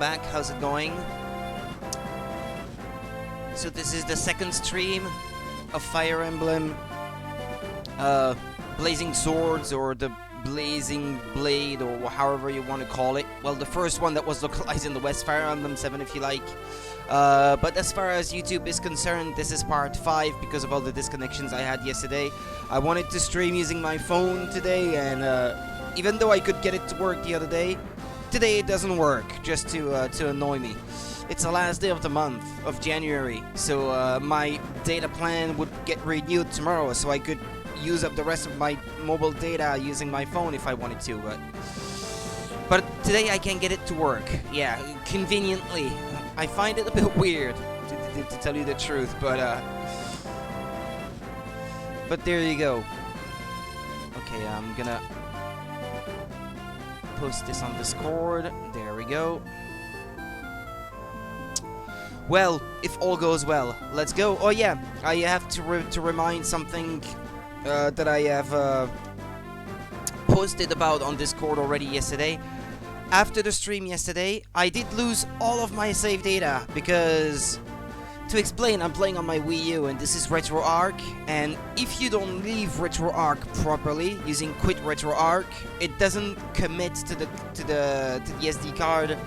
back. How's it going? So this is the second stream of Fire Emblem Blazing Swords, or the Blazing Blade, or however you want to call it. Well, the first one that was localized in the West, Fire Emblem 7 if you like. But as far as YouTube is concerned, this is part 5 because of all the disconnections I had yesterday. I wanted to stream using my phone today, and even though I could get it to work the other day, today it doesn't work, just to annoy me. It's the last day of the month of January, so my data plan would get renewed tomorrow, so I could use up the rest of my mobile data using my phone if I wanted to, but today I can't get it to work. Yeah, conveniently. I find it a bit weird, to tell you the truth, but there you go. Okay, I'm gonna post this on Discord. There we go. Well, if all goes well, let's go. Oh yeah, I have to remind something that I have posted about on Discord already yesterday. After the stream yesterday, I did lose all of my save data because, to explain, I'm playing on my Wii U and this is RetroArch, and if you don't leave RetroArch properly using quit RetroArch, it doesn't commit to the SD card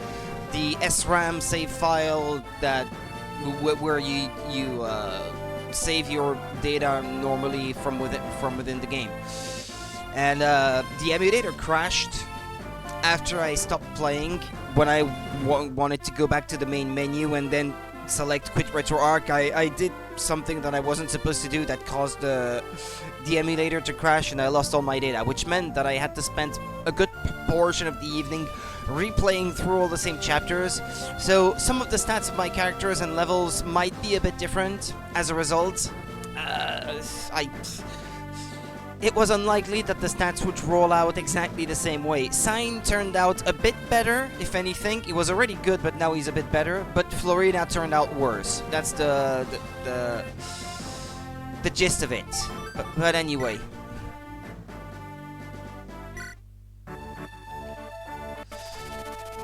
the SRAM save file that where you save your data normally from within the game. And the emulator crashed after I stopped playing. When I wanted to go back to the main menu and then select quit RetroArch, I did something that I wasn't supposed to do that caused the emulator to crash, and I lost all my data, which meant that I had to spend a good portion of the evening replaying through all the same chapters. So some of the stats of my characters and levels might be a bit different as a result. It was unlikely that the stats would roll out exactly the same way. Sign turned out a bit better, if anything. He was already good, but now he's a bit better. But Florida turned out worse. That's the gist of it. But anyway.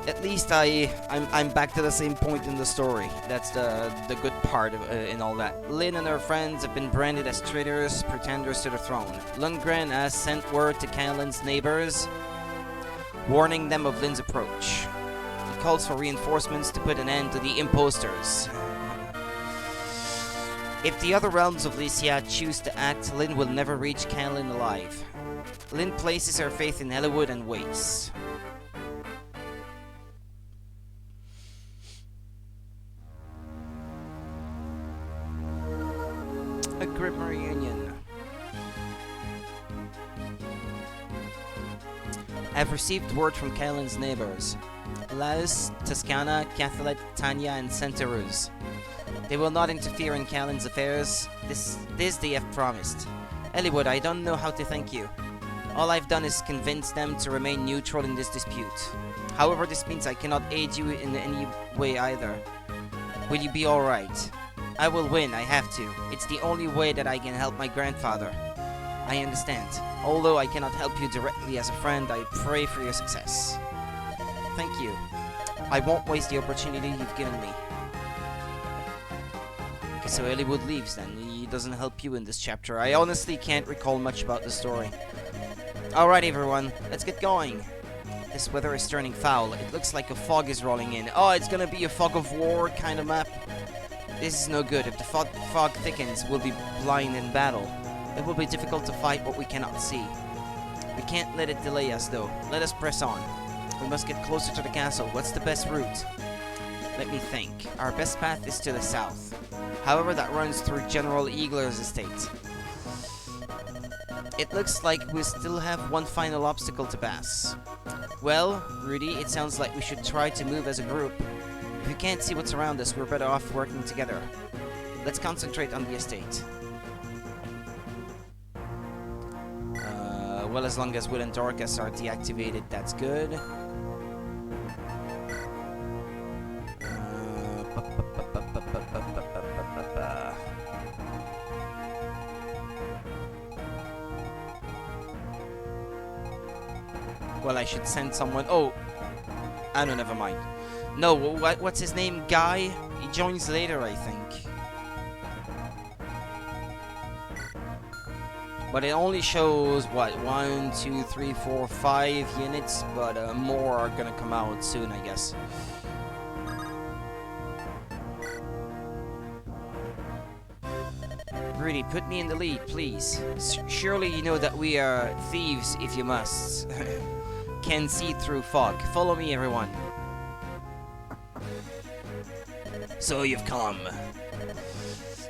At least I'm back to the same point in the story. That's the good part in all that. Lynn and her friends have been branded as traitors, pretenders to the throne. Lundgren has sent word to Kylan's neighbors, warning them of Lynn's approach. He calls for reinforcements to put an end to the imposters. If the other realms of Lycia choose to act, Lynn will never reach Kylan alive. Lynn places her faith in Hellewood and waits. A grim reunion. I've received word from Kylan's neighbors. Laos, Toscana, Cathalet, Tanya, and Centerus. They will not interfere in Kylan's affairs. This they have promised. Hellewood, I don't know how to thank you. All I've done is convince them to remain neutral in this dispute. However, this means I cannot aid you in any way either. Will you be alright? I will win, I have to. It's the only way that I can help my grandfather. I understand. Although I cannot help you directly as a friend, I pray for your success. Thank you. I won't waste the opportunity you've given me. Okay, so Hellewood leaves then. He doesn't help you in this chapter. I honestly can't recall much about the story. Alright everyone, let's get going. This weather is turning foul. It looks like a fog is rolling in. Oh, it's gonna be a fog of war kind of map. This is no good. If the fog thickens, we'll be blind in battle. It will be difficult to fight what we cannot see. We can't let it delay us, though. Let us press on. We must get closer to the castle. What's the best route? Let me think. Our best path is to the south. However, that runs through General Eagler's estate. It looks like we still have one final obstacle to pass. Well, Rudy, it sounds like we should try to move as a group. If we can't see what's around us, we're better off working together. Let's concentrate on the estate. Well, as long as Will and Dorcas are deactivated, that's good. Well, I should send someone. Oh, no, never mind. No, what's his name? Guy? He joins later, I think. But it only shows, what, 1, 2, 3, 4, 5 units, but more are gonna come out soon, I guess. Rudy, put me in the lead, please. Surely you know that we are thieves, if you must. Can see through fog. Follow me, everyone. So you've come.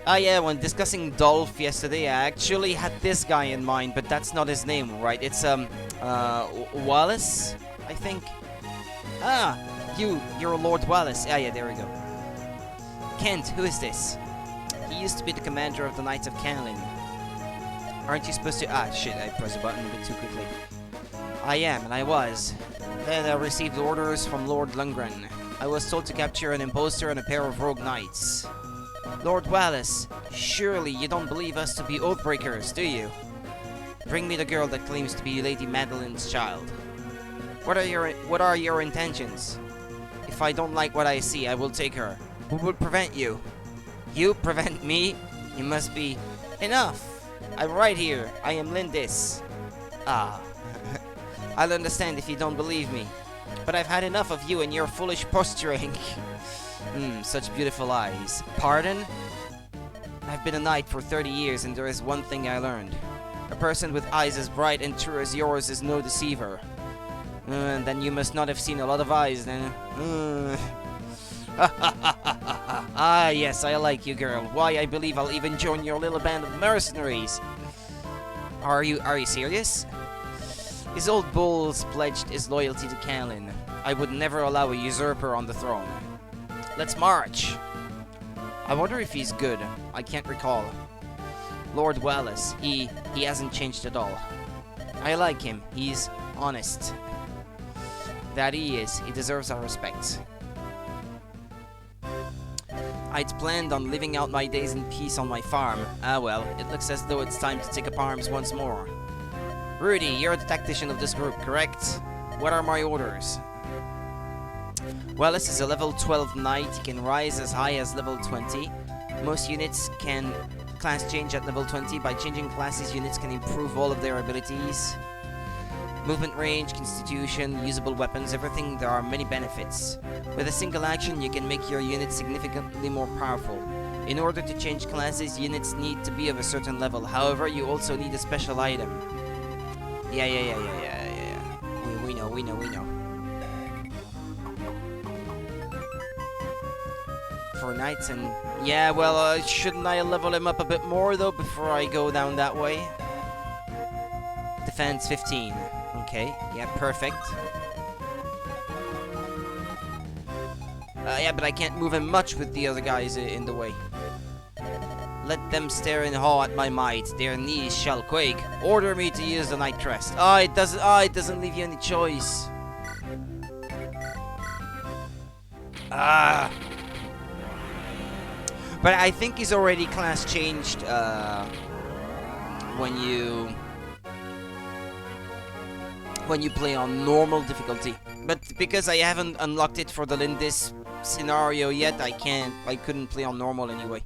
Ah yeah, when discussing Dolph yesterday, I actually had this guy in mind, but that's not his name, right? It's, Wallace, I think. Ah, you're Lord Wallace. Ah yeah, there we go. Kent, who is this? He used to be the commander of the Knights of Canlin. Aren't you supposed to... Ah, shit, I pressed the button a bit too quickly. I am, and I was. Then I received orders from Lord Lundgren. I was told to capture an impostor and a pair of rogue knights. Lord Wallace, surely you don't believe us to be oathbreakers, do you? Bring me the girl that claims to be Lady Madeline's child. What are your intentions? If I don't like what I see, I will take her. Who will prevent you? You prevent me? You must be... Enough! I'm right here. I am Lindis. Ah. I'll understand if you don't believe me. But I've had enough of you and your foolish posturing. Such beautiful eyes. Pardon? I've been a knight for 30 years and there is one thing I learned. A person with eyes as bright and true as yours is no deceiver. Then you must not have seen a lot of eyes then. Ah, yes, I like you, girl. Why, I believe I'll even join your little band of mercenaries. Are you serious? His old bulls pledged his loyalty to Canlin. I would never allow a usurper on the throne. Let's march. I wonder if he's good. I can't recall. Lord Wallace, he hasn't changed at all. I like him. He's honest. That he is. He deserves our respect. I'd planned on living out my days in peace on my farm. Ah well, it looks as though it's time to take up arms once more. Rudy, you're the tactician of this group, correct? What are my orders? Wallace is a level 12 knight. He can rise as high as level 20. Most units can class change at level 20. By changing classes, units can improve all of their abilities. Movement range, constitution, usable weapons, everything. There are many benefits. With a single action, you can make your unit significantly more powerful. In order to change classes, units need to be of a certain level. However, you also need a special item. Yeah. We know. For knights and... Yeah, well, shouldn't I level him up a bit more, though, before I go down that way? Defense 15. Okay, yeah, perfect. Yeah, but I can't move him much with the other guys in the way. Let them stare in awe at my might. Their knees shall quake. Order me to use the night crest. It doesn't leave you any choice. But I think he's already class changed when you play on normal difficulty. But because I haven't unlocked it for the Lindis scenario yet, I couldn't play on normal anyway.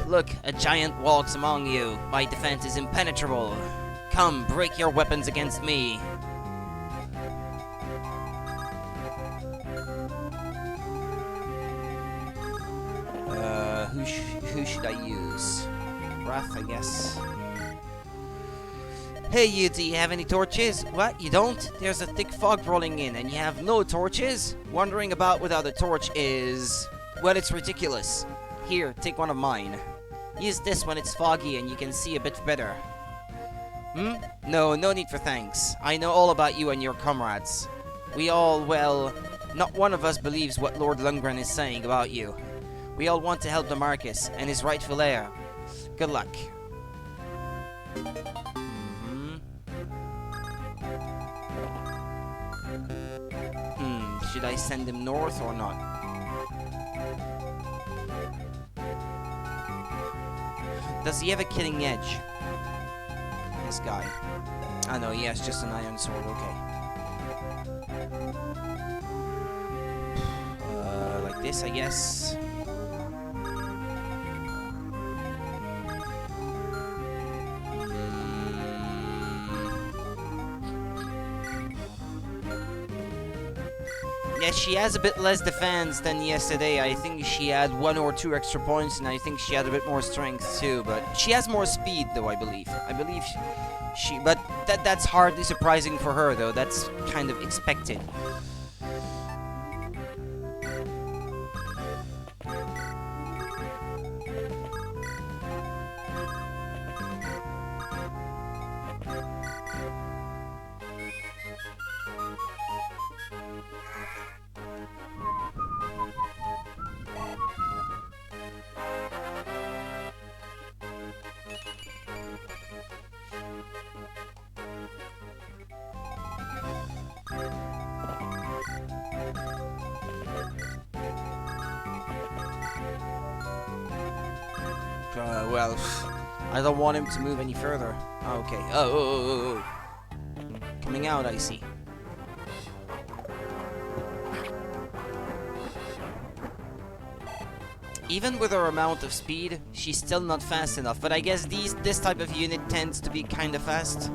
Look, a giant walks among you. My defense is impenetrable. Come, break your weapons against me. Who should I use? Wrath, I guess. Hey you, do you have any torches? What, you don't? There's a thick fog rolling in and you have no torches? Wandering about without a torch is... well, it's ridiculous. Here, take one of mine. Use this when it's foggy and you can see a bit better. No need for thanks. I know all about you and your comrades. We all, well, not one of us believes what Lord Lundgren is saying about you. We all want to help the Marquis and his rightful heir. Good luck. Should I send him north or not? Does he have a killing edge? This guy. I know, he has just an iron sword, okay. this, I guess. Yeah, she has a bit less defense than yesterday. I think she had 1 or 2 extra points, and I think she had a bit more strength too. But she has more speed, though, I believe. But that's hardly surprising for her, though. That's kind of expected. Well, I don't want him to move any further. Okay. Oh. Coming out, I see. Even with her amount of speed, she's still not fast enough. But I guess this type of unit tends to be kind of fast.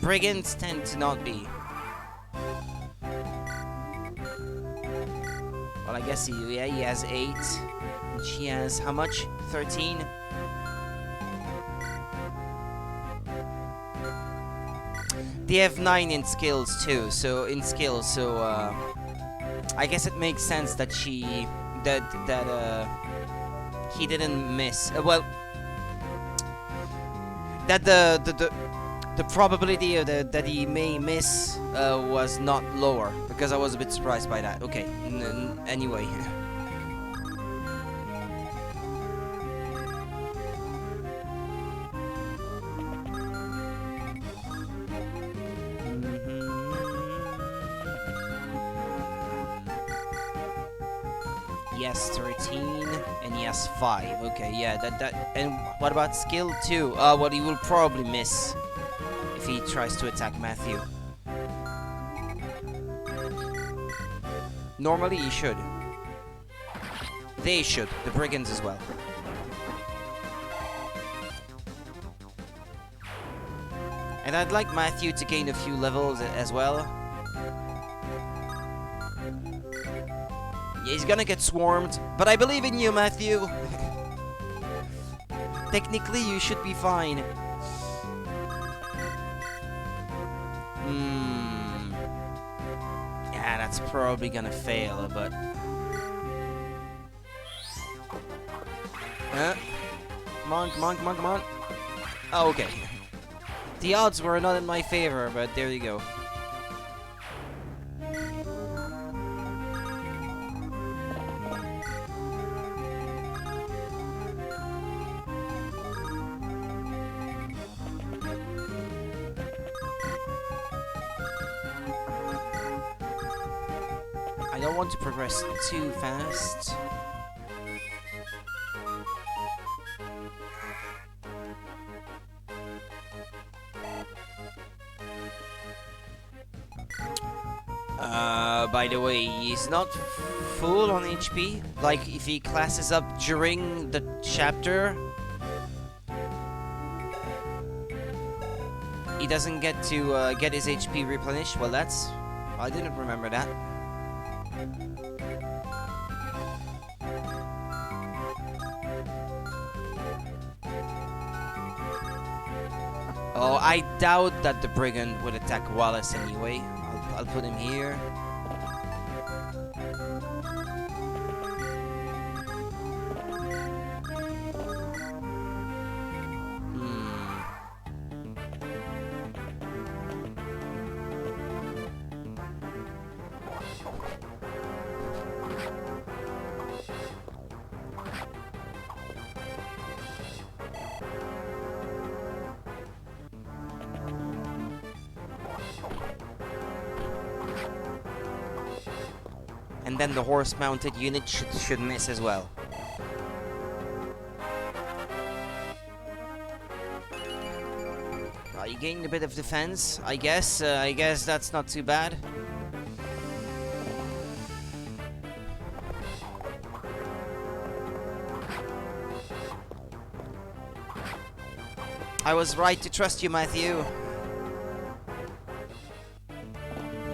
Brigands tend to not be. Well, I guess he has 8. And she has how much? 13? They have 9 in skills too, so I guess it makes sense that he didn't miss. That the probability of that he may miss was not lower, because I was a bit surprised by that. Okay, anyway. Yes, 13, and yes, 5. Okay, yeah, and what about skill 2? What he will probably miss if he tries to attack Matthew. Normally he should. They should, the brigands as well. And I'd like Matthew to gain a few levels as well. Yeah, he's gonna get swarmed, but I believe in you, Matthew. Technically, you should be fine. Yeah, that's probably gonna fail, but... Come on, come on, come on, come on. Oh, okay. The odds were not in my favor, but there you go. I don't want to progress too fast. By the way, he's not full on HP. Like, if he classes up during the chapter, he doesn't get to get his HP replenished. Well, that's... I didn't remember that. Oh, I doubt that the brigand would attack Wallace anyway. I'll put him here. And then the horse-mounted unit should miss as well. You gained a bit of defense, I guess. I guess that's not too bad. I was right to trust you, Matthew.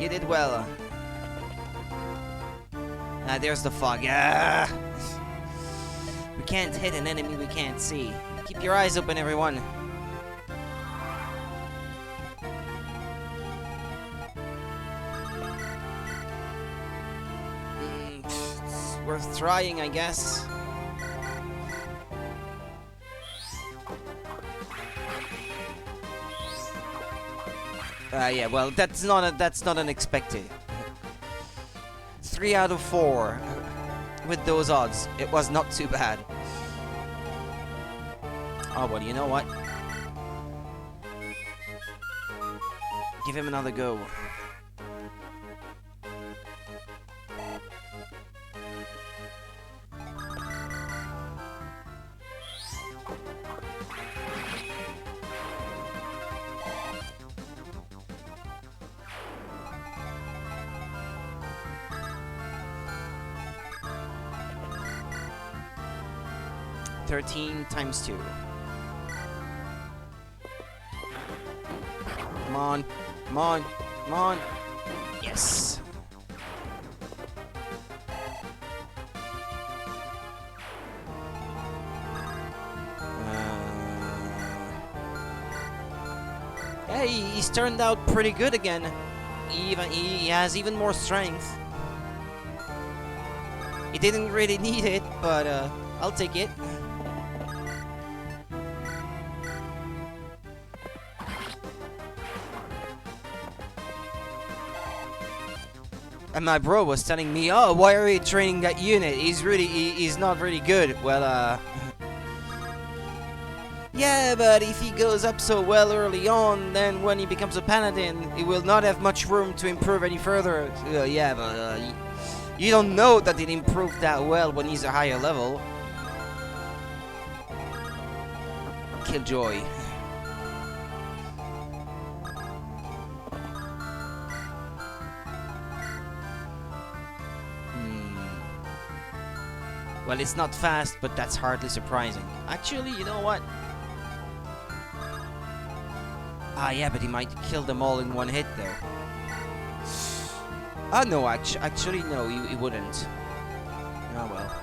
You did well. Ah, there's the fog. Ah! We can't hit an enemy we can't see. Keep your eyes open, everyone. It's worth trying, I guess. Yeah, well, that's not unexpected. 3 out of 4. With those odds, it was not too bad. Oh, well, you know what? Give him another go. $13 times 2. Come on, come on, come on. Yes. Hey, he's turned out pretty good again. He has even more strength. He didn't really need it, but I'll take it. And my bro was telling me, oh, why are you training that unit? He's not really good. Well, yeah, but if he goes up so well early on, then when he becomes a paladin, he will not have much room to improve any further. Yeah, but you don't know that it improved that well when he's a higher level. Killjoy. Well, it's not fast, but that's hardly surprising. Actually, you know what? Ah, yeah, but he might kill them all in one hit, though. Ah, no, actually, no, he wouldn't. Oh, well.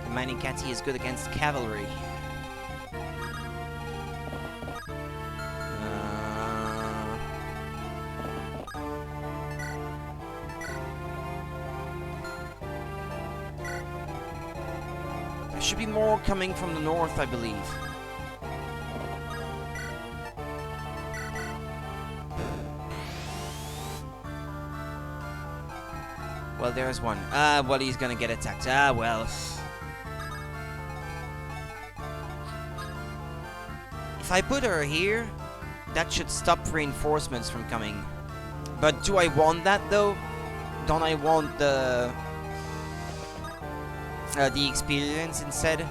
Maninkati is good against cavalry. There should be more coming from the north, I believe. Well, there's one. Well, he's gonna get attacked. Well. If I put her here, that should stop reinforcements from coming. But do I want that, though? Don't I want the experience instead?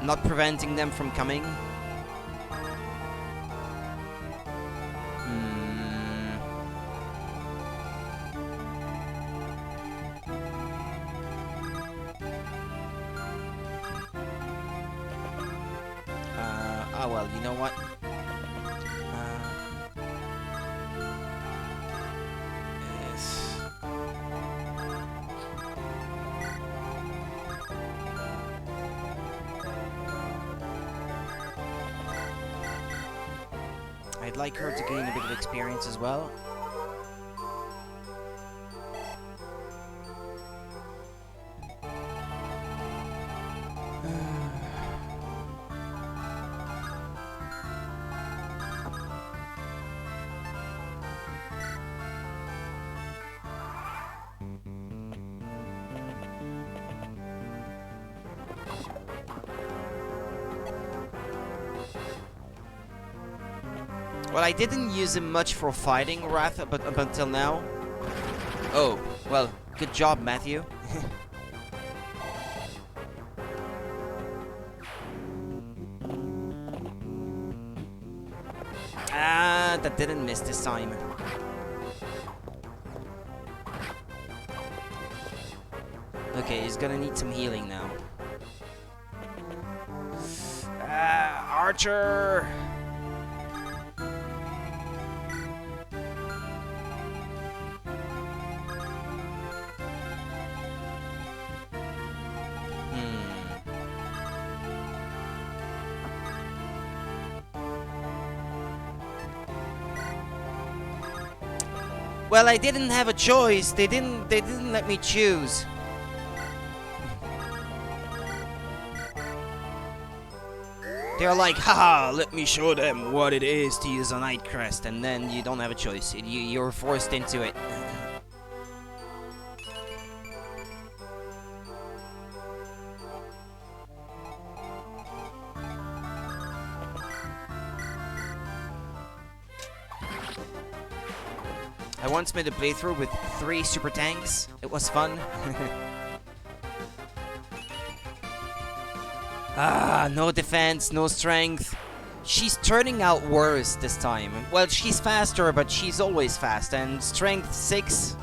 Not preventing them from coming? Well, you know what? Yes. I'd like her to gain a bit of experience as well. Well, I didn't use him much for fighting Wrath up until now. Oh, well, good job, Matthew. Ah, that didn't miss this time. Okay, he's gonna need some healing now. Ah, Archer! Well, I didn't have a choice. They didn't let me choose. They're like, haha, let me show them what it is to use a Night Crest, and then you don't have a choice. You're forced into it. I once made a playthrough with 3 super tanks. It was fun. Ah, no defense, no strength. She's turning out worse this time. Well, she's faster, but she's always fast. And strength 6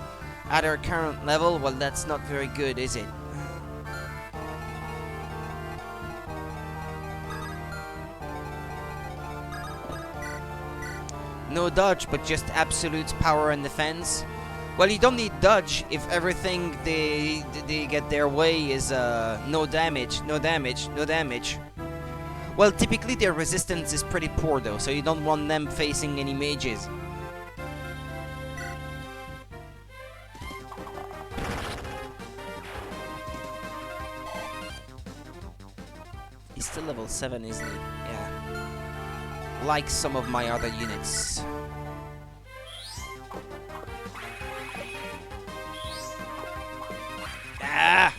at her current level, well, that's not very good, is it? No dodge, but just absolute power and defense. Well, you don't need dodge if everything they get their way is no damage, no damage, no damage. Well, typically their resistance is pretty poor though, so you don't want them facing any mages. He's still level 7, isn't he? Yeah. Like some of my other units. Ah!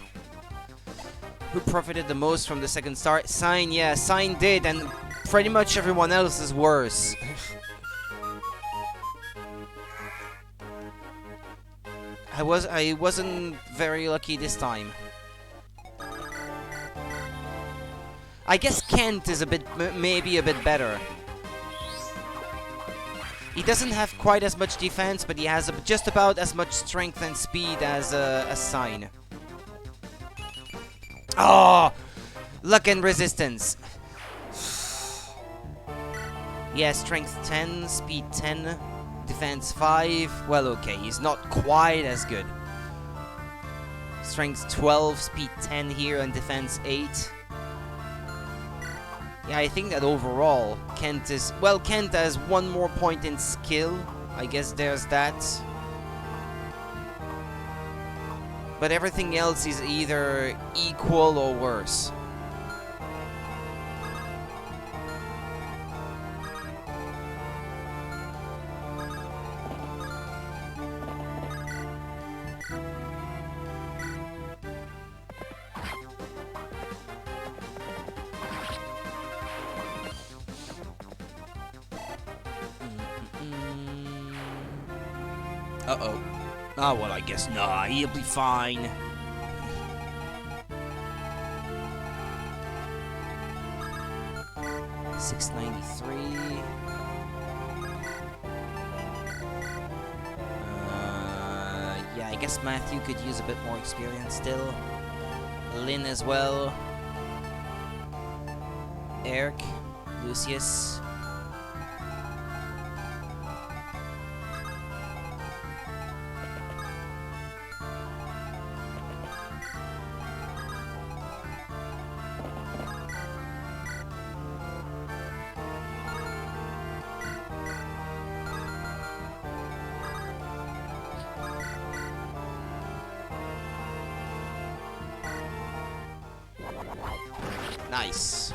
Who profited the most from the second start? Sign, yeah, Sign did, and pretty much everyone else is worse. I wasn't very lucky this time. I guess Kent is maybe a bit better. He doesn't have quite as much defense, but he has just about as much strength and speed as Sign. Oh! Luck and resistance. Yeah, strength 10, speed 10, defense 5. Well, okay, he's not quite as good. Strength 12, speed 10 here, and defense 8. Yeah, I think that overall, Kent is... Well, Kent has 1 more point in skill. I guess there's that. But everything else is either equal or worse. Uh-oh. Oh, well, I guess not. He'll be fine. $693. Yeah, I guess Matthew could use a bit more experience still. Lynn as well. Eric. Lucius. Nice.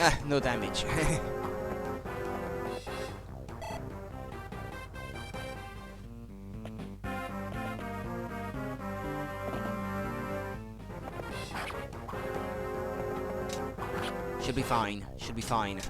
Ah, no damage. Should be fine. Should be fine.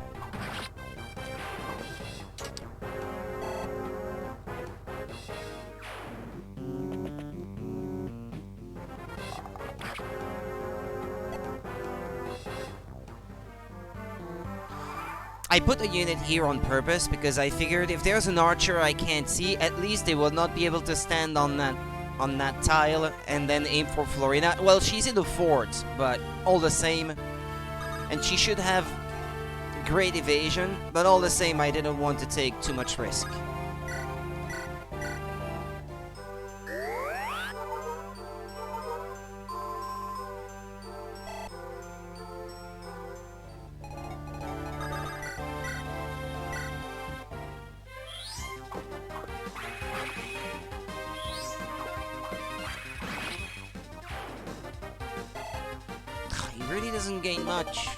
I put a unit here on purpose because I figured if there's an archer I can't see, at least they will not be able to stand on that tile and then aim for Florina. Well, she's in the fort, but all the same. And she should have great evasion, but all the same I didn't want to take too much risk. He really doesn't gain much.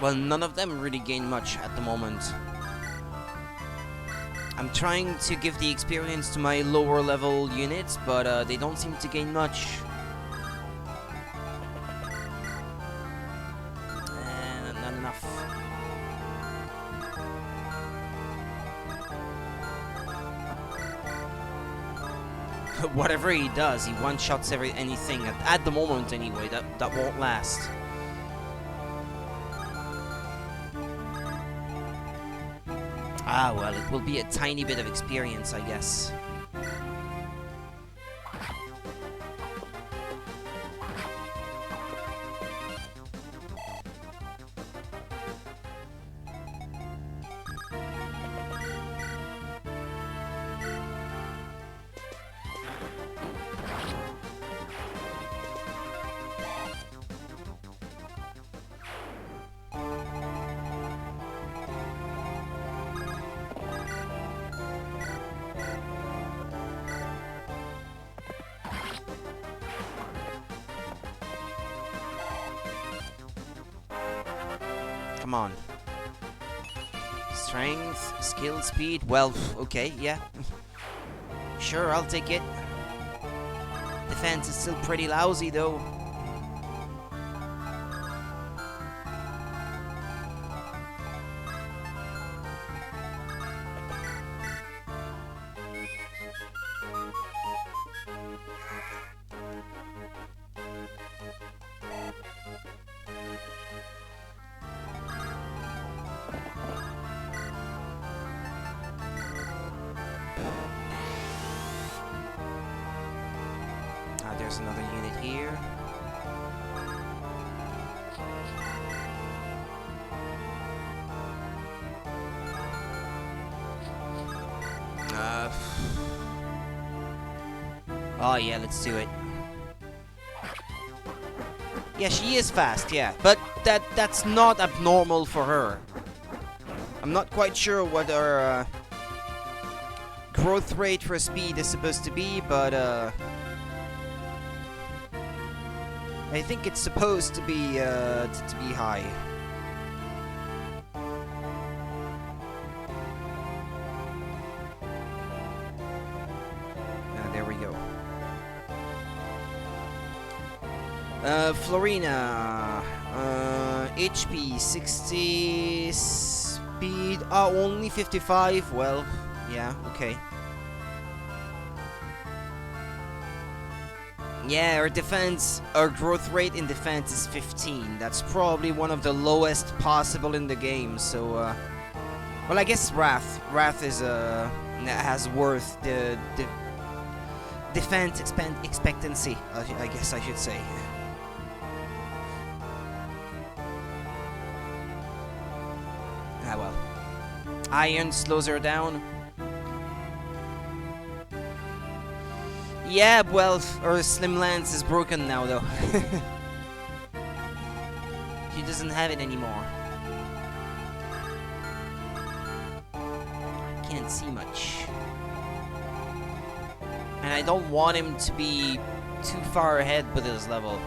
Well, none of them really gain much at the moment. I'm trying to give the experience to my lower level units, but they don't seem to gain much. And not enough. Whatever he does, he one-shots anything at the moment anyway. That won't last. Ah, well, it will be a tiny bit of experience, I guess. Come on. Strength, skill, speed. Well, okay, yeah. Sure, I'll take it. Defense is still pretty lousy, though. There's another unit here. Oh yeah, let's do it. Yeah, she is fast, yeah, but that's not abnormal for her. I'm not quite sure what her growth rate for speed is supposed to be, but I think it's supposed to be high. There we go. Florina, HP 60, speed only 55. Well, yeah, okay. Yeah, her defense, her growth rate in defense is 15. That's probably one of the lowest possible in the game. So, well, I guess Wrath is has worth the defense expectancy. I guess I should say. Ah well. Iron slows her down. Yeah, well, her slim lance is broken now, though. She doesn't have it anymore. can't see much. And I don't want him to be too far ahead with his level.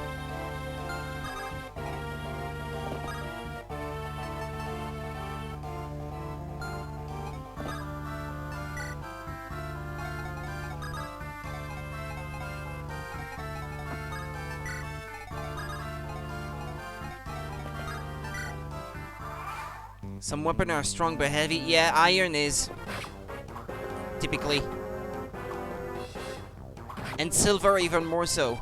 Some weapons are strong but heavy. Yeah, iron is. Typically. And silver even more so.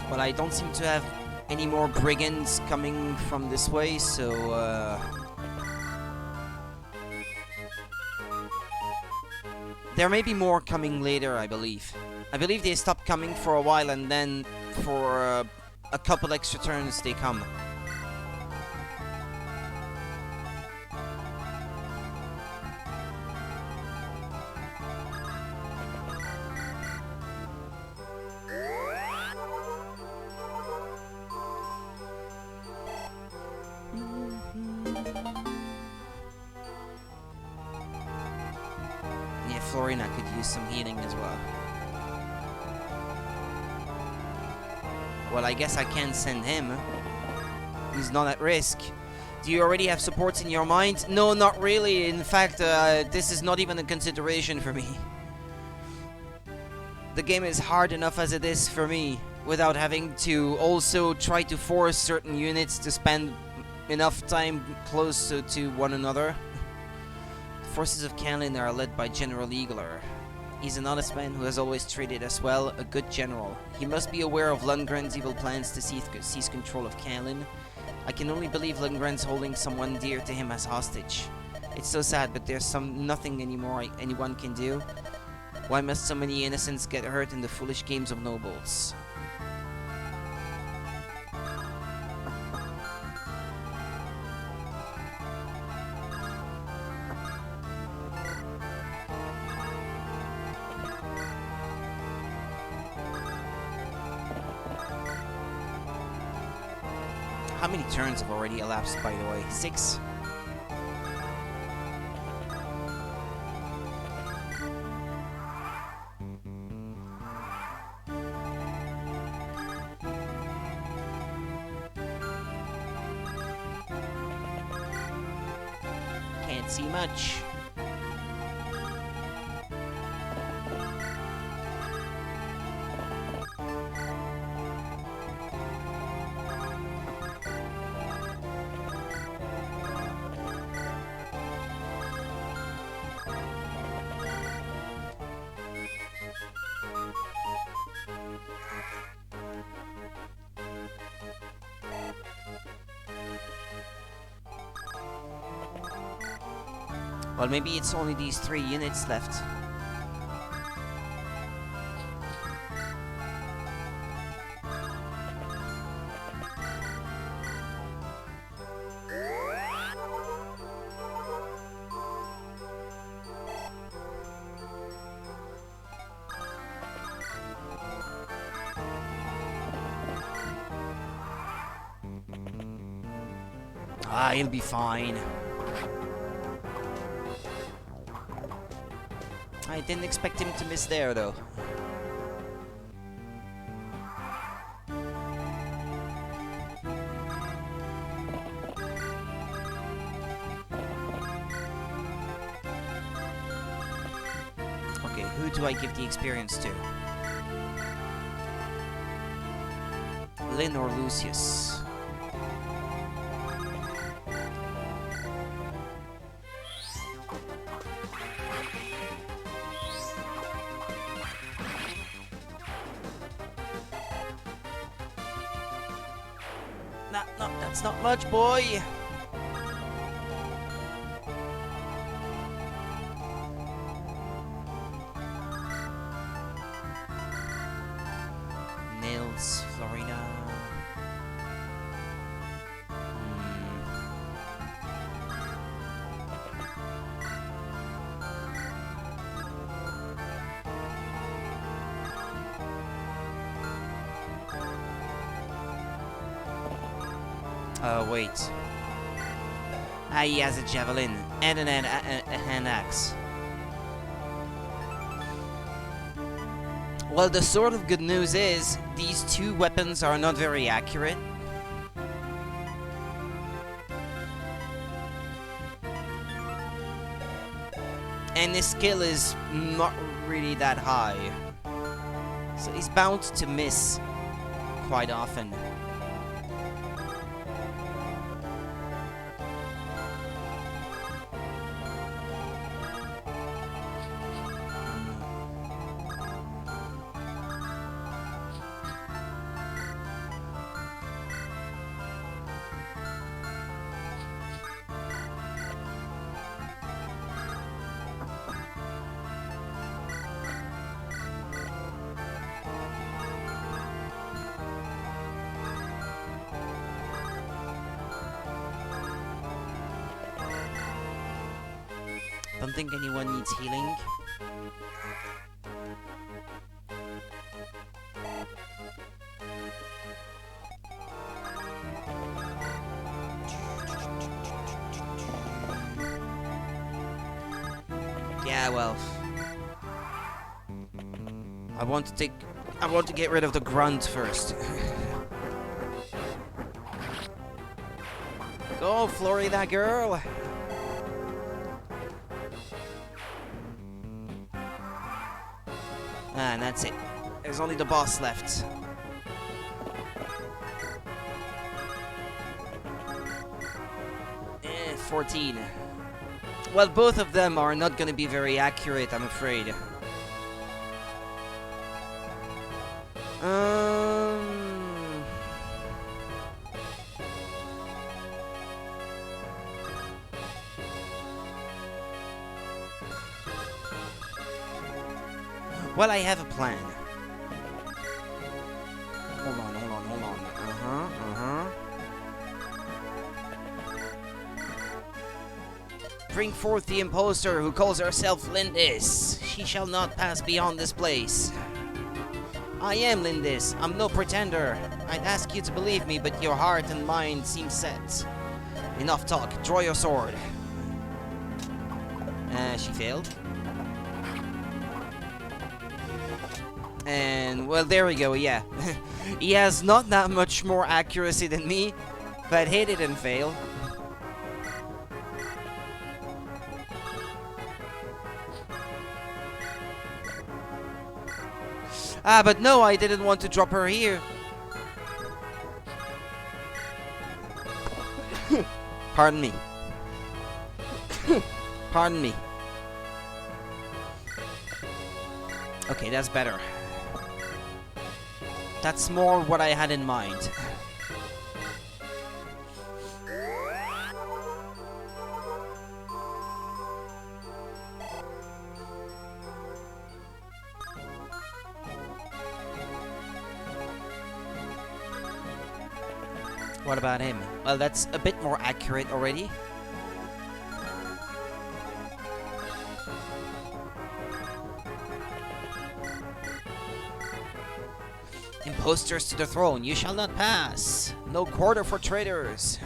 Well, I don't seem to have any more brigands coming from this way, so there may be more coming later, I believe. I believe they stopped coming for a while, and then for a couple extra turns they come. Yeah, Florina could use some healing as well. Well, I guess I can send him. He's not at risk. Do you already have supports in your mind? No, not really. In fact, this is not even a consideration for me. The game is hard enough as it is for me, without having to also try to force certain units to spend enough time close to one another. The forces of Kanlin are led by General Eagler. He's an honest man who has always treated us well, a good general. He must be aware of Lundgren's evil plans to seize control of Kanlin. I can only believe Lundgren's holding someone dear to him as hostage. It's so sad, but there's nothing anymore anyone can do. Why must so many innocents get hurt in the foolish games of nobles? How many turns have already elapsed, by the way? 6? Can't see much. Well, maybe it's only these 3 units left. Ah, he'll be fine. I didn't expect him to miss there, though. Okay, who do I give the experience to? Lynn or Lucius? That's not much, boy. Nils, Florina. Wait. He has a javelin and an hand axe. Well, the sort of good news is these two weapons are not very accurate. And his skill is not really that high. So he's bound to miss quite often. Don't think anyone needs healing. Yeah, well, I want to get rid of the grunt first. Go, Florida girl. And that's it. There's only the boss left. Eh, 14. Well, both of them are not going to be very accurate, I'm afraid. Well, I have a plan. Hold on. Bring forth the impostor who calls herself Lindis. She shall not pass beyond this place. I am Lindis. I'm no pretender. I'd ask you to believe me, but your heart and mind seem set. Enough talk. Draw your sword. She failed. And, well, there we go, yeah. He has not that much more accuracy than me, but he didn't fail. Ah, but no, I didn't want to drop her here. Pardon me. Pardon me. Okay, that's better. That's more what I had in mind. What about him? Well, that's a bit more accurate already. Imposters to the throne, you shall not pass. No quarter for traitors.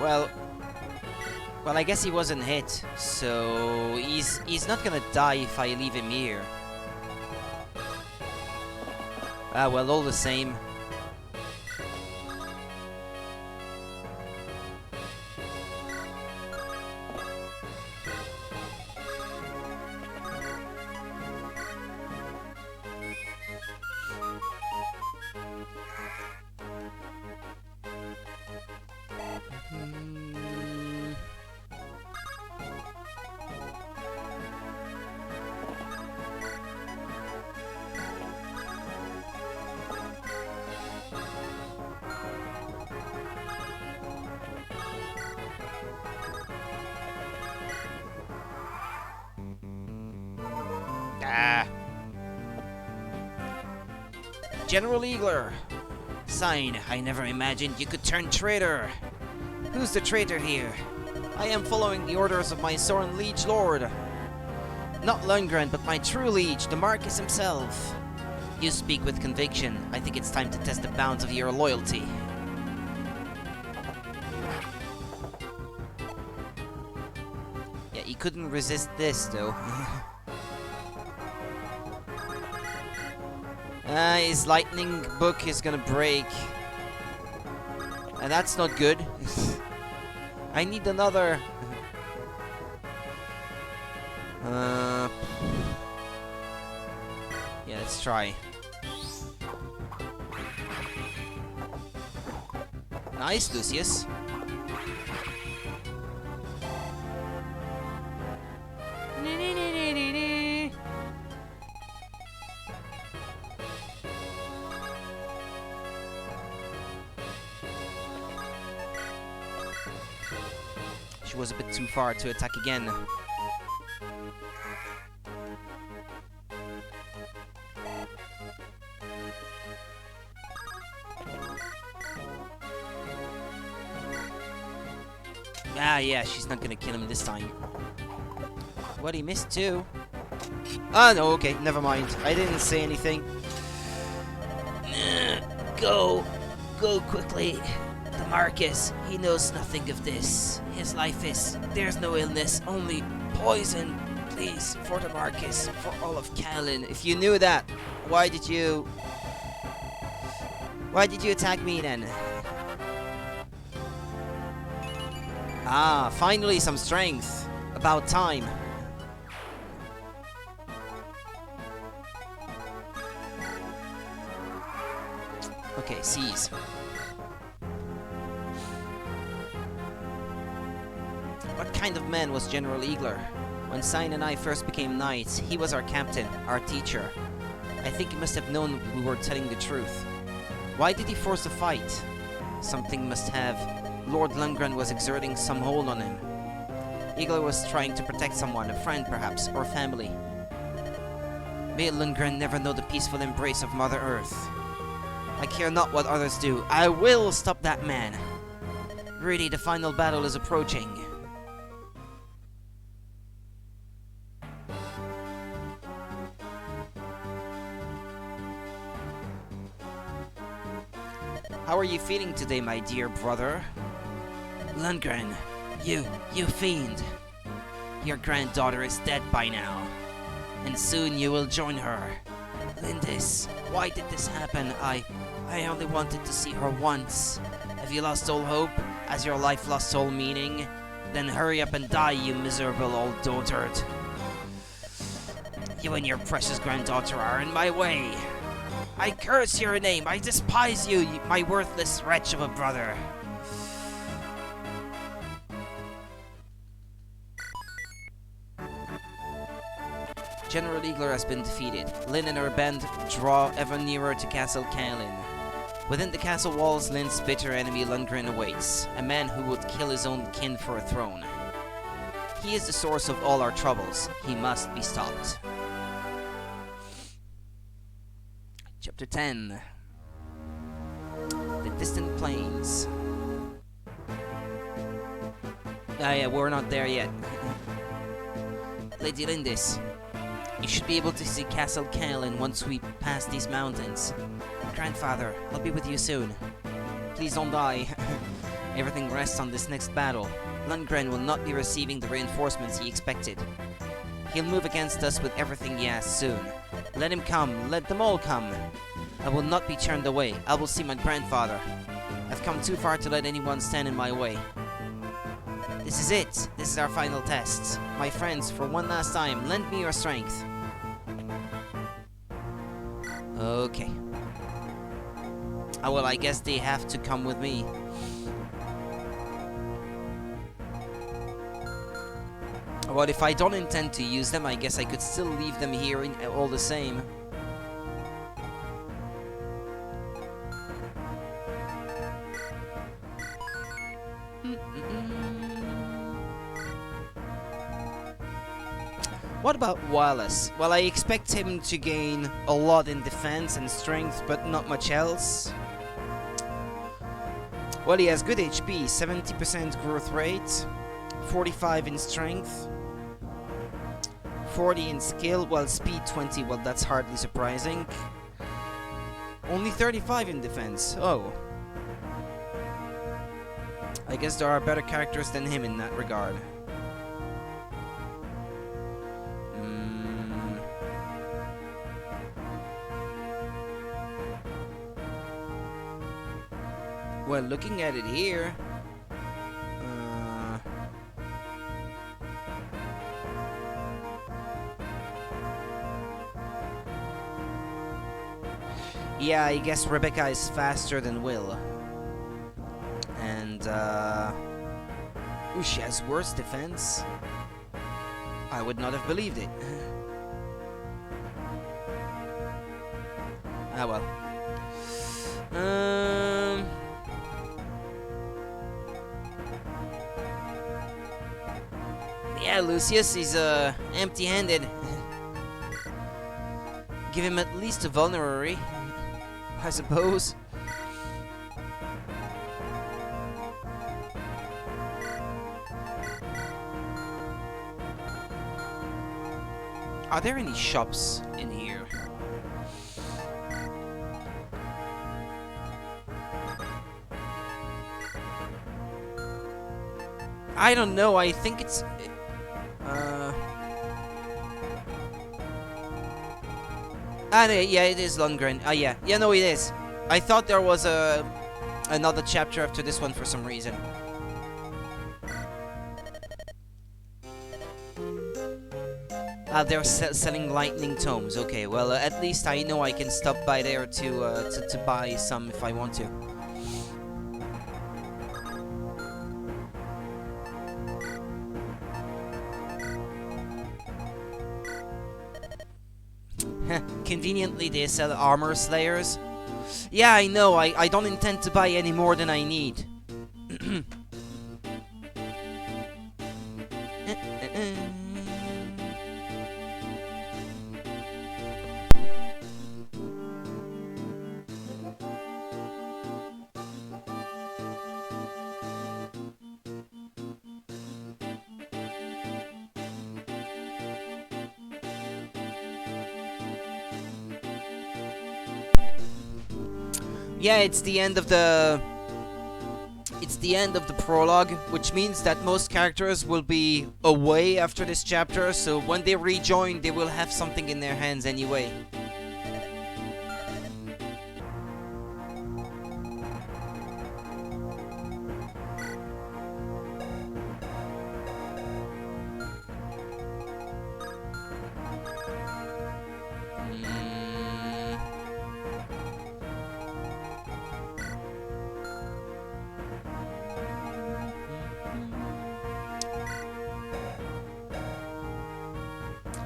Well, I guess he wasn't hit, so he's not gonna die if I leave him here. Ah, well, all the same. General Eagler. Sign, I never imagined you could turn traitor. Who's the traitor here? I am following the orders of my Soren Liege Lord. Not Lundgren, but my true liege, the Marquis himself. You speak with conviction. I think it's time to test the bounds of your loyalty. Yeah, he couldn't resist this, though. His lightning book is gonna break. And that's not good. I need another... yeah, let's try. Nice, Lucius. She was a bit too far to attack again. Ah, yeah, she's not gonna kill him this time. What, he missed too? Ah, no, okay, never mind. I didn't say anything. Go quickly. The Marquis, he knows nothing of this. His life is... There's no illness, only poison. Please, for the Marquis, for all of Callan. If you knew that, why did you attack me then? Ah, finally some strength. About time. Okay, seize. What kind of man was General Eagler? When Sign and I first became knights, he was our captain, our teacher. I think he must have known we were telling the truth. Why did he force the fight? Something must have. Lord Lundgren was exerting some hold on him. Eagler was trying to protect someone, a friend perhaps, or family. May Lundgren never know the peaceful embrace of Mother Earth. I care not what others do. I will stop that man. Really, the final battle is approaching. How are you feeling today, my dear brother? Lundgren, you fiend. Your granddaughter is dead by now, and soon you will join her. Lindis, why did this happen? I only wanted to see her once. Have you lost all hope? Has your life lost all meaning? Then hurry up and die, you miserable old dotard. You and your precious granddaughter are in my way. I curse your name. I despise you, my worthless wretch of a brother. General Eagler has been defeated. Lynn and her band draw ever nearer to Castle Callan. Within the castle walls, Lynn's bitter enemy Lundgren awaits, a man who would kill his own kin for a throne. He is the source of all our troubles. He must be stopped. Chapter 10. The Distant Plains. Ah yeah, we're not there yet. Lady Lindis, you should be able to see Castle Callan once we pass these mountains. Grandfather, I'll be with you soon. Please don't die. Everything rests on this next battle. Lundgren will not be receiving the reinforcements he expected. He'll move against us with everything he has soon. Let him come, let them all come. I will not be turned away. I will see my grandfather. I've come too far to let anyone stand in my way. This is it. This is our final test. My friends, for one last time, lend me your strength. Okay. Oh well, I guess they have to come with me. Well, if I don't intend to use them, I guess I could still leave them here all the same. What about Wallace? Well, I expect him to gain a lot in defense and strength, but not much else. Well, he has good HP, 70% growth rate, 45 in strength, 40 in skill, well, speed 20, well, that's hardly surprising. Only 35 in defense, oh. I guess there are better characters than him in that regard. Well, looking at it here, yeah, I guess Rebecca is faster than Will. And, ooh, she has worse defense. I would not have believed it. Ah, well. Yeah, Lucius is, empty-handed. Give him at least a vulnerary, I suppose. Are there any shops in here? I don't know, I think it's... yeah, it is Lundgren. Yeah. Yeah, no, it is. I thought there was another chapter after this one for some reason. They're selling lightning tomes. Okay, well, at least I know I can stop by there to buy some if I want to. Conveniently, they sell armor slayers. Yeah, I know. I don't intend to buy any more than I need. Yeah, it's the end of the prologue, which means that most characters will be away after this chapter, so when they rejoin, they will have something in their hands anyway.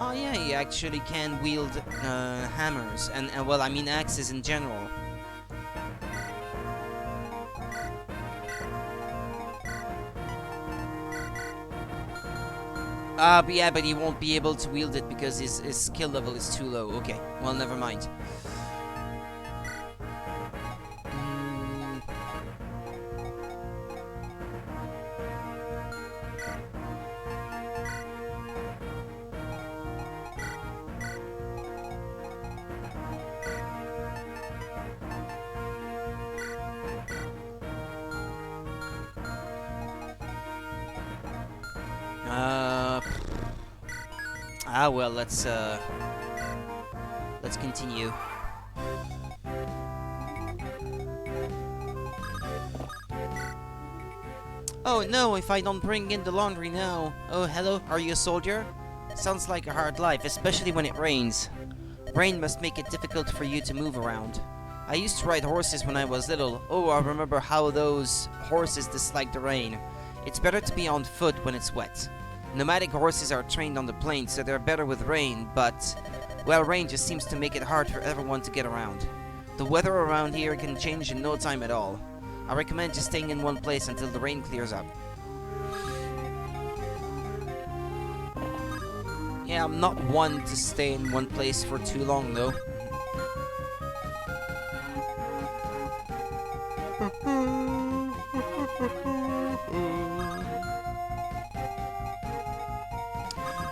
Oh yeah, he actually can wield hammers and well, I mean axes in general. But yeah, but he won't be able to wield it because his skill level is too low. Okay, well, never mind. Well, let's continue. Oh no, if I don't bring in the laundry now. Oh, hello, are you a soldier? Sounds like a hard life, especially when it rains. Rain must make it difficult for you to move around. I used to ride horses when I was little. Oh, I remember how those horses dislike the rain. It's better to be on foot when it's wet. Nomadic horses are trained on the plains, so they're better with rain, but, well, rain just seems to make it hard for everyone to get around. The weather around here can change in no time at all. I recommend just staying in one place until the rain clears up. Yeah, I'm not one to stay in one place for too long, though.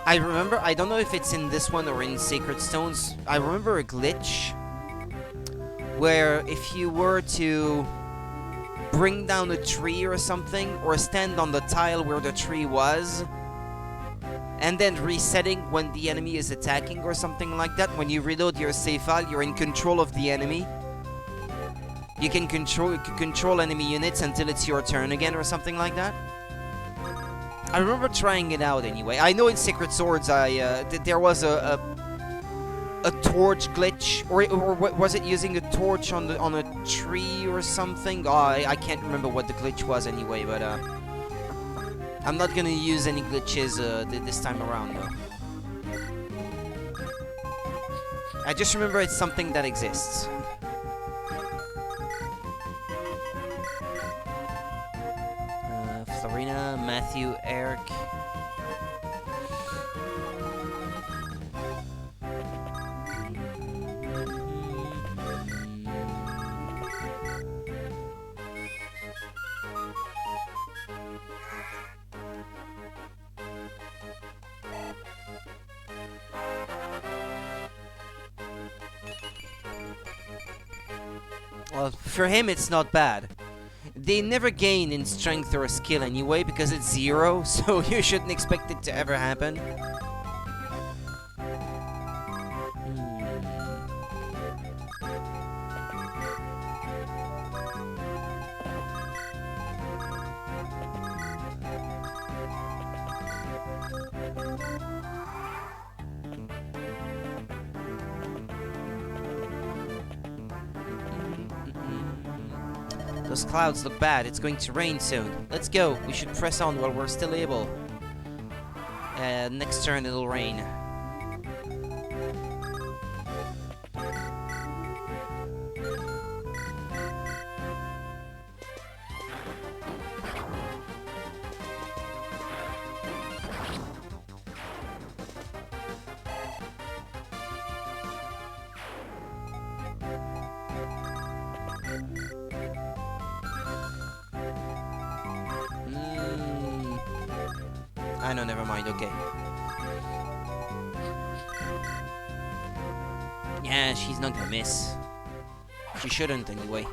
I remember, I don't know if it's in this one or in Sacred Stones, I remember a glitch where if you were to bring down a tree or something, or stand on the tile where the tree was, and then resetting when the enemy is attacking or something like that, when you reload your save file, you're in control of the enemy. You can control enemy units until it's your turn again or something like that. I remember trying it out anyway. I know in Sacred Swords there was a torch glitch, or was it using a torch on a tree or something? Oh, I can't remember what the glitch was anyway, but I'm not gonna use any glitches this time around though. I just remember it's something that exists. Florina, Matthew, Eric. Well, for him it's not bad. They never gain in strength or skill anyway, because it's 0, so you shouldn't expect it to ever happen. Those clouds look bad. It's going to rain soon. Let's go. We should press on while we're still able. Next turn it'll rain. I know, never mind, okay. Yeah, she's not gonna miss. She shouldn't, anyway.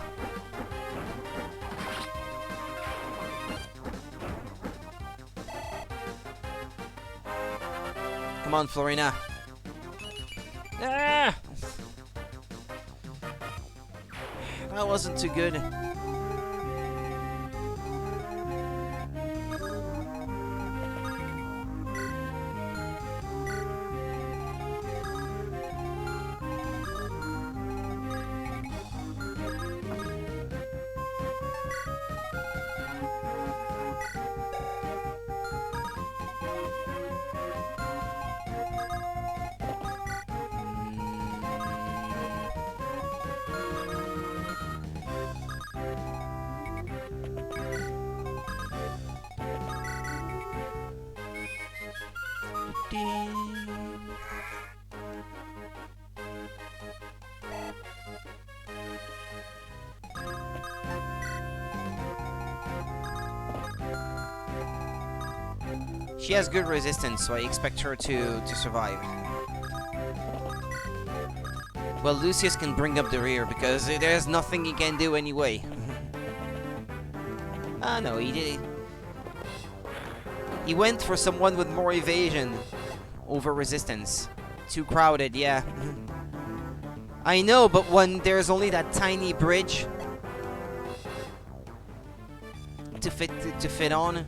Come on, Florina. Ah! That wasn't too good. She has good resistance, so I expect her to survive. Well, Lucius can bring up the rear, because there's nothing he can do anyway. Ah, no, he did. He went for someone with more evasion over resistance. Too crowded, yeah. I know, but when there's only that tiny bridge to fit on.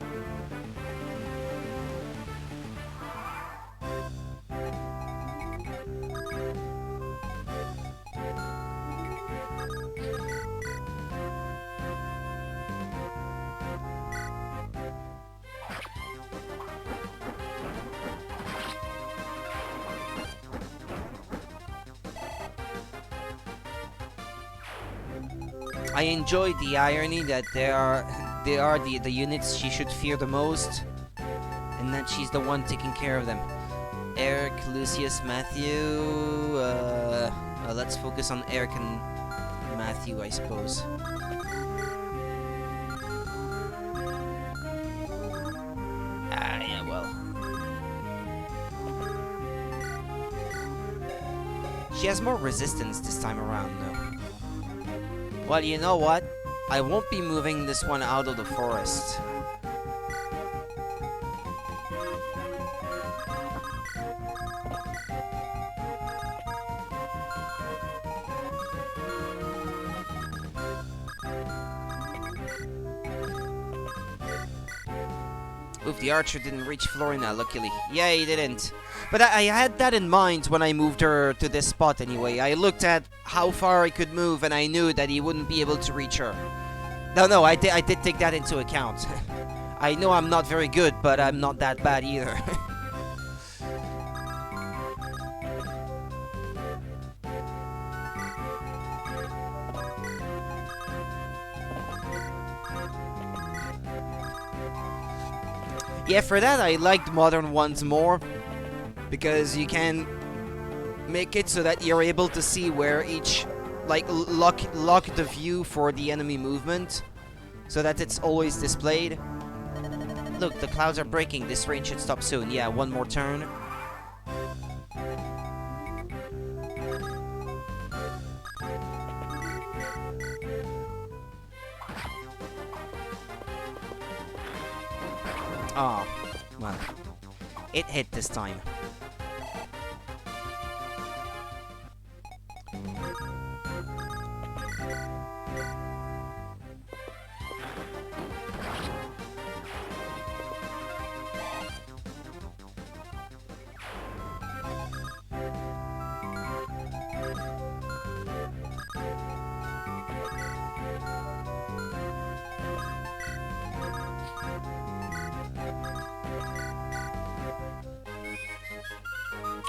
I enjoy the irony that they are the units she should fear the most, and that she's the one taking care of them. Eric, Lucius, Matthew. Let's focus on Eric and Matthew, I suppose. Yeah, well. She has more resistance this time around, though. Well, you know what? I won't be moving this one out of the forest. Oof, the archer didn't reach Florina, luckily. Yeah, he didn't. But I had that in mind when I moved her to this spot anyway. I looked at how far I could move and I knew that he wouldn't be able to reach her. No, I did take that into account. I know I'm not very good, but I'm not that bad either. Yeah, for that I liked modern ones more, because you can make it so that you're able to see where each, like, lock the view for the enemy movement, so that it's always displayed. Look, the clouds are breaking. This rain should stop soon. Yeah, one more turn. Oh, well, it hit this time.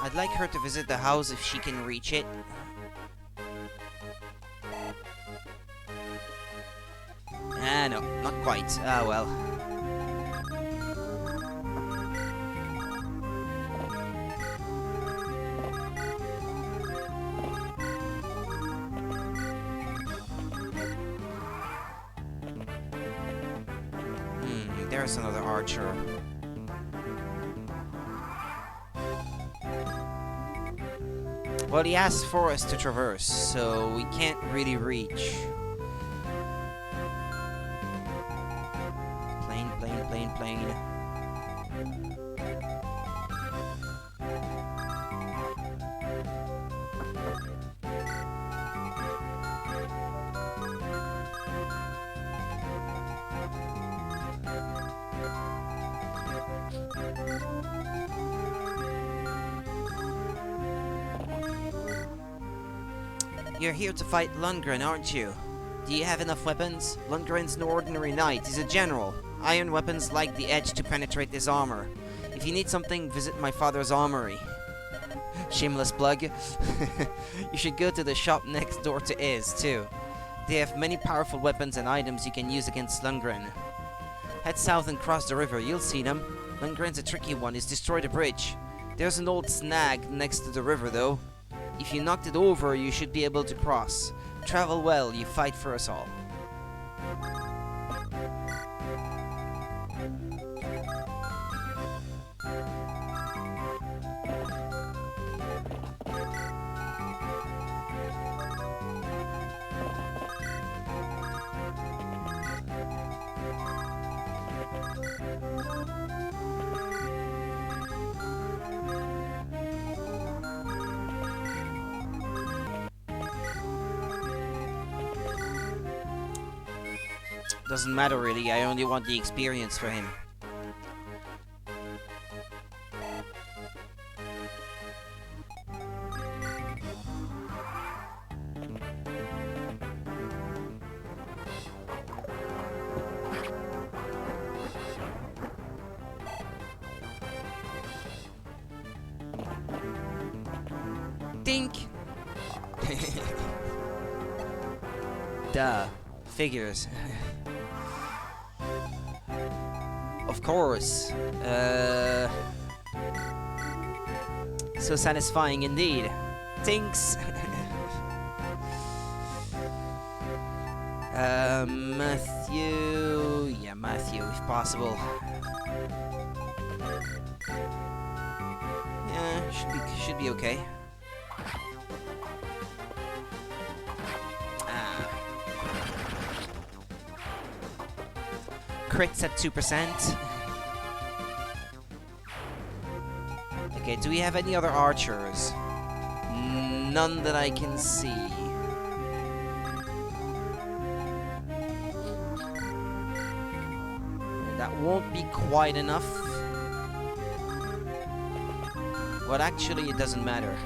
I'd like her to visit the house if she can reach it. Ah, no, not quite. Ah, well. There's another archer. Well, he asked for us to traverse, so we can't really reach. Plane. You're here to fight Lundgren, aren't you? Do you have enough weapons? Lundgren's no ordinary knight, he's a general. Iron weapons like the edge to penetrate his armor. If you need something, visit my father's armory. Shameless plug. You should go to the shop next door to his, too. They have many powerful weapons and items you can use against Lundgren. Head south and cross the river, you'll see them. Lundgren's a tricky one, he's destroyed a bridge. There's an old snag next to the river, though. If you knocked it over, you should be able to cross. Travel well, you fight for us all. Doesn't matter really, I only want the experience for him. Dink! Duh. Figures. Of course. So satisfying indeed. Thanks. Matthew. Yeah, Matthew, if possible. Yeah, should be okay. Crits at 2%. Okay, do we have any other archers? None that I can see. That won't be quite enough. But actually, it doesn't matter.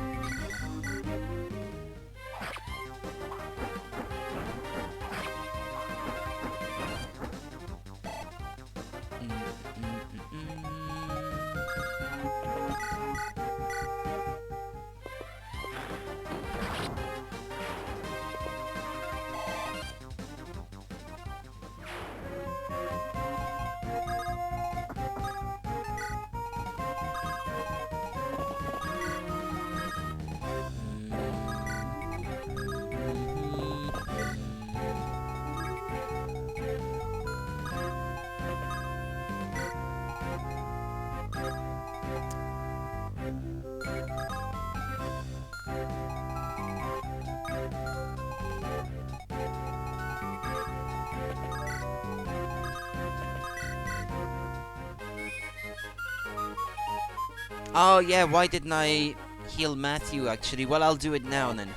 Oh yeah, why didn't I heal Matthew actually? Well, I'll do it now then.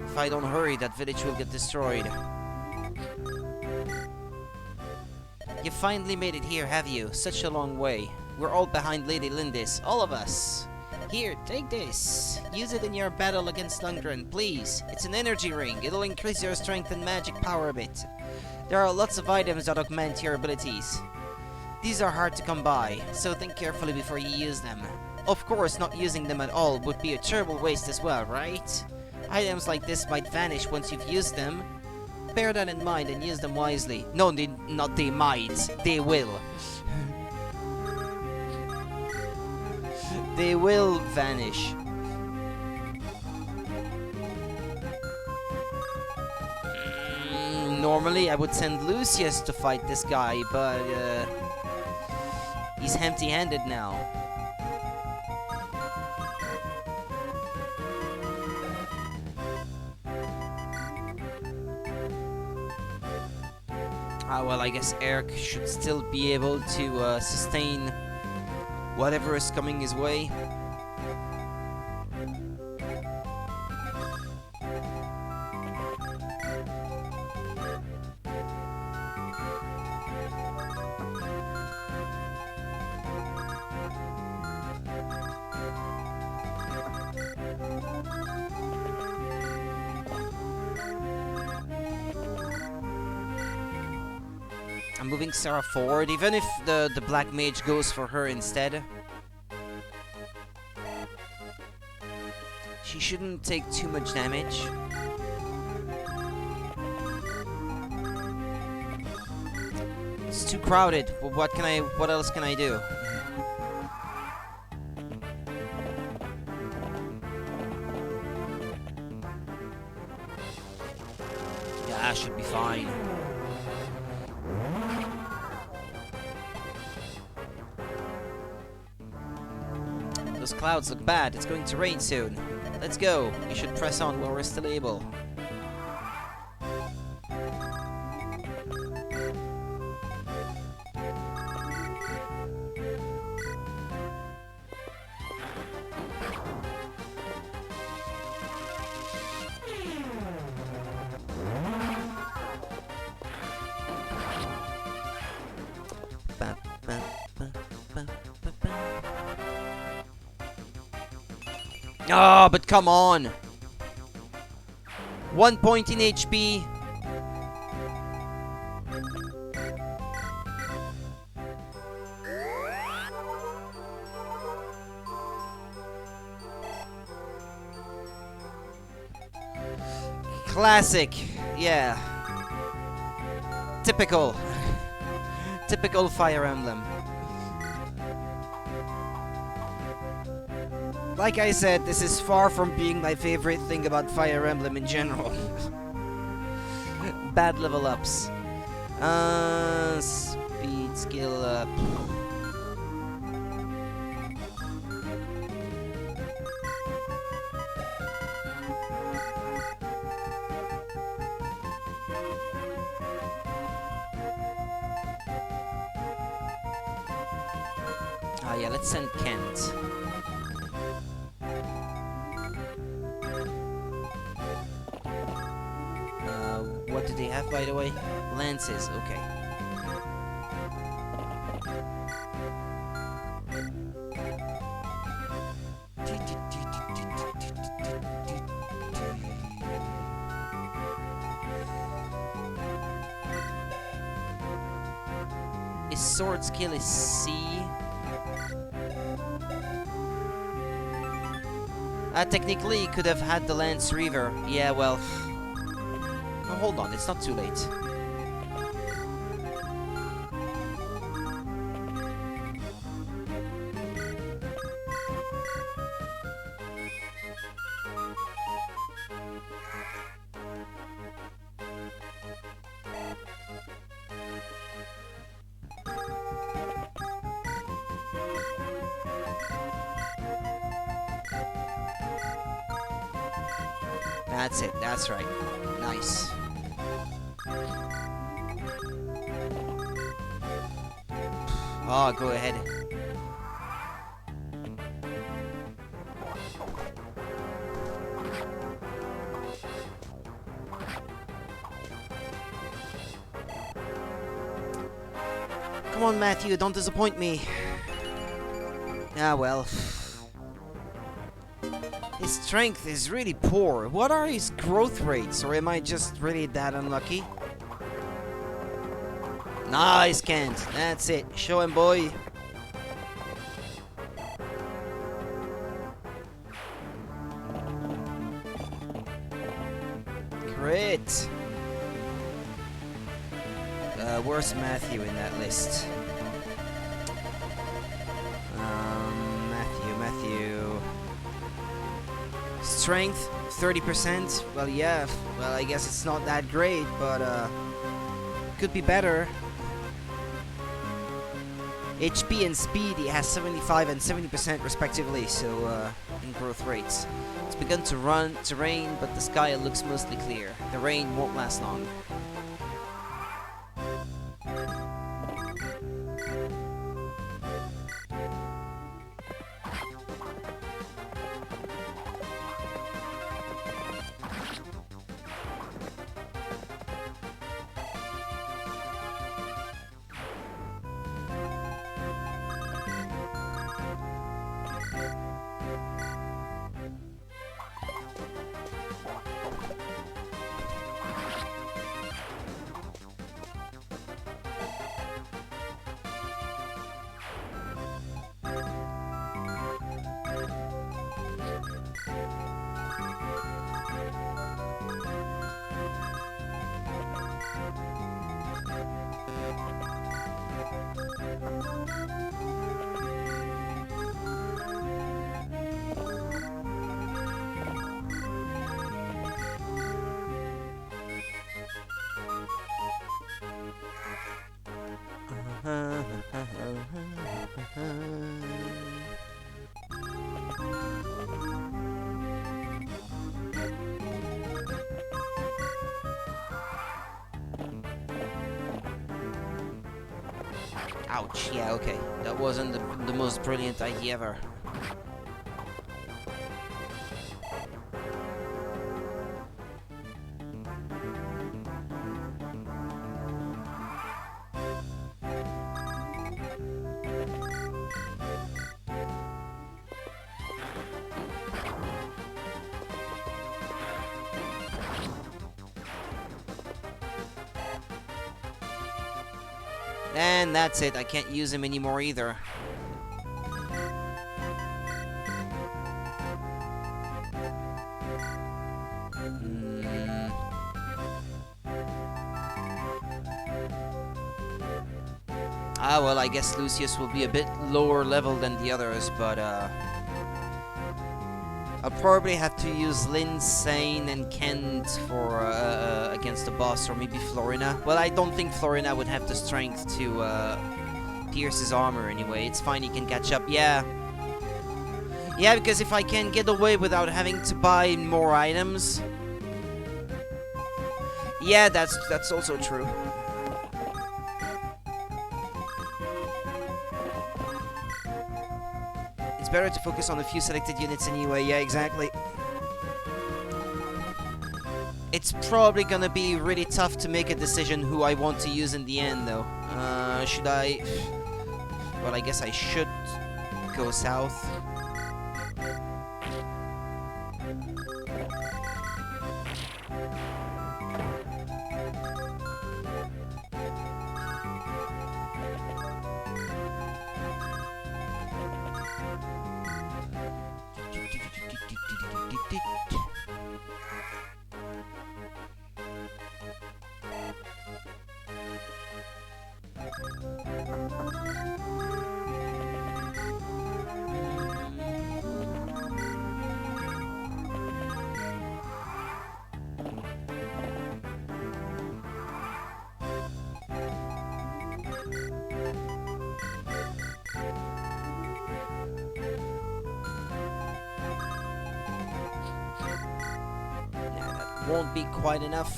If I don't hurry, that village will get destroyed. You finally made it here, have you? Such a long way. We're all behind Lady Lindis, all of us. Here, take this. Use it in your battle against Lundgren, please. It's an energy ring. It'll increase your strength and magic power a bit. There are lots of items that augment your abilities. These are hard to come by, so think carefully before you use them. Of course, not using them at all would be a terrible waste as well, right? Items like this might vanish once you've used them. Bear that in mind and use them wisely. No, not they might. They will. They will vanish. Normally, I would send Lucius to fight this guy, but he's empty-handed now. Well, I guess Eric should still be able to sustain whatever is coming his way. I'm moving Sarah forward, even if the black mage goes for her instead. She shouldn't take too much damage. It's too crowded. What else can I do? Yeah, I should be fine. Those clouds look bad. It's going to rain soon. Let's go. We should press on while we're still able. Ah, but come on! 1 point in HP. Classic. Yeah. Typical. Typical Fire Emblem. Like I said, this is far from being my favorite thing about Fire Emblem in general. Bad level ups. Speed, skill up. Ah, yeah, let's send Kent. What do they have, by the way? Lances, okay. His sword skill is C. Technically, he could have had the Lance Reaver. Yeah, well... Oh, hold on, it's not too late. That's it, that's right. Nice. Oh, go ahead. Come on, Matthew, don't disappoint me. Ah, well. His strength is really poor. What are his growth rates? Or am I just really that unlucky? Nice, Kent. That's it. Show him, boy. Crit. Where's Matthew in that list? Matthew. Strength, 30%. Well, yeah. Well, I guess it's not that great, but could be better. HP and speed, he has 75 and 70% respectively, so in growth rates. It's begun to rain, but the sky looks mostly clear. The rain won't last long. Ouch, yeah, okay. That wasn't the most brilliant idea ever. And that's it, I can't use him anymore either. Ah, well, I guess Lucius will be a bit lower level than the others, but I'll probably have to use Lynn, Sane, and Kent for against the boss, or maybe Florina. Well, I don't think Florina would have the strength to pierce his armor anyway. It's fine, he can catch up. Yeah. Yeah, because if I can get away without having to buy more items... Yeah, that's also true. It's better to focus on a few selected units anyway. Yeah, exactly. It's probably gonna be really tough to make a decision who I want to use in the end, though. Should I... Well, I guess I should go south. Won't be quite enough.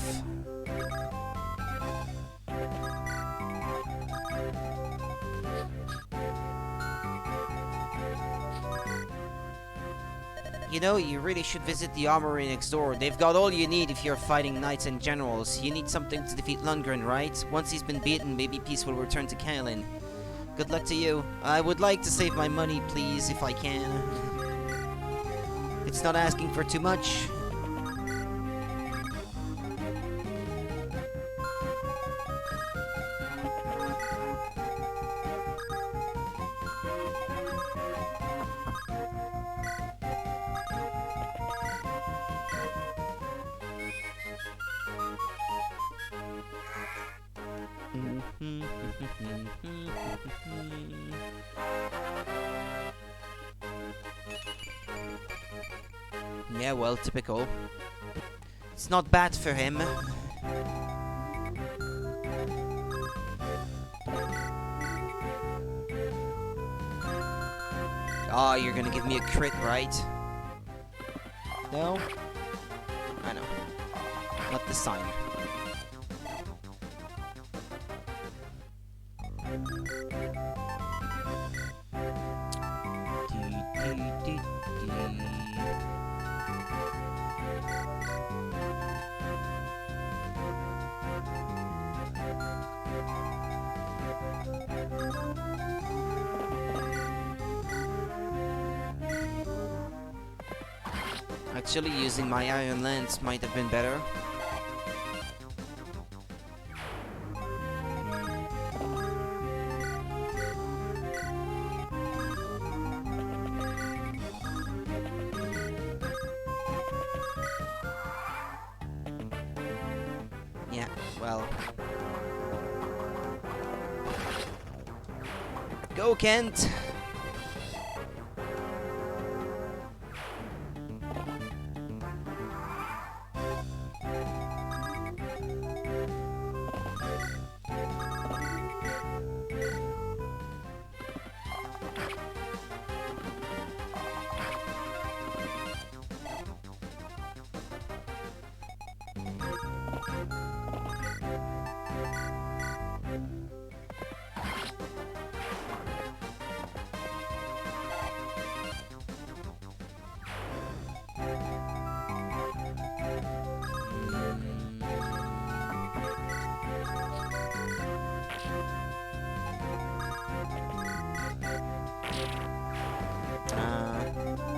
You know, you really should visit the armory next door. They've got all you need if you're fighting knights and generals. You need something to defeat Lundgren, right? Once he's been beaten, maybe peace will return to Kaelin. Good luck to you. I would like to save my money, please, if I can. It's not asking for too much. Yeah, well, typical. It's not bad for him. Oh, you're gonna give me a crit, right? No? I know. Not this time. Actually, using my iron lance might have been better. Yeah, well. Go, Kent!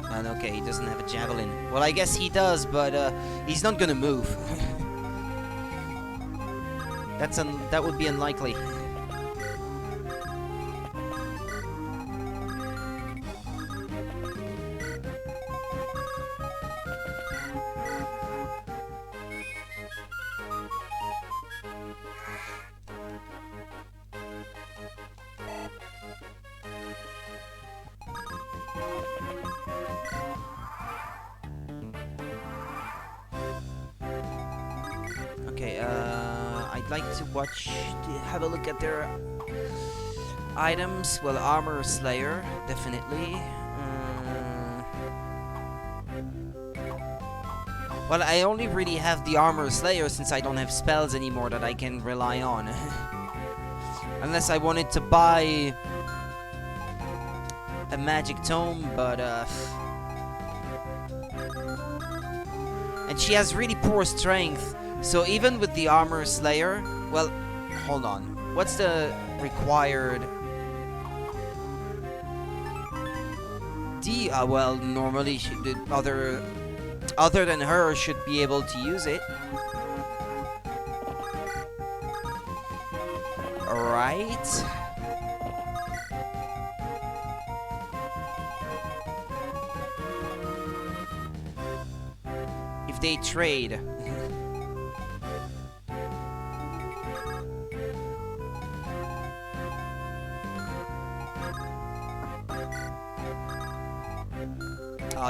And okay, he doesn't have a javelin. Well, I guess he does, but he's not gonna move. That would be unlikely. I'd like to have a look at their items. Well, Armor Slayer, definitely. Well, I only really have the Armor Slayer since I don't have spells anymore that I can rely on. Unless I wanted to buy a magic tome, but and she has really poor strength, so even with the Armor Slayer, well, hold on, what's the required D? Well, normally other than her should be able to use it. Alright. If they trade.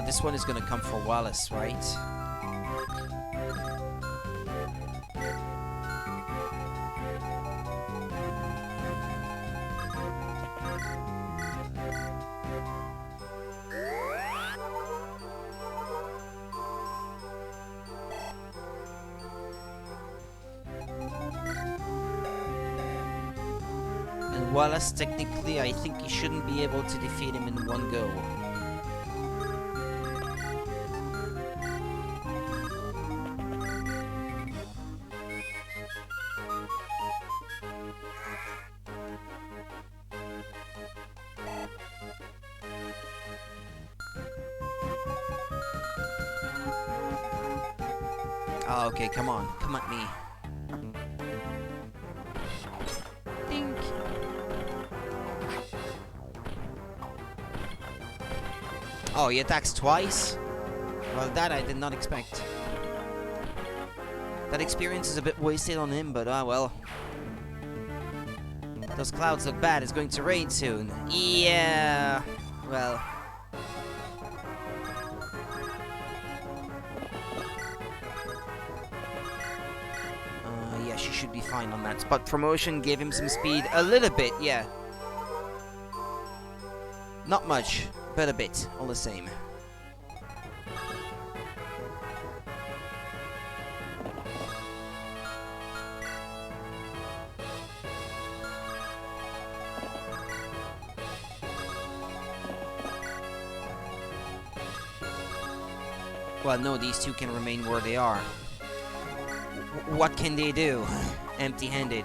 This one is gonna come for Wallace, right? And Wallace, technically, I think he shouldn't be able to defeat him in one go. Oh, okay, come on. Come at me. Dink. Oh, he attacks twice? Well, that I did not expect. That experience is a bit wasted on him, but well. Those clouds look bad. It's going to rain soon. Yeah. Well. She should be fine on that. Spot promotion gave him some speed. A little bit, yeah. Not much, but a bit, all the same. Well, no, these two can remain where they are. What can they do? Empty-handed.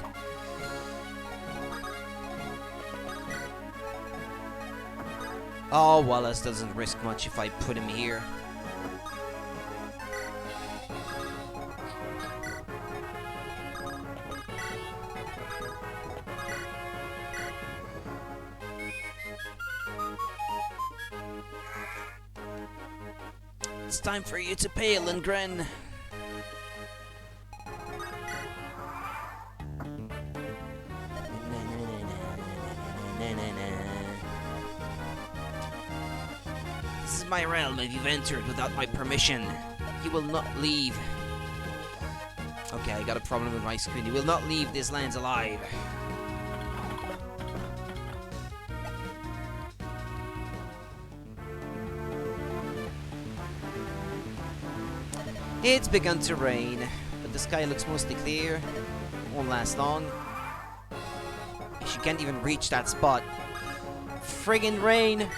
Oh, Wallace doesn't risk much if I put him here. It's time for you to pay, Lindgren. This is my realm if you've entered without my permission. You will not leave. Okay, I got a problem with my screen. You will not leave these lands alive. It's begun to rain, but the sky looks mostly clear. Won't last long. She can't even reach that spot. Friggin' rain!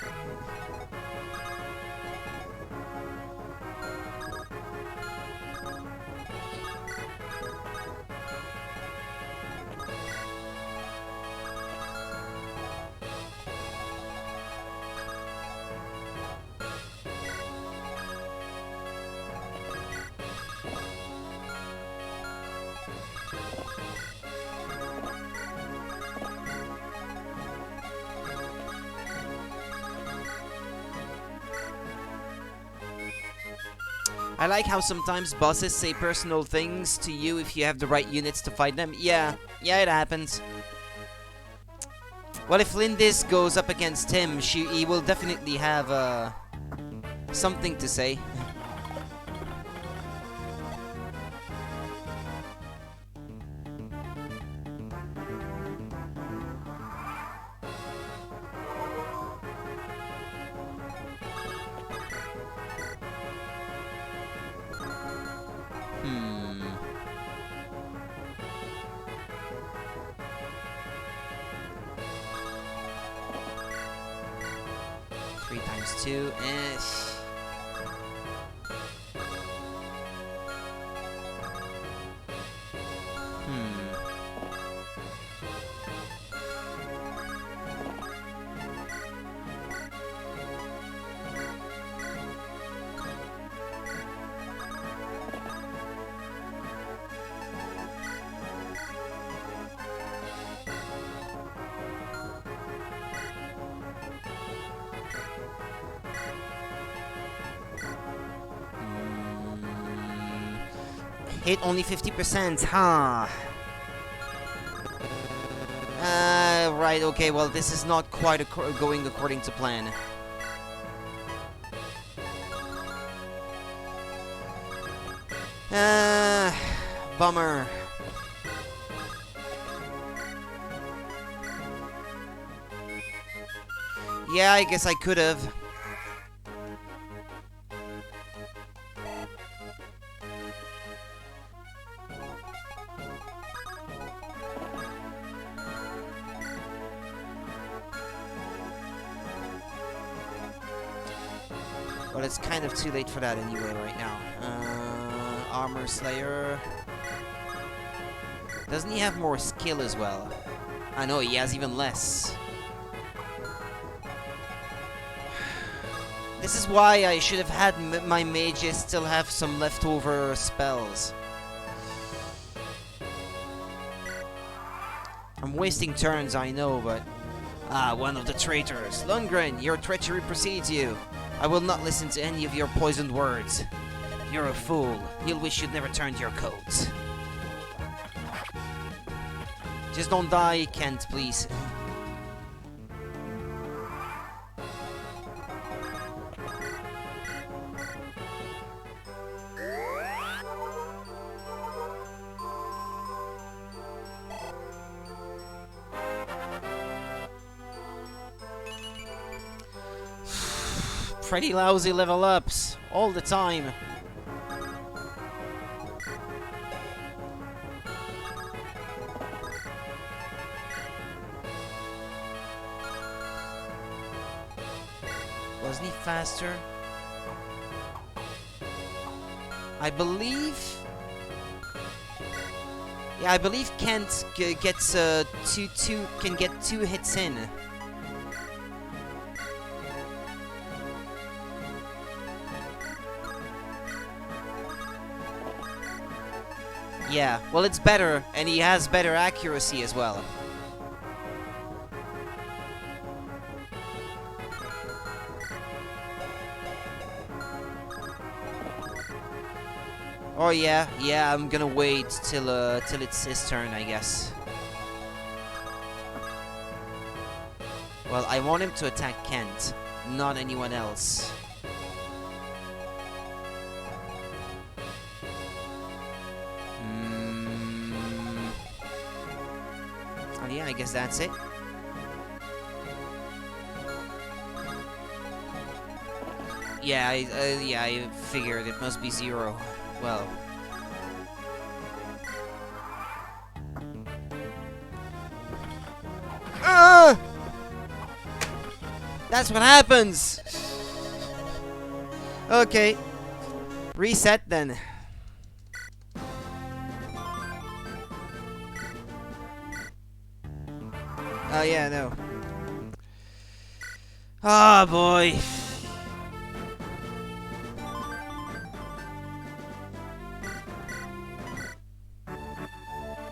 I like how sometimes bosses say personal things to you if you have the right units to fight them. Yeah, it happens. Well, if Lindis goes up against him, he will definitely have something to say. 3 times 2. Hit only 50%, huh? Right, okay, well, this is not quite going according to plan. Bummer. Yeah, I guess I could have. But it's kind of too late for that anyway right now. Armor Slayer. Doesn't he have more skill as well? I know, he has even less. This is why I should have had my mages still have some leftover spells. I'm wasting turns, I know, but... Ah, one of the traitors. Lundgren, your treachery precedes you. I will not listen to any of your poisoned words. You're a fool. You'll wish you'd never turned your coat. Just don't die, Kent, please. Pretty lousy level ups all the time. Wasn't he faster? I believe. Yeah, I believe Kent gets can get 2 hits in. Yeah, well, it's better, and he has better accuracy as well. Oh yeah, I'm gonna wait till it's his turn, I guess. Well, I want him to attack Kent, not anyone else. Oh yeah, I guess that's it. Yeah, I figured it must be 0. Well. That's what happens! Okay. Reset then. Oh yeah, no. Ah, boy.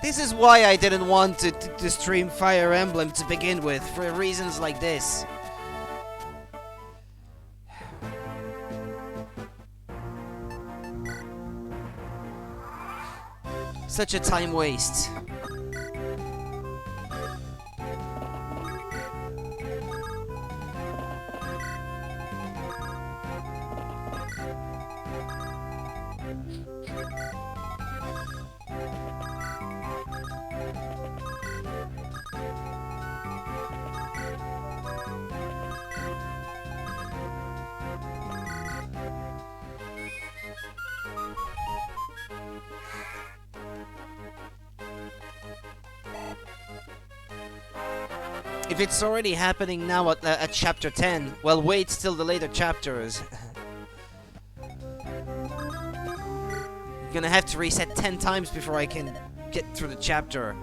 This is why I didn't want to stream Fire Emblem to begin with, for reasons like this. Such a time waste. If it's already happening now at chapter 10, well, wait till the later chapters. I'm gonna have to reset 10 times before I can get through the chapter.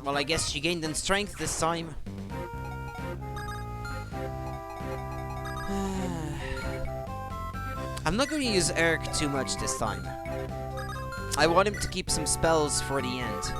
Well, I guess she gained in strength this time. I'm not going to use Eric too much this time. I want him to keep some spells for the end.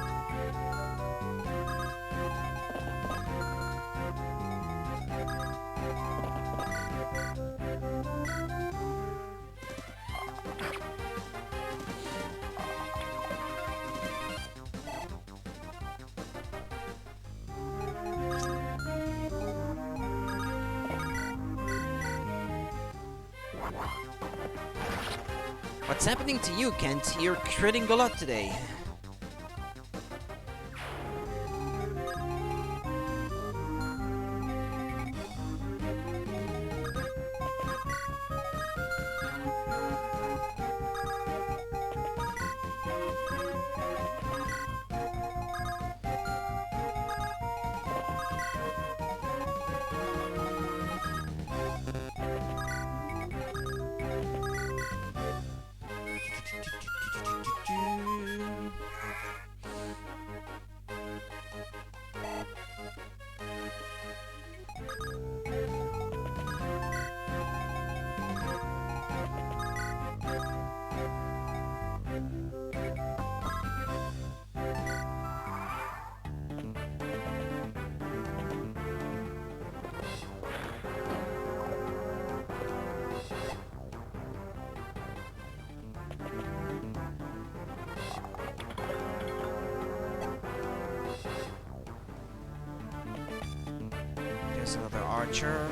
What's happening to you, Kent? You're critting a lot today. There's another archer.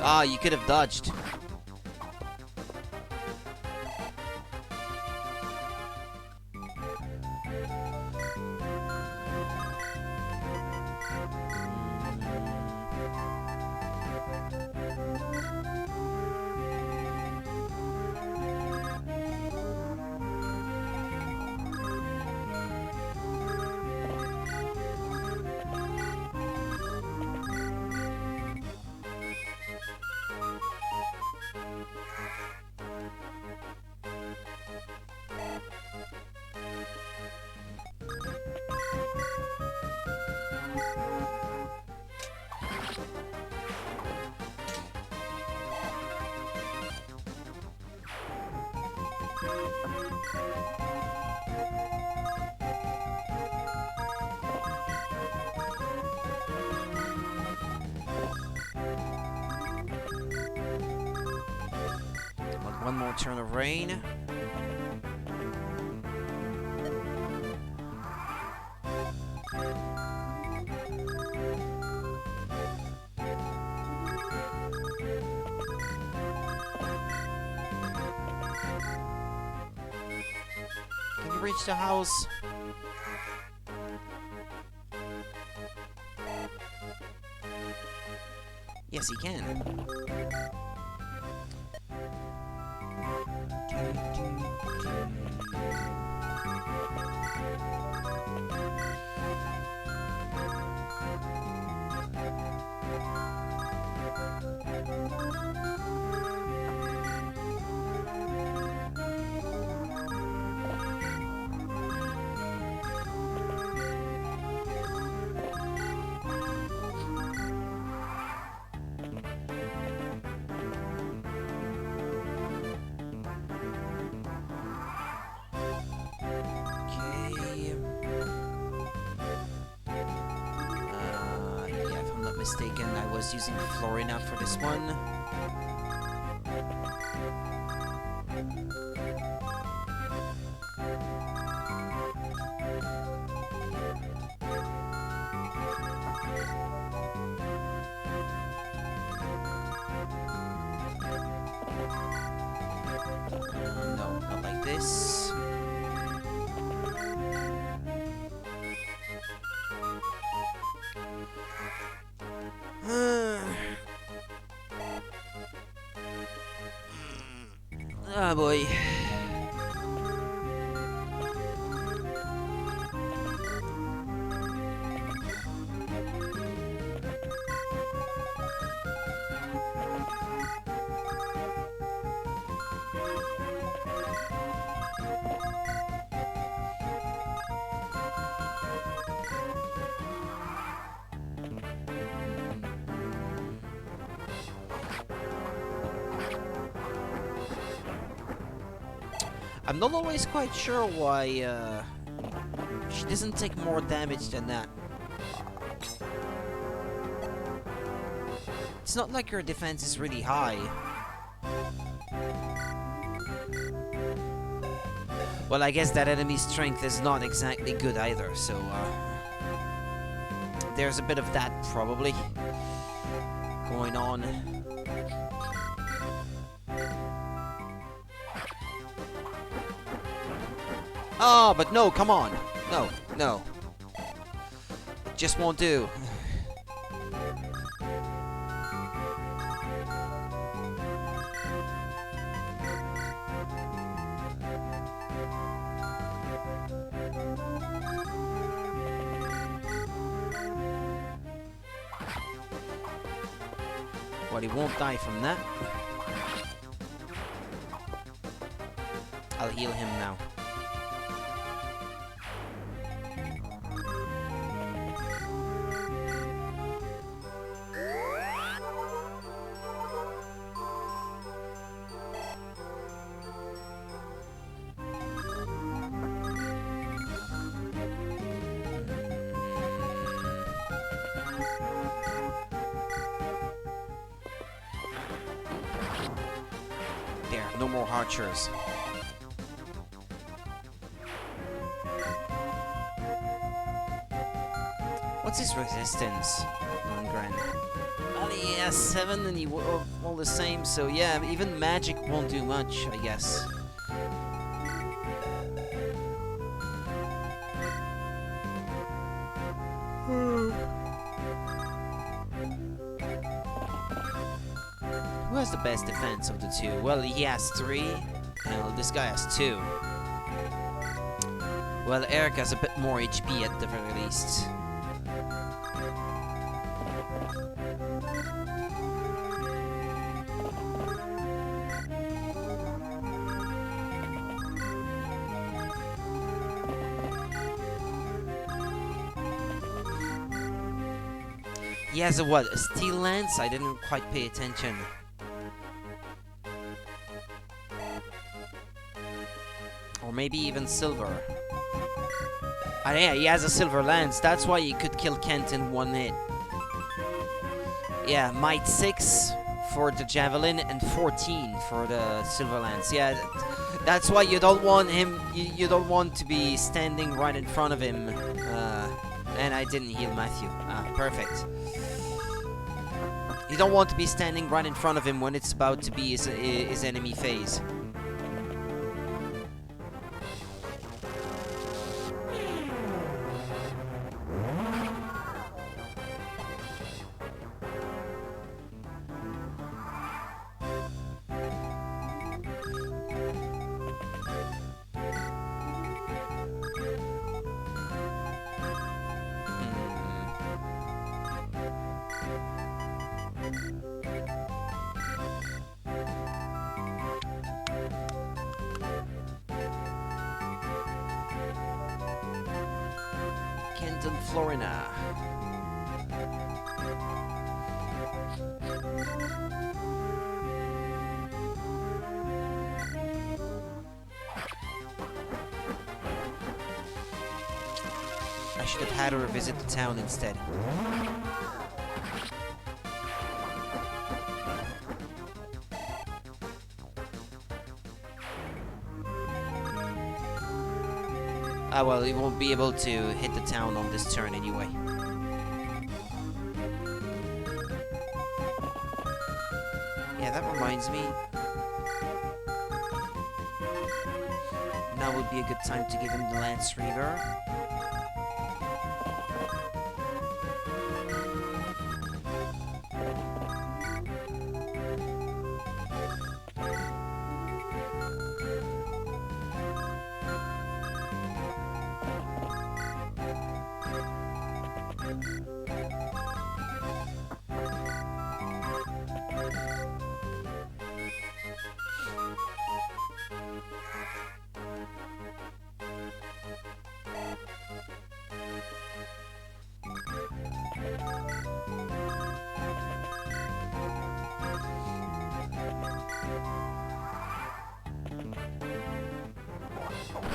Ah, you could have dodged. One more turn of rain. Can you reach the house? Yes, he can. mistaken, I was using Florina for this one. No, not like this. Ah, boy. I'm not always quite sure why she doesn't take more damage than that. It's not like her defense is really high. Well, I guess that enemy's strength is not exactly good either, so there's a bit of that probably going on. Oh, but no, come on. No, no. It just won't do. But he won't die from that. I'll heal him now. There, no more archers. What's his resistance? 1 grand. Well, he has 7 and he all the same, so yeah, even magic won't do much, I guess. Who has the best defense of the two? Well, he has 3, and this guy has 2. Well, Eric has a bit more HP at the very least. He has a what? A steel lance? I didn't quite pay attention. Or maybe even silver. Ah, yeah, he has a silver lance. That's why he could kill Kent in 1 hit. Yeah, might 6 for the javelin and 14 for the silver lance. Yeah, that's why you don't want him. You don't want to be standing right in front of him. And I didn't heal Matthew. Ah, perfect. You don't want to be standing right in front of him when it's about to be his enemy phase. Kenton, Florina. I should have had her visit the town instead. Ah, well, he won't be able to hit the town on this turn anyway. Yeah, that reminds me. Now would be a good time to give him the Lance Reaver.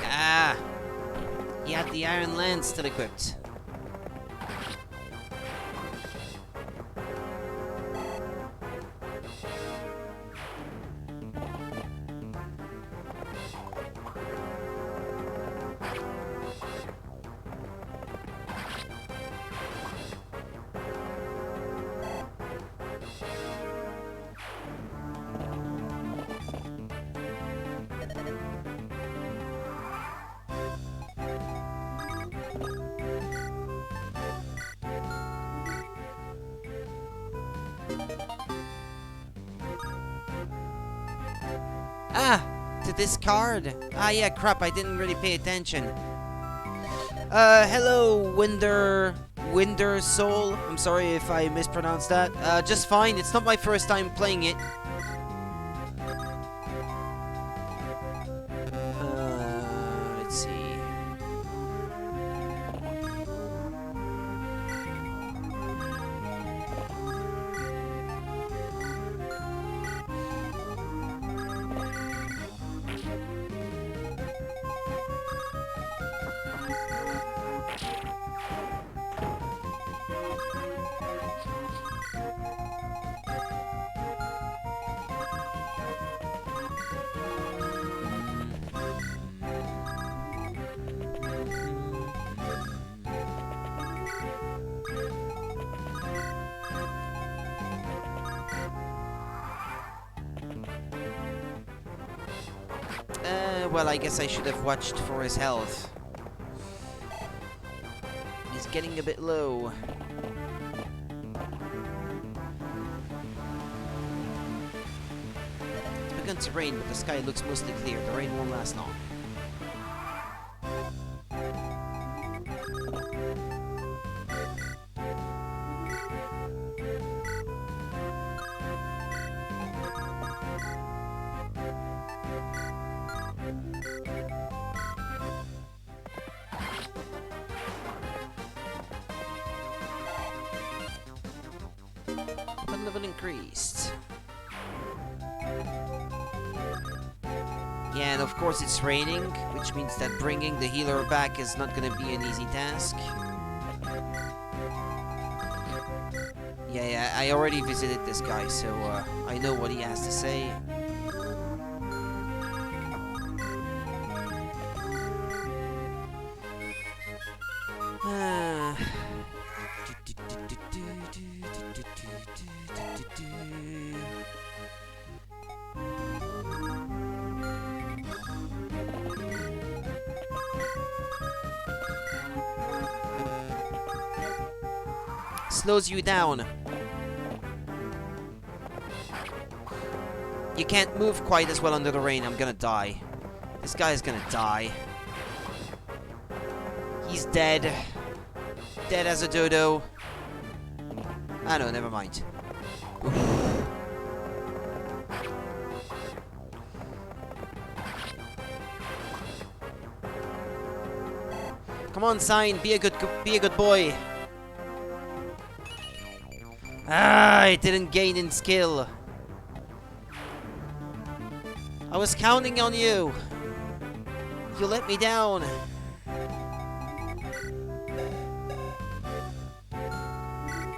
Ah! He had the Iron Lance still equipped. Ah! To discard! Ah, yeah, crap, I didn't really pay attention. Hello, Winder Soul. I'm sorry if I mispronounced that. Just fine, it's not my first time playing it. Let's see. Well, I guess I should have watched for his health. He's getting a bit low. It's begun to rain, but the sky looks mostly clear. The rain won't last long. Level increased. Yeah, and of course it's raining, which means that bringing the healer back is not gonna be an easy task. Yeah, I already visited this guy, so I know what he has to say. Slows you down. You can't move quite as well under the rain. I'm gonna die. This guy's gonna die. He's dead. Dead as a dodo. Ah no, never mind. Oof. Come on, Sign, be a good boy. Ah, I didn't gain in skill. I was counting on you. You let me down.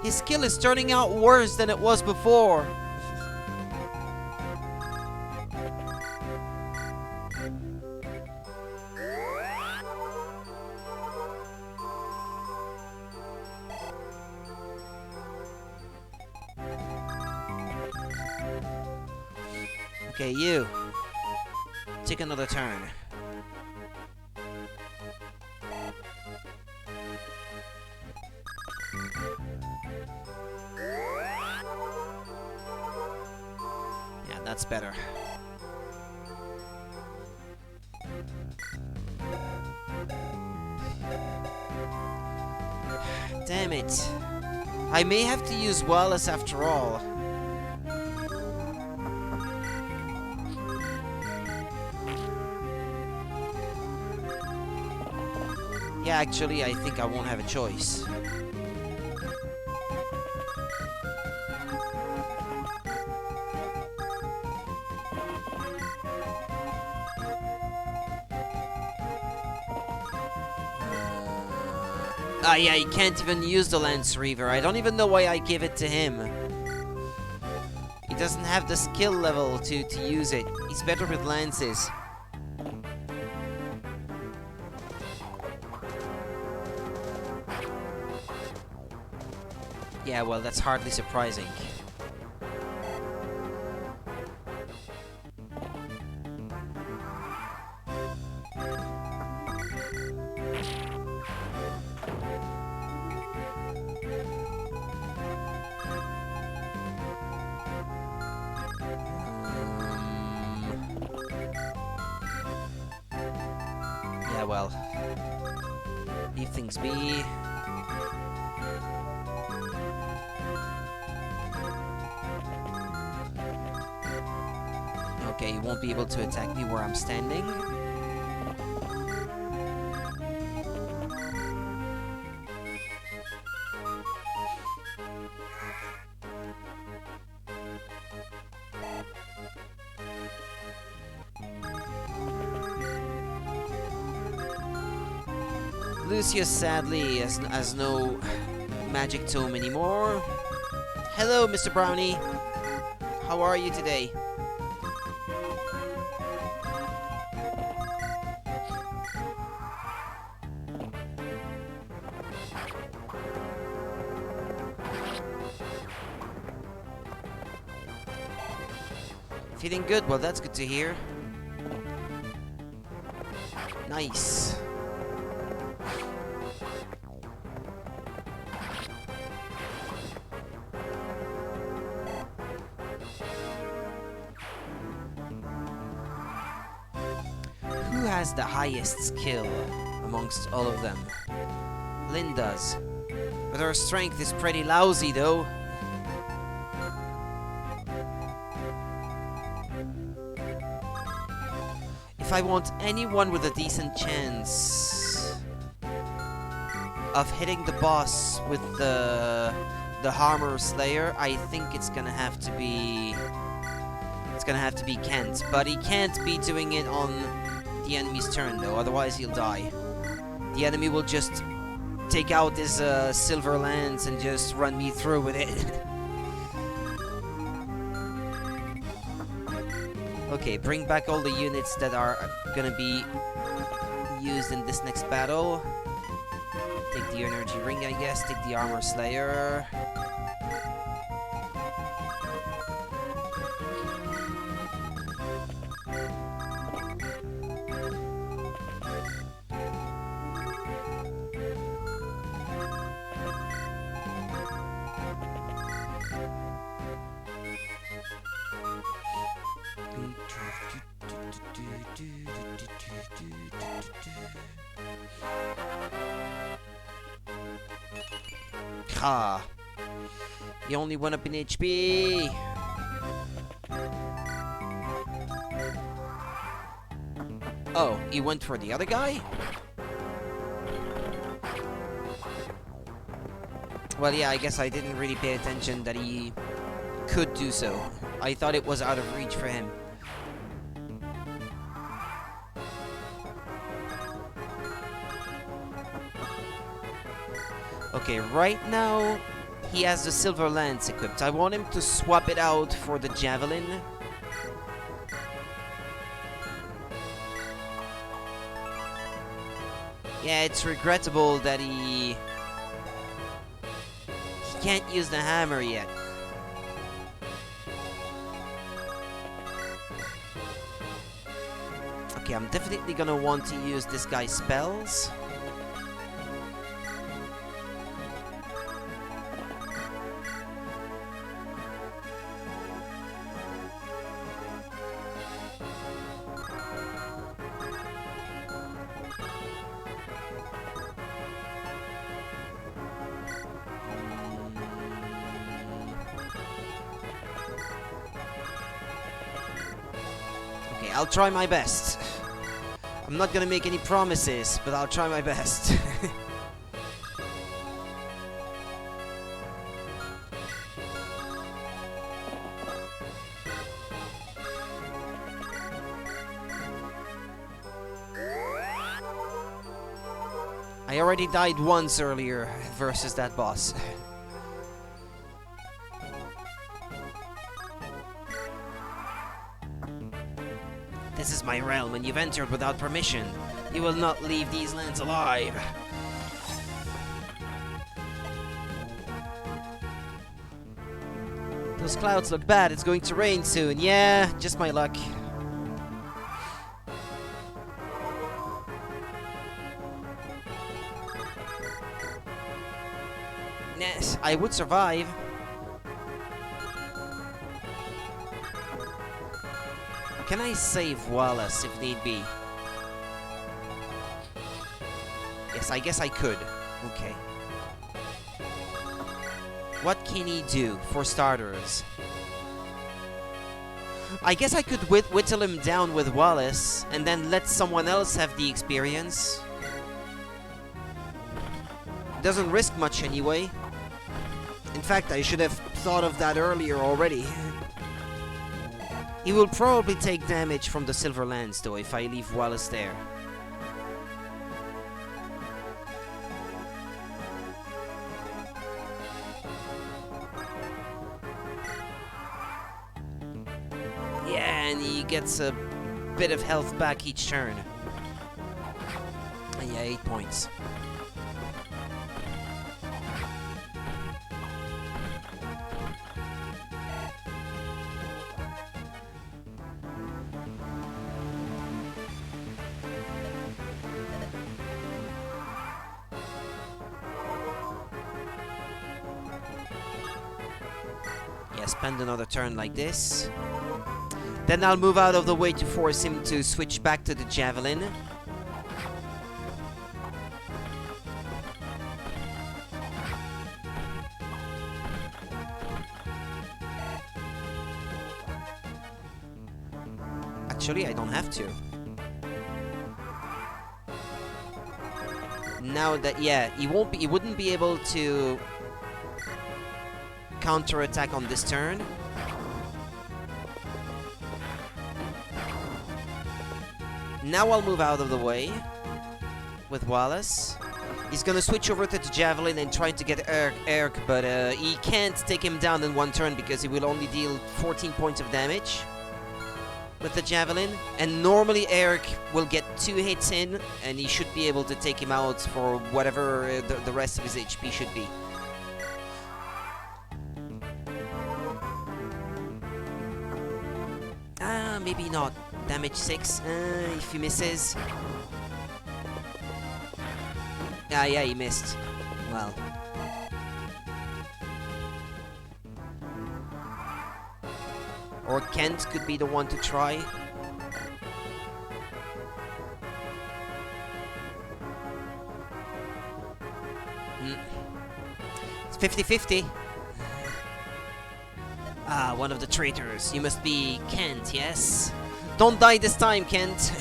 His skill is turning out worse than it was before. Okay, you. Take another turn. Yeah, that's better. Damn it. I may have to use Wallace after all. Yeah, actually, I think I won't have a choice. Yeah, he can't even use the Lance Reaver. I don't even know why I give it to him. He doesn't have the skill level to use it. He's better with lances. Yeah, well, that's hardly surprising. Yeah, well, leave things be. Okay, he won't be able to attack me where I'm standing. Lucius sadly has no magic tome anymore. Hello, Mr. Brownie. How are you today? Feeling good? Well, that's good to hear. Nice. Who has the highest skill amongst all of them? Lynn does. But her strength is pretty lousy, though. If I want anyone with a decent chance of hitting the boss with the Hammer Slayer, I think it's gonna have to be Kent. But he can't be doing it on the enemy's turn, though. Otherwise, he'll die. The enemy will just take out his silver lance and just run me through with it. Okay, bring back all the units that are gonna be used in this next battle. Take the energy ring, I guess. Take the armor slayer. Ha! He only went up in HP. Oh, he went for the other guy? Well, yeah, I guess I didn't really pay attention that he could do so. I thought it was out of reach for him. Okay, right now, he has the Silver Lance equipped. I want him to swap it out for the Javelin. Yeah, it's regrettable that he can't use the hammer yet. Okay, I'm definitely gonna want to use this guy's spells. Okay, I'll try my best. I'm not gonna make any promises, but I'll try my best. I already died once earlier versus that boss. This is my realm, and you've entered without permission. You will not leave these lands alive. Those clouds look bad. It's going to rain soon. Yeah, just my luck. Yes, I would survive. Can I save Wallace if need be? Yes, I guess I could. Okay. What can he do, for starters? I guess I could whittle him down with Wallace, and then let someone else have the experience. Doesn't risk much anyway. In fact, I should have thought of that earlier already. He will probably take damage from the Silver Lands, though, if I leave Wallace there. Yeah, and he gets a bit of health back each turn. Yeah, 8 points. Spend another turn like this. Then I'll move out of the way to force him to switch back to the javelin. Actually, I don't have to. Now that, yeah, he wouldn't be able to counter-attack on this turn. Now I'll move out of the way with Wallace. He's gonna switch over to the Javelin and try to get Eric, but he can't take him down in one turn because he will only deal 14 points of damage with the Javelin. And normally Eric will get 2 hits in, and he should be able to take him out for whatever the rest of his HP should be. Maybe not. Damage 6, if he misses. Ah, yeah, he missed. Well. Or Kent could be the one to try. It's 50-50. Ah, one of the traitors. You must be Kent, yes? Don't die this time, Kent.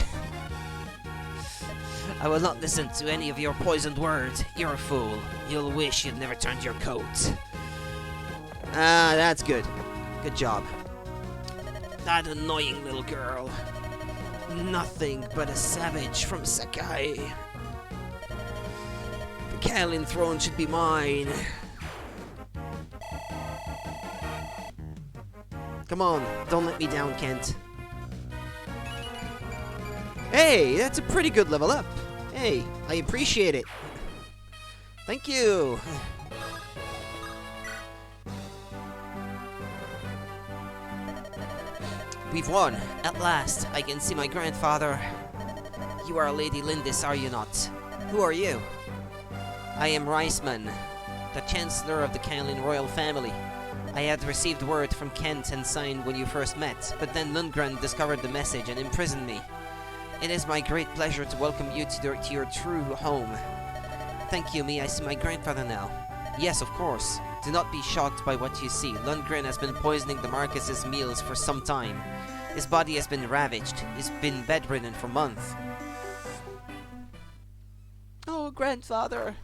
I will not listen to any of your poisoned words. You're a fool. You'll wish you'd never turned your coat. Ah, that's good. Good job. That annoying little girl. Nothing but a savage from Sakai. The Kaolin throne should be mine. Come on, don't let me down, Kent. Hey, that's a pretty good level up. Hey, I appreciate it. Thank you. We've won. At last, I can see my grandfather. You are Lady Lindis, are you not? Who are you? I am Reisman, the Chancellor of the Kalin royal family. I had received word from Kent and signed when you first met, but then Lundgren discovered the message and imprisoned me. It is my great pleasure to welcome you to your true home. Thank you, may I see my grandfather now? Yes, of course. Do not be shocked by what you see. Lundgren has been poisoning the Marcus's meals for some time. His body has been ravaged. He's been bedridden for months. Oh, grandfather.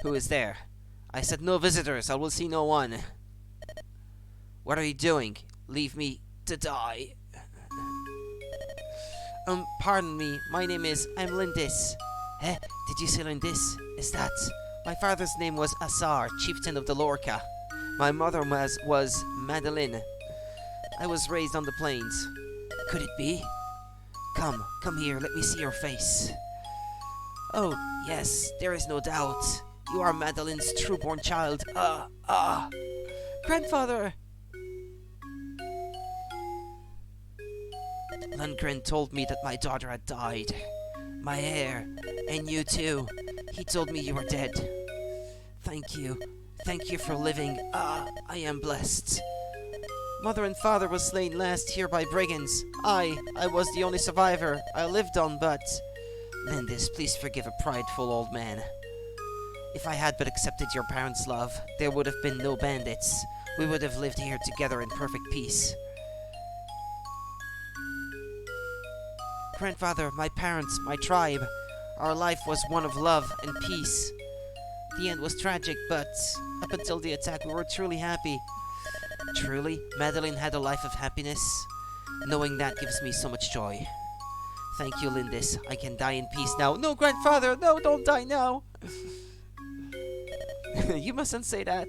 Who is there? I said no visitors. I will see no one. What are you doing? Leave me to die. Pardon me. My name is... I'm Lindis. Eh? Did you say Lindis? Is that... My father's name was Asar, chieftain of the Lorca. My mother was Madeline. I was raised on the plains. Could it be? Come here, let me see your face. Oh, yes, there is no doubt. You are Madeline's true-born child. Grandfather! Lundgren told me that my daughter had died. My heir, and you too. He told me you were dead. Thank you. Thank you for living. I am blessed. Mother and father was slain last here by brigands. I was the only survivor. I lived on, but... Lindis, please forgive a prideful old man. If I had but accepted your parents' love, there would have been no bandits. We would have lived here together in perfect peace. Grandfather, my parents, my tribe, our life was one of love and peace. The end was tragic, but up until the attack we were truly happy. Truly, Madeline had a life of happiness. Knowing that gives me so much joy. Thank you, Lindis. I can die in peace now. No, grandfather! No, don't die now! You mustn't say that.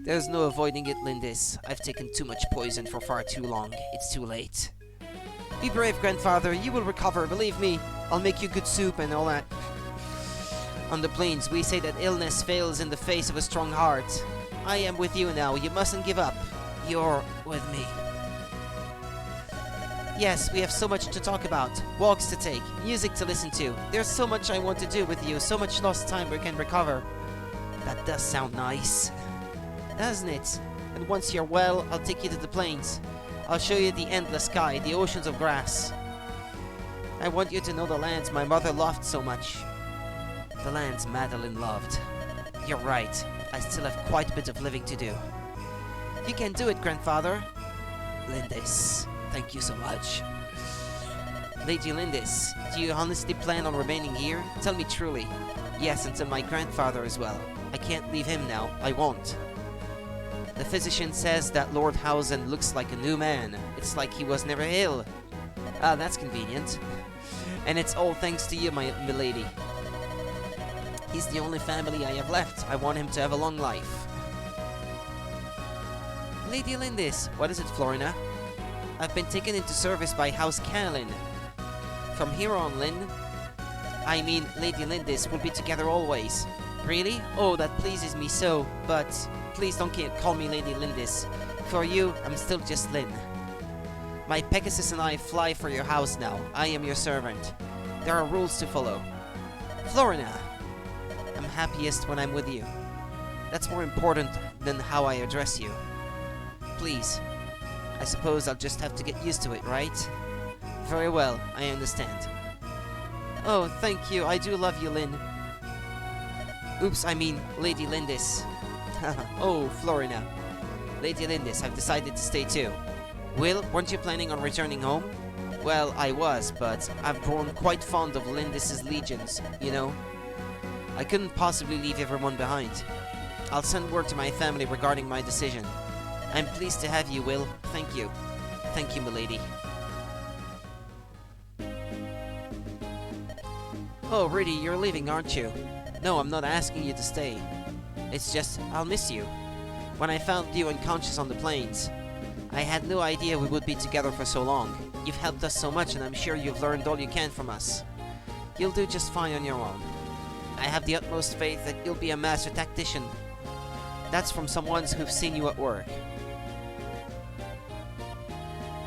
There's no avoiding it, Lindis. I've taken too much poison for far too long. It's too late. Be brave, grandfather. You will recover, believe me. I'll make you good soup and all that. On the plains, we say that illness fails in the face of a strong heart. I am with you now. You mustn't give up. You're with me. Yes, we have so much to talk about. Walks to take. Music to listen to. There's so much I want to do with you. So much lost time we can recover. That does sound nice. Doesn't it? And once you're well, I'll take you to the plains. I'll show you the endless sky, the oceans of grass. I want you to know the lands my mother loved so much. The lands Madeline loved. You're right. I still have quite a bit of living to do. You can do it, grandfather. Lindis, thank you so much. Lady Lindis, do you honestly plan on remaining here? Tell me truly. Yes, until my grandfather as well. I can't leave him now. I won't. The physician says that Lord Hausen looks like a new man. It's like he was never ill. Ah, that's convenient. And it's all thanks to you, my milady. He's the only family I have left. I want him to have a long life. Lady Lindis, what is it, Florina? I've been taken into service by House Kalin. From here on, Lady Lindis will be together always. Really? Oh, that pleases me so, but please don't call me Lady Lindis. For you, I'm still just Lynn. My Pegasus and I fly for your house now. I am your servant. There are rules to follow. Florina! I'm happiest when I'm with you. That's more important than how I address you. Please. I suppose I'll just have to get used to it, right? Very well, I understand. Oh, thank you. I do love you, Lynn. Oops, I mean Lady Lindis. Oh, Florina. Lady Lindis, I've decided to stay too. Will, weren't you planning on returning home? Well, I was, but I've grown quite fond of Lindis's legions, you know? I couldn't possibly leave everyone behind. I'll send word to my family regarding my decision. I'm pleased to have you, Will. Thank you. Thank you, milady. Oh, really, you're leaving, aren't you? No, I'm not asking you to stay. It's just, I'll miss you. When I found you unconscious on the plains, I had no idea we would be together for so long. You've helped us so much, and I'm sure you've learned all you can from us. You'll do just fine on your own. I have the utmost faith that you'll be a master tactician. That's from someone who's seen you at work.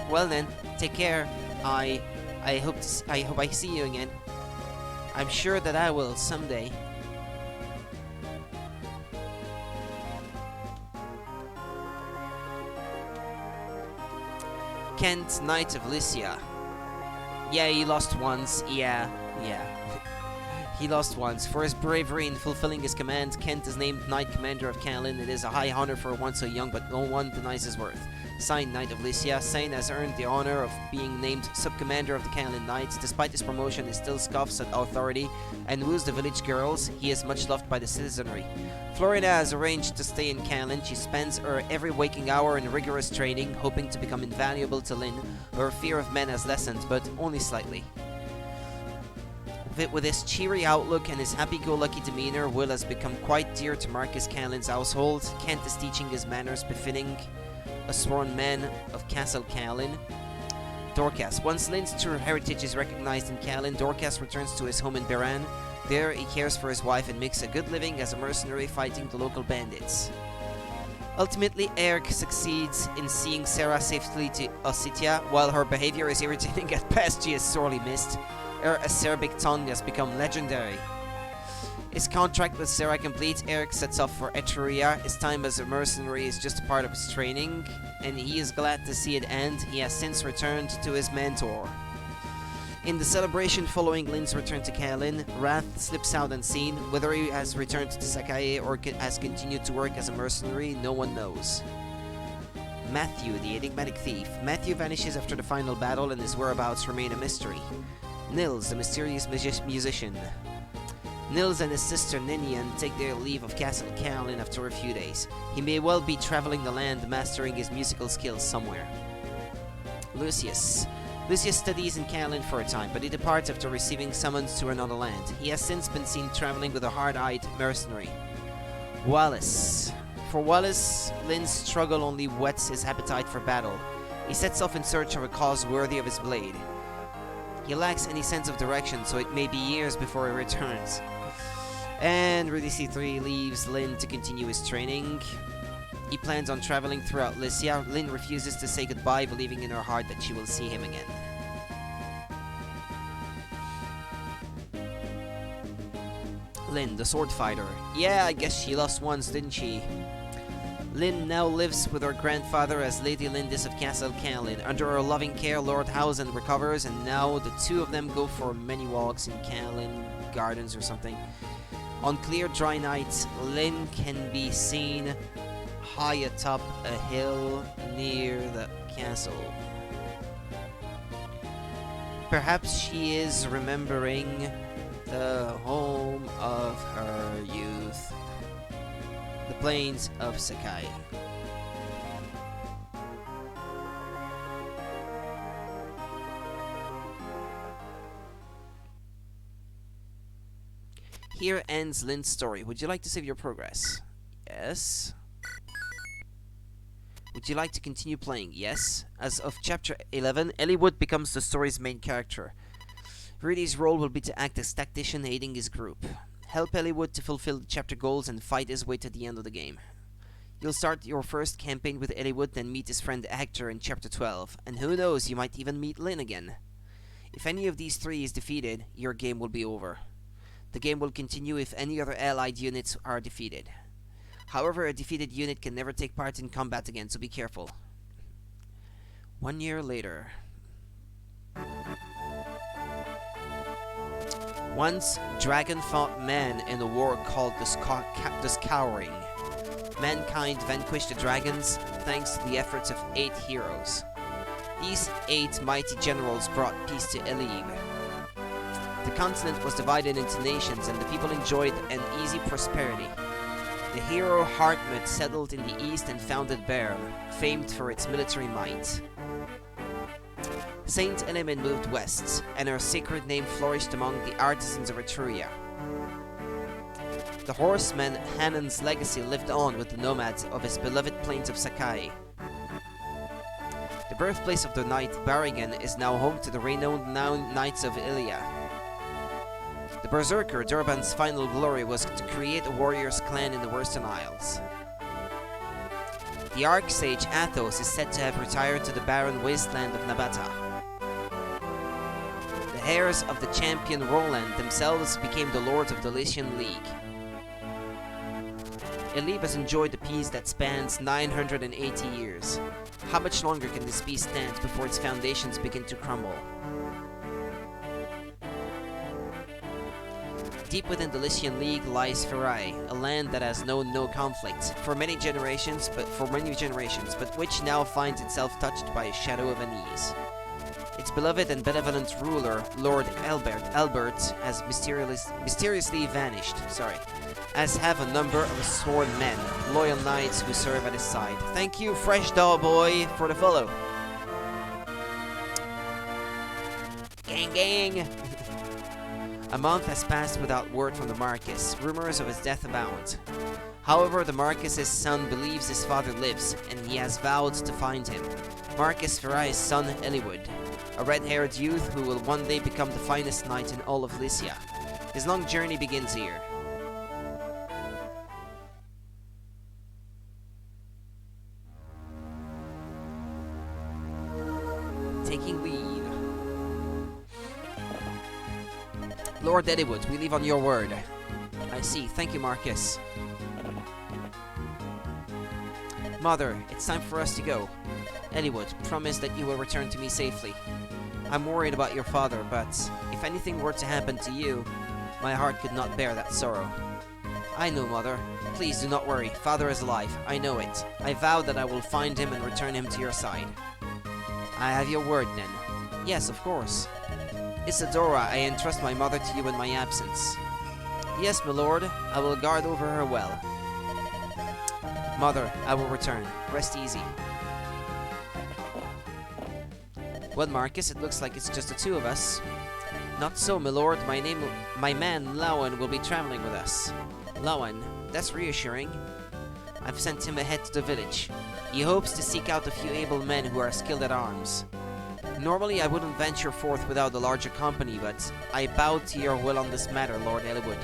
Well then, take care. I hope I see you again. I'm sure that I will someday. Kent, Knight of Lycia. Yeah, he lost once. Yeah. He lost once. For his bravery in fulfilling his command, Kent is named Knight Commander of Callan. It is a high honor for one so young, but no one denies his worth. Signed, Knight of Lycia. Sain has earned the honor of being named Sub-Commander of the Callan Knights. Despite his promotion, he still scoffs at authority and woos the village girls. He is much loved by the citizenry. Florina has arranged to stay in Callan. She spends her every waking hour in rigorous training, hoping to become invaluable to Lynn. Her fear of men has lessened, but only slightly. With his cheery outlook and his happy-go-lucky demeanor, Will has become quite dear to Marcus Callan's household. Kent is teaching his manners befitting a sworn man of Castle Callan. Dorcas. Once Lynn's true heritage is recognized in Callan, Dorcas returns to his home in Beran. There, he cares for his wife and makes a good living as a mercenary fighting the local bandits. Ultimately, Eric succeeds in seeing Sarah safely to Ossetia. While her behavior is irritating at best, she is sorely missed. Her acerbic tongue has become legendary. His contract with Sarah complete, Eric sets off for Etruria. His time as a mercenary is just a part of his training, and he is glad to see it end. He has since returned to his mentor. In the celebration following Lynn's return to Callan, Wrath slips out unseen. Whether he has returned to Sakae or has continued to work as a mercenary, no one knows. Matthew, the enigmatic thief. Matthew vanishes after the final battle, and his whereabouts remain a mystery. Nils, the mysterious musician. Nils and his sister Ninian take their leave of Castle Callan after a few days. He may well be traveling the land, mastering his musical skills somewhere. Lucius. Lucius studies in Callan for a time, but he departs after receiving summons to another land. He has since been seen traveling with a hard-eyed mercenary. Wallace. For Wallace, Lynn's struggle only whets his appetite for battle. He sets off in search of a cause worthy of his blade. He lacks any sense of direction, so it may be years before he returns. And Rudy C3 leaves Lynn to continue his training. He plans on traveling throughout Lycia. Lynn refuses to say goodbye, believing in her heart that she will see him again. Lynn, the sword fighter. Yeah, I guess she lost once, didn't she? Lynn now lives with her grandfather as Lady Lindis of Castle Callan. Under her loving care, Lord Housen recovers, and now the two of them go for many walks in Callan Gardens or something. On clear, dry nights, Lynn can be seen high atop a hill near the castle. Perhaps she is remembering the home of her youth. The plains of Sakai. Here ends Lynn's story. Would you like to save your progress? Yes. Would you like to continue playing? Yes. As of chapter 11, Eliwood becomes the story's main character. Rudy's role will be to act as tactician aiding his group. Help Eliwood to fulfill the chapter goals and fight his way to the end of the game. You'll start your first campaign with Eliwood, then meet his friend Hector in chapter 12, and who knows, you might even meet Lynn again. If any of these three is defeated, your game will be over. The game will continue if any other allied units are defeated. However, a defeated unit can never take part in combat again, so be careful. 1 year later. Once, dragon fought man in a war called the Scouring. Mankind vanquished the dragons thanks to the efforts of 8 heroes. These 8 mighty generals brought peace to Elib. The continent was divided into nations and the people enjoyed an easy prosperity. The hero Hartmut settled in the east and founded Bern, famed for its military might. Saint Elemen moved west, and her sacred name flourished among the artisans of Etruria. The horseman Hanan's legacy lived on with the nomads of his beloved plains of Sakai. The birthplace of the knight Barigan is now home to the renowned Knights of Ilia. The Berserker Durban's final glory was to create a warrior's clan in the Western Isles. The Archsage Athos is said to have retired to the barren wasteland of Nabata. heirs of the champion Roland themselves became the lords of the Lycian League. Elib has enjoyed a peace that spans 980 years. How much longer can this peace stand before its foundations begin to crumble? Deep within the Lycian League lies Ferai, a land that has known no conflict for many generations, but which now finds itself touched by a shadow of unease. Its beloved and benevolent ruler, Lord Albert, has mysteriously vanished. As have a number of sworn men, loyal knights who serve at his side. Thank you, Fresh Doll Boy, for the follow. Gang, gang. A month has passed without word from the Marquis. Rumors of his death abound. However, the Marquis's son believes his father lives, and he has vowed to find him. Marcus Ferai's son, Eliwood, a red-haired youth who will one day become the finest knight in all of Lycia. His long journey begins here. Taking leave. Lord Eliwood, we leave on your word. I see. Thank you, Marcus. Mother, it's time for us to go. Eliwood, promise that you will return to me safely. I'm worried about your father, but if anything were to happen to you, my heart could not bear that sorrow. I know, Mother. Please do not worry. Father is alive. I know it. I vow that I will find him and return him to your side. I have your word, then. Yes, of course. Isadora, I entrust my mother to you in my absence. Yes, my lord. I will guard over her well. Mother, I will return. Rest easy. Well, Marcus, it looks like it's just the two of us. Not so, my lord. My man, Lowen, will be traveling with us. Lowen, that's reassuring. I've sent him ahead to the village. He hopes to seek out a few able men who are skilled at arms. Normally, I wouldn't venture forth without a larger company, but I bow to your will on this matter, Lord Eliwood.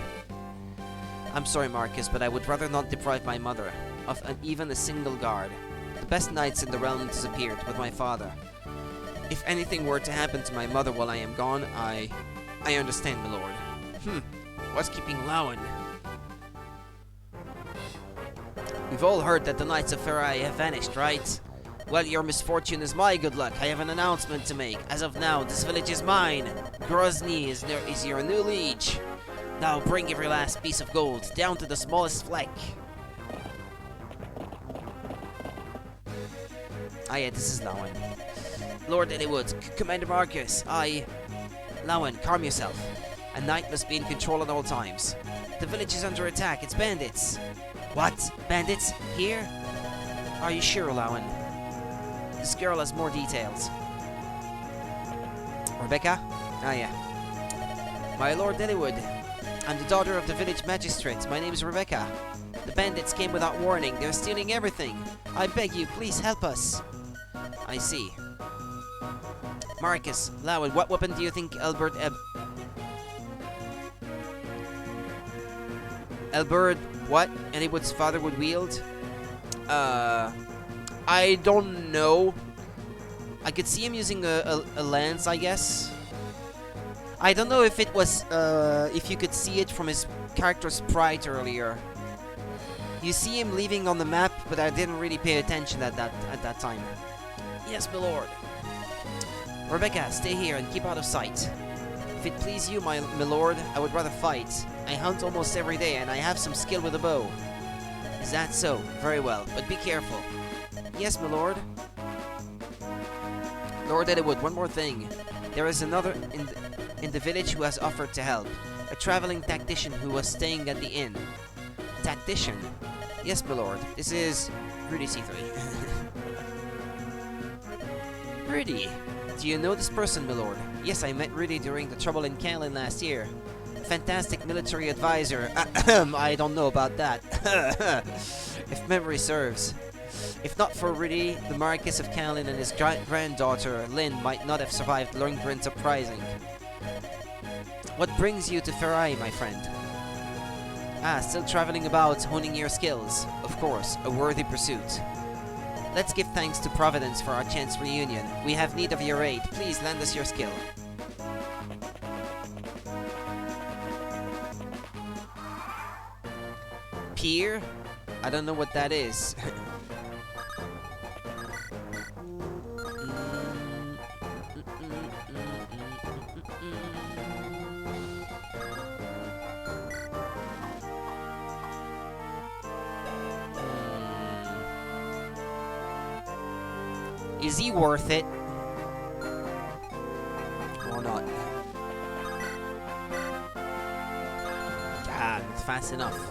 I'm sorry, Marcus, but I would rather not deprive my mother of even a single guard. The best knights in the realm disappeared with my father. If anything were to happen to my mother while I am gone, I understand, my lord. What's keeping Lowen? We've all heard that the Knights of Ferai have vanished, right? Well, your misfortune is my good luck. I have an announcement to make. As of now, this village is mine. Grozny is your new liege. Now bring every last piece of gold, down to the smallest fleck. Ah yeah, this is Lowen. Lord Eliwood, Commander Marcus, Lowen, calm yourself. A knight must be in control at all times. The village is under attack. It's bandits. What? Bandits? Here? Are you sure, Lowen? This girl has more details. Rebecca? Ah, yeah. My Lord Eliwood, I'm the daughter of the village magistrate. My name is Rebecca. The bandits came without warning. They're stealing everything. I beg you, please help us. I see. Marcus, Lowen, what weapon do you think Albert what? Eliwood's father would wield? I don't know. I could see him using a lance, I guess. I don't know if it was, if you could see it from his character sprite earlier. You see him leaving on the map, but I didn't really pay attention at that time. Yes, my lord. Rebecca, stay here and keep out of sight. If it please you, my lord, I would rather fight. I hunt almost every day, and I have some skill with a bow. Is that so? Very well, but be careful. Yes, my lord. Lord Eliwood, one more thing. There is another in the village who has offered to help. A traveling tactician who was staying at the inn. Tactician? Yes, my lord. This is Rudy C3. Rudy, do you know this person, my lord? Yes, I met Rudy during the trouble in Canlin last year. A fantastic military advisor. I don't know about that. If memory serves. If not for Rudy, the Marquis of Canlin and his granddaughter, Lynn, might not have survived Lundgren's uprising. What brings you to Ferai, my friend? Ah, still traveling about, honing your skills. Of course, a worthy pursuit. Let's give thanks to Providence for our chance reunion. We have need of your aid. Please lend us your skill. Pier? I don't know what that is. Is he worth it? Or not? Ah, not fast enough.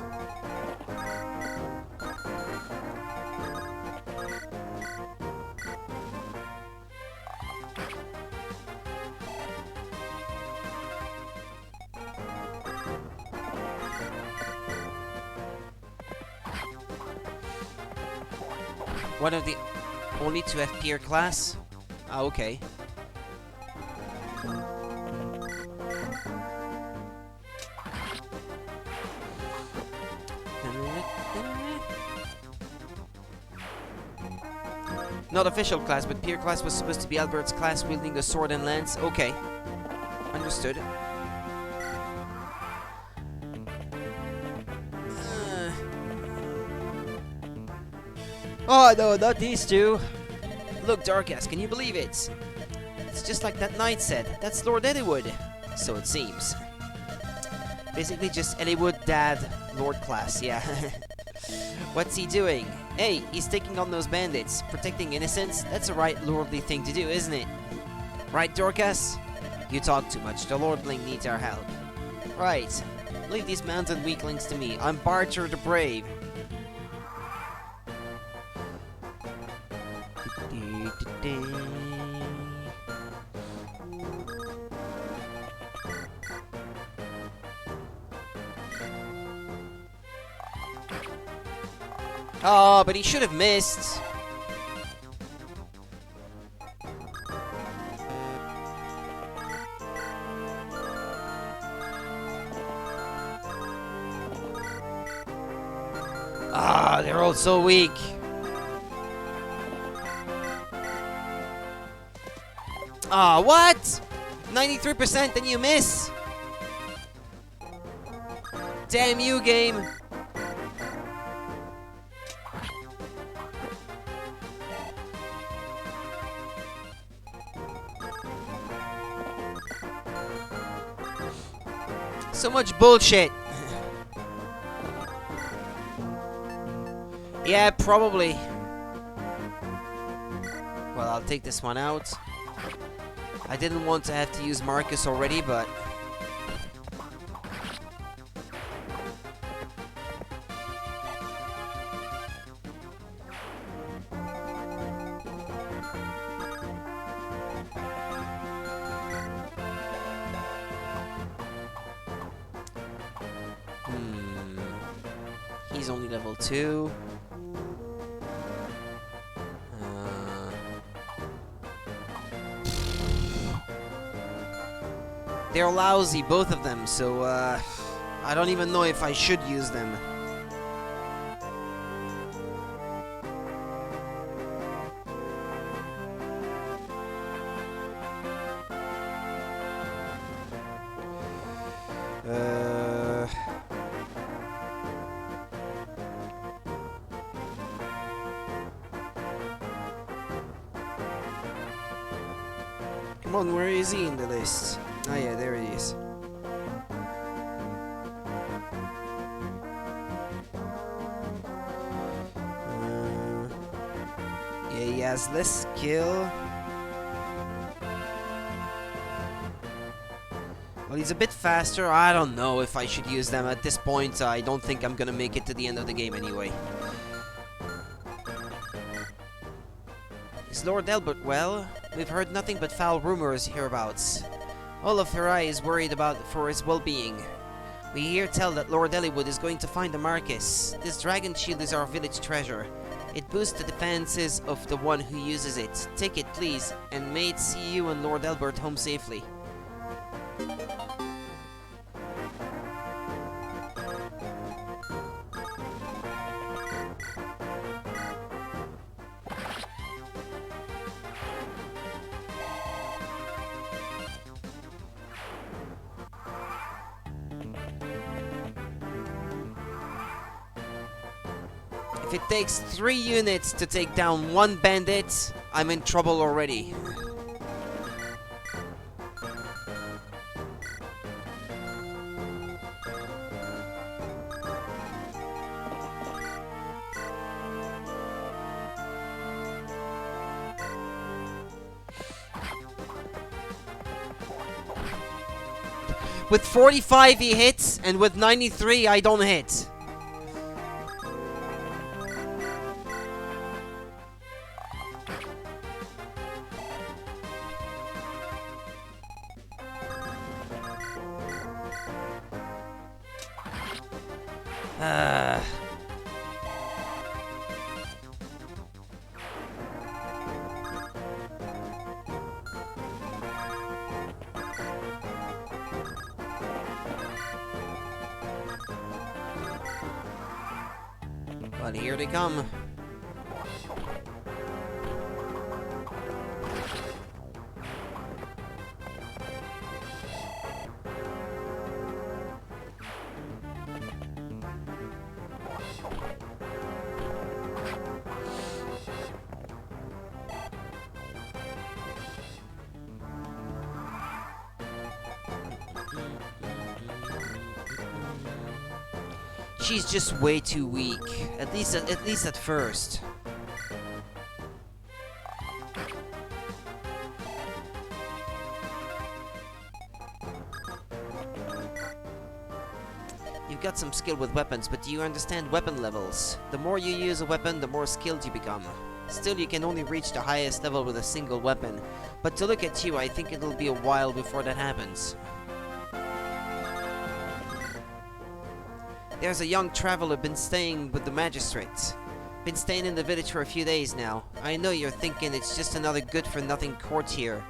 One of the only to have Pier class? Ah, okay. Not official class, but Pier class was supposed to be Albert's class wielding the sword and lance. Okay. Understood. Oh no, not these two. Look, Darkass, can you believe it? It's just like that knight said. That's Lord Eliwood. So it seems. Basically just Eliwood, Dad, Lord class, yeah. What's he doing? Hey, he's taking on those bandits. Protecting innocents? That's the right lordly thing to do, isn't it? Right, Dorcas? You talk too much. The Lordling needs our help. Right. Leave these mountain weaklings to me. I'm Barter the Brave. Oh, but he should have missed. Ah, they're all so weak. Ah, what? 93% and you miss? Damn you, game. So much bullshit. Yeah, probably. Well, I'll take this one out. I didn't want to have to use Marcus already, but... He's only level 2. They're lousy, both of them, so I don't even know if I should use them. Come on, where is he in the list? Oh yeah, there he is. Yeah, he has less skill. Well, he's a bit faster. I don't know if I should use them at this point. I don't think I'm gonna make it to the end of the game anyway. Is Lord Albert well? We've heard nothing but foul rumors hereabouts. All of Hirai is worried about for his well-being. We hear tell that Lord Eliwood is going to find the Marcus. This dragon shield is our village treasure. It boosts the defenses of the one who uses it. Take it, please, and may it see you and Lord Albert home safely. If it takes 3 units to take down 1 bandit, I'm in trouble already. With 45 he hits, and with 93 I don't hit. But here they come. She's just way too weak. At least at first. You've got some skill with weapons, but do you understand weapon levels? The more you use a weapon, the more skilled you become. Still, you can only reach the highest level with a single weapon. But to look at you, I think it'll be a while before that happens. There's a young traveler been staying with the magistrates. Been staying in the village for a few days now. I know you're thinking it's just another good-for-nothing courtier,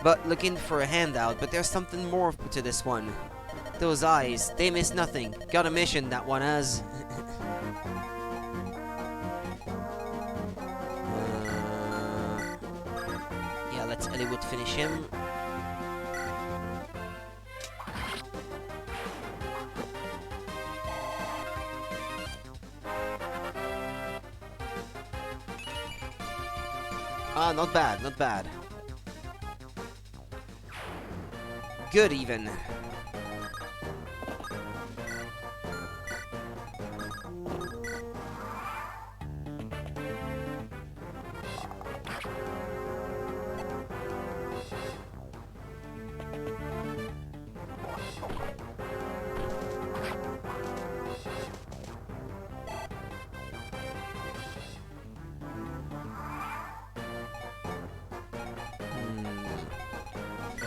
but looking for a handout, but there's something more to this one. Those eyes, they miss nothing. Got a mission, that one has. Yeah, let's Hollywood finish him. Ah, not bad, not bad. Good, even.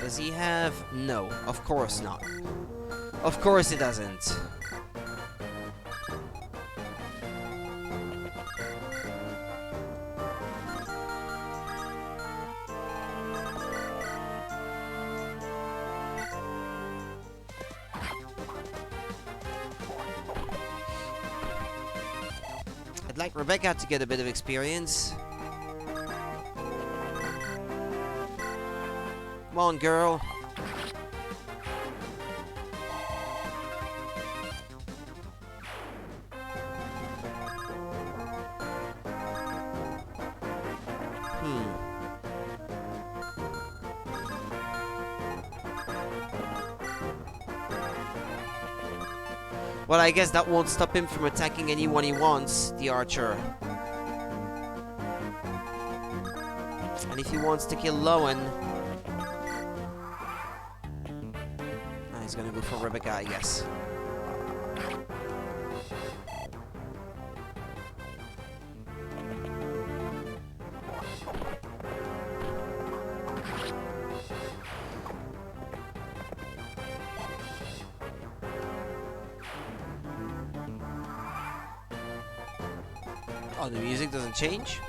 Does he have... No, of course not. Of course he doesn't. I'd like Rebecca to get a bit of experience. Come on, girl. Well, I guess that won't stop him from attacking anyone he wants, the archer. And if he wants to kill Lowen... he's gonna go for Rebecca, I guess. Oh, the music doesn't change?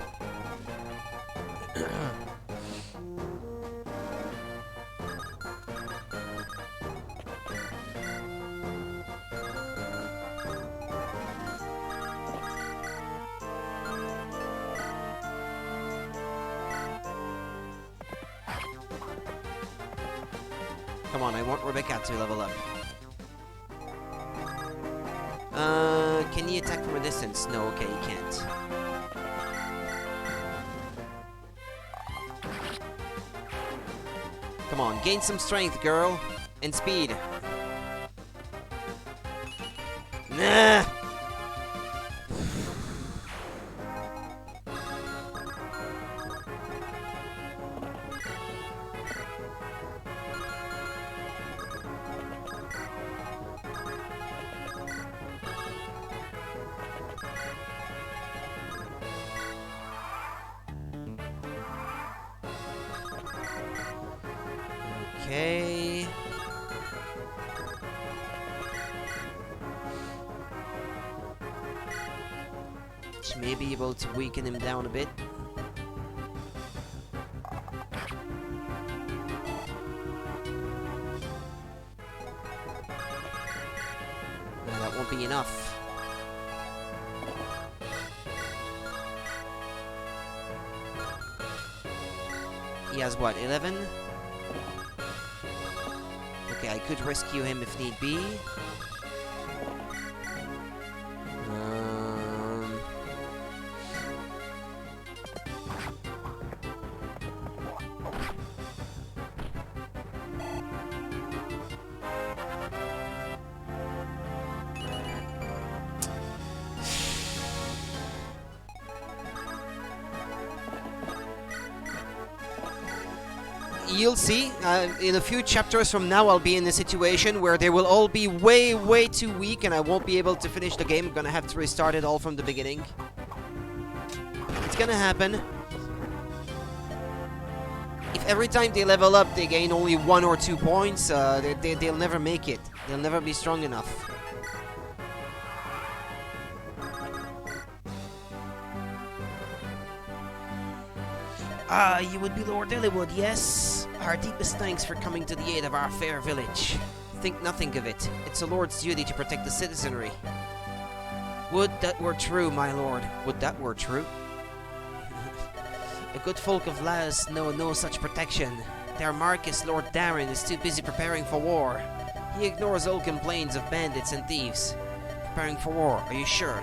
Come on, I want Rebecca to level up. Can he attack from a distance? No, okay, he can't. Come on, gain some strength, girl. And speed. Nah! Okay. Which may be able to weaken him down a bit. No, that won't be enough. He has what, 11? Okay, I could rescue him if need be. You'll see, in a few chapters from now I'll be in a situation where they will all be way too weak and I won't be able to finish the game. I'm gonna have to restart it all from the beginning. It's gonna happen. If every time they level up they gain only 1 or 2 points, they'll never make it. They'll never be strong enough. Ah, you would be Lord Illywood, yes? Our deepest thanks for coming to the aid of our fair village. Think nothing of it. It's a lord's duty to protect the citizenry. Would that were true, my lord. Would that were true. The good folk of Laos know no such protection. Their Marquis, Lord Darren, is too busy preparing for war. He ignores all complaints of bandits and thieves. Preparing for war, are you sure?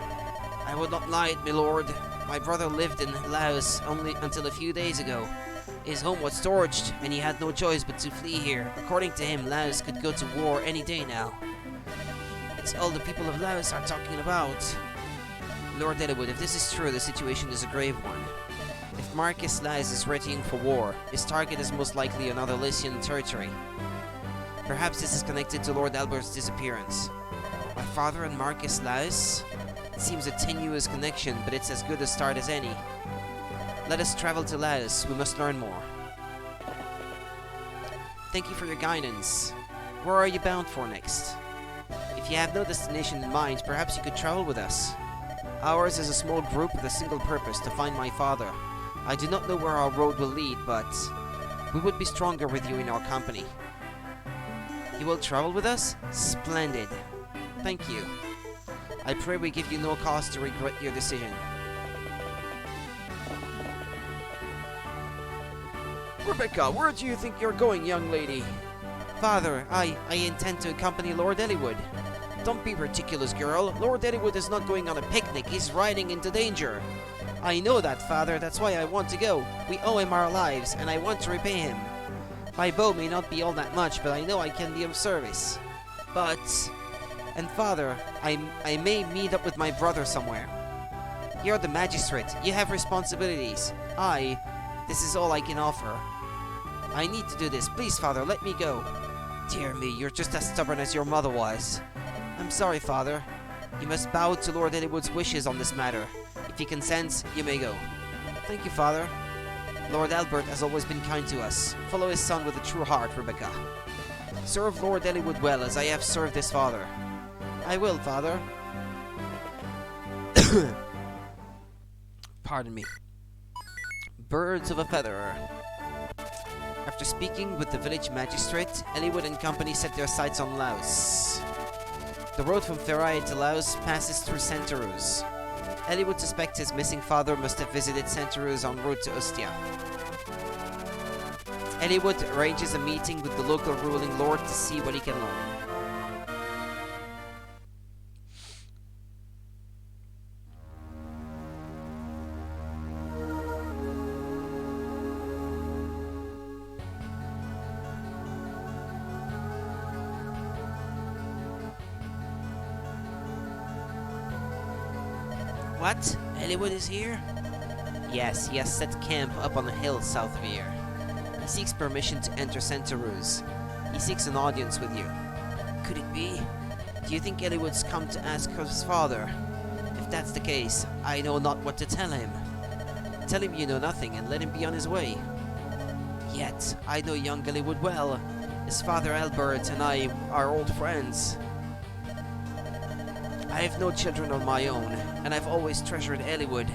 I would not lie, my lord. My brother lived in Laos only until a few days ago. His home was torched, and he had no choice but to flee here. According to him, Laos could go to war any day now. It's all the people of Laos are talking about. Lord Illywood, if this is true, the situation is a grave one. If Marquis Laos is readying for war, his target is most likely another Lycian territory. Perhaps this is connected to Lord Albert's disappearance. My father and Marquis Laos? It seems a tenuous connection, but it's as good a start as any. Let us travel to Laos. We must learn more. Thank you for your guidance. Where are you bound for next? If you have no destination in mind, perhaps you could travel with us. Ours is a small group with a single purpose, to find my father. I do not know where our road will lead, but we would be stronger with you in our company. You will travel with us? Splendid. Thank you. I pray we give you no cause to regret your decision. Rebecca, where do you think you're going, young lady? Father, I intend to accompany Lord Illywood. Don't be ridiculous, girl. Lord Illywood is not going on a picnic. He's riding into danger. I know that, Father. That's why I want to go. We owe him our lives, and I want to repay him. My bow may not be all that much, but I know I can be of service. But... And Father, I may meet up with my brother somewhere. You're the magistrate. You have responsibilities. This is all I can offer. I need to do this. Please, Father, let me go. Dear me, you're just as stubborn as your mother was. I'm sorry, Father. You must bow to Lord Illywood's wishes on this matter. If he consents, you may go. Thank you, Father. Lord Albert has always been kind to us. Follow his son with a true heart, Rebecca. Serve Lord Illywood well, as I have served his father. I will, Father. Pardon me. Birds of a feather. After speaking with the village magistrate, Illywood and company set their sights on Laos. The road from Ferai to Laos passes through Santaruz. Illywood suspects his missing father must have visited Santaruz en route to Ostia. Illywood arranges a meeting with the local ruling lord to see what he can learn. What? Hollywood is here? Yes, he has set camp up on a hill south of here. He seeks permission to enter Centaurus. He seeks an audience with you. Could it be? Do you think Hollywood's come to ask of his father? If that's the case, I know not what to tell him. Tell him you know nothing and let him be on his way. Yet, I know young Hollywood well. His father Albert and I are old friends. I have no children of my own, and I've always treasured Hollywood.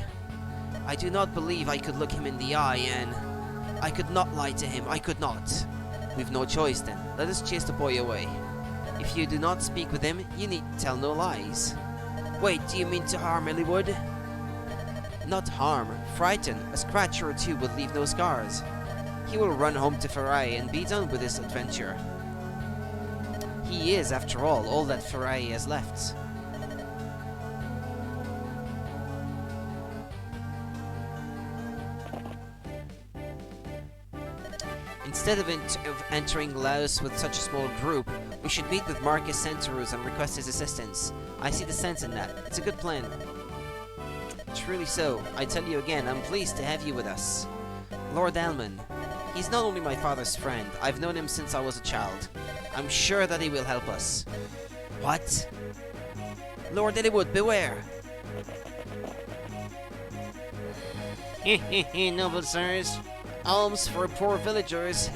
I do not believe I could look him in the eye, and I could not lie to him. I could not. We've no choice then. Let us chase the boy away. If you do not speak with him, you need tell no lies. Wait, do you mean to harm Hollywood? Not harm, frighten. A scratch or two would leave no scars. He will run home to Farai and be done with his adventure. He is, after all that Farai has left. Instead of entering Laos with such a small group, we should meet with Marcus Centaurus and request his assistance. I see the sense in that. It's a good plan. Truly so. I tell you again, I'm pleased to have you with us. Lord Alman. He's not only my father's friend, I've known him since I was a child. I'm sure that he will help us. What? Lord Hollywood, beware! Noble sirs. Alms for poor villagers.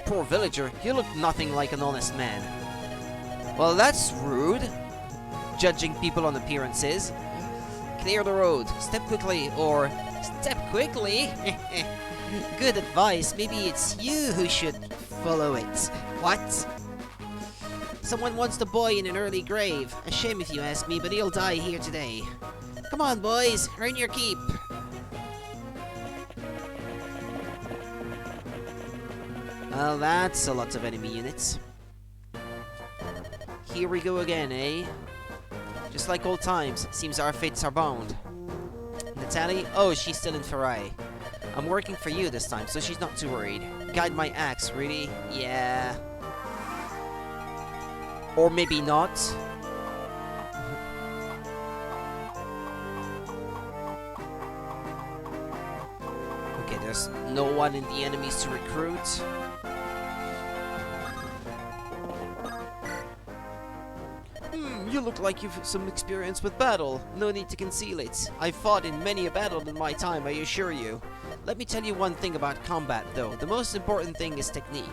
Poor villager? You look nothing like an honest man. Well, that's rude. Judging people on appearances. Clear the road. Step quickly, or... Step quickly? Good advice. Maybe it's you who should follow it. What? Someone wants the boy in an early grave. A shame if you ask me, but he'll die here today. Come on, boys. Earn your keep. Well, that's a lot of enemy units. Here we go again, eh? Just like old times, seems our fates are bound. Natalie? Oh, she's still in Farai. I'm working for you this time, so she's not too worried. Guide my axe, really? Yeah. Or maybe not. Okay, there's no one in the enemies to recruit. You look like you've some experience with battle. No need to conceal it. I've fought in many a battle in my time, I assure you. Let me tell you one thing about combat, though. The most important thing is technique.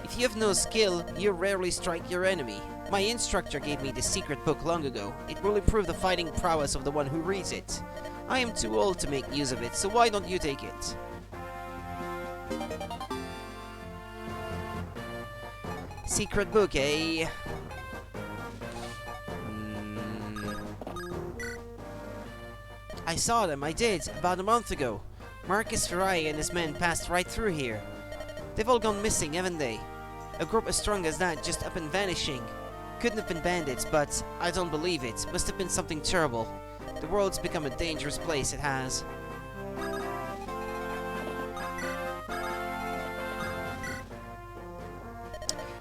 If you have no skill, you rarely strike your enemy. My instructor gave me this secret book long ago. It will improve the fighting prowess of the one who reads it. I am too old to make use of it, so why don't you take it? Secret book, eh? I saw them, I did, about a month ago. Marcus Farai and his men passed right through here. They've all gone missing, haven't they? A group as strong as that just up and vanishing. Couldn't have been bandits, but I don't believe it. Must have been something terrible. The world's become a dangerous place, it has.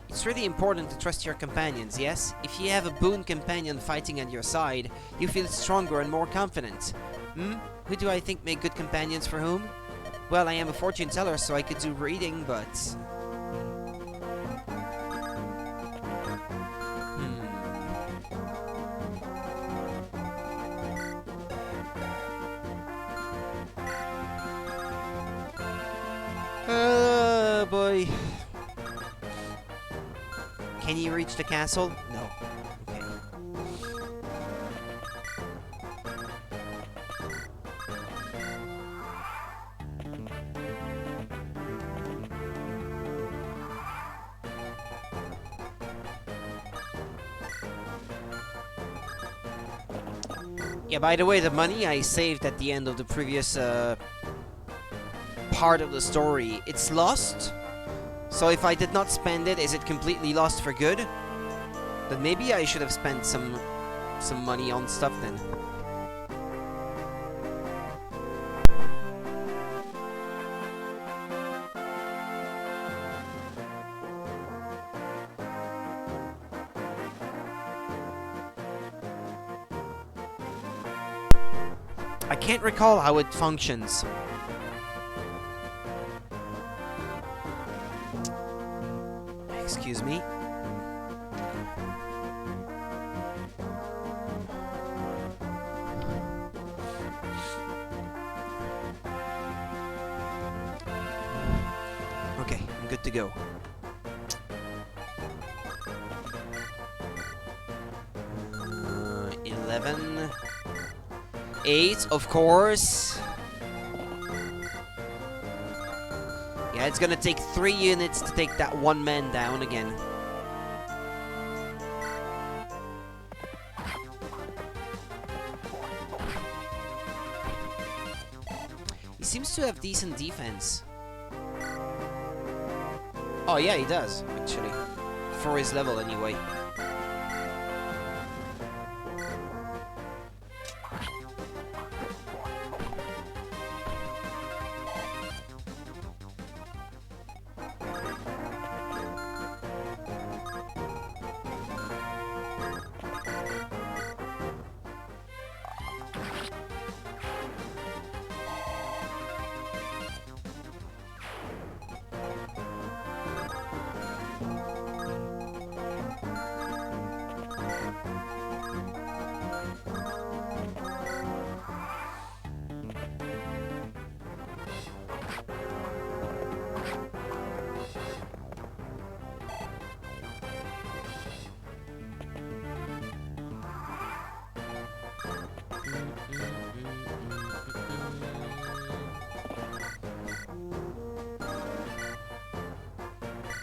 It's really important to trust your companions, yes? If you have a boon companion fighting at your side, you feel stronger and more confident. Who do I think make good companions for whom? Well, I am a fortune teller, so I could do reading, but... Oh, boy. Can you reach the castle? No. Okay. Yeah, by the way, the money I saved at the end of the previous part of the story, it's lost. So if I did not spend it, is it completely lost for good? Then maybe I should have spent some money on stuff then. I can't recall how it functions. Excuse me. Okay, I'm good to go. Uh, 11. 8, of course. Yeah, it's gonna take 3 units to take that one man down again. He seems to have decent defense. Oh yeah, he does, actually. For his level, anyway.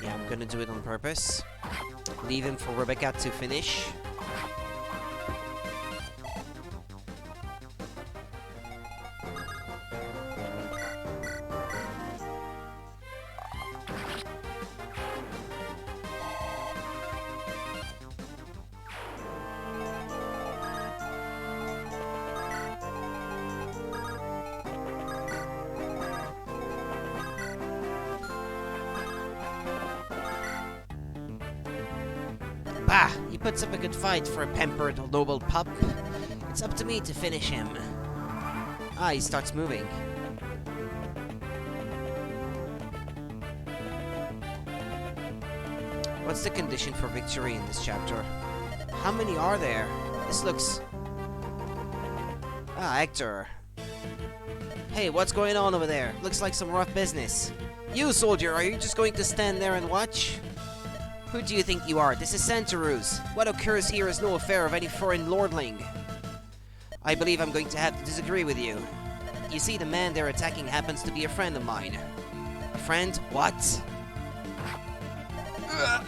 Yeah, I'm gonna do it on purpose. Leave him for Rebecca to finish. Bah! He puts up a good fight for a pampered, noble pup. It's up to me to finish him. Ah, he starts moving. What's the condition for victory in this chapter? How many are there? This looks... Ah, Hector. Hey, what's going on over there? Looks like some rough business. You, soldier, are you just going to stand there and watch? Who do you think you are? This is Santaruz. What occurs here is no affair of any foreign lordling. I believe I'm going to have to disagree with you. You see, the man they're attacking happens to be a friend of mine. A friend? What? Ugh.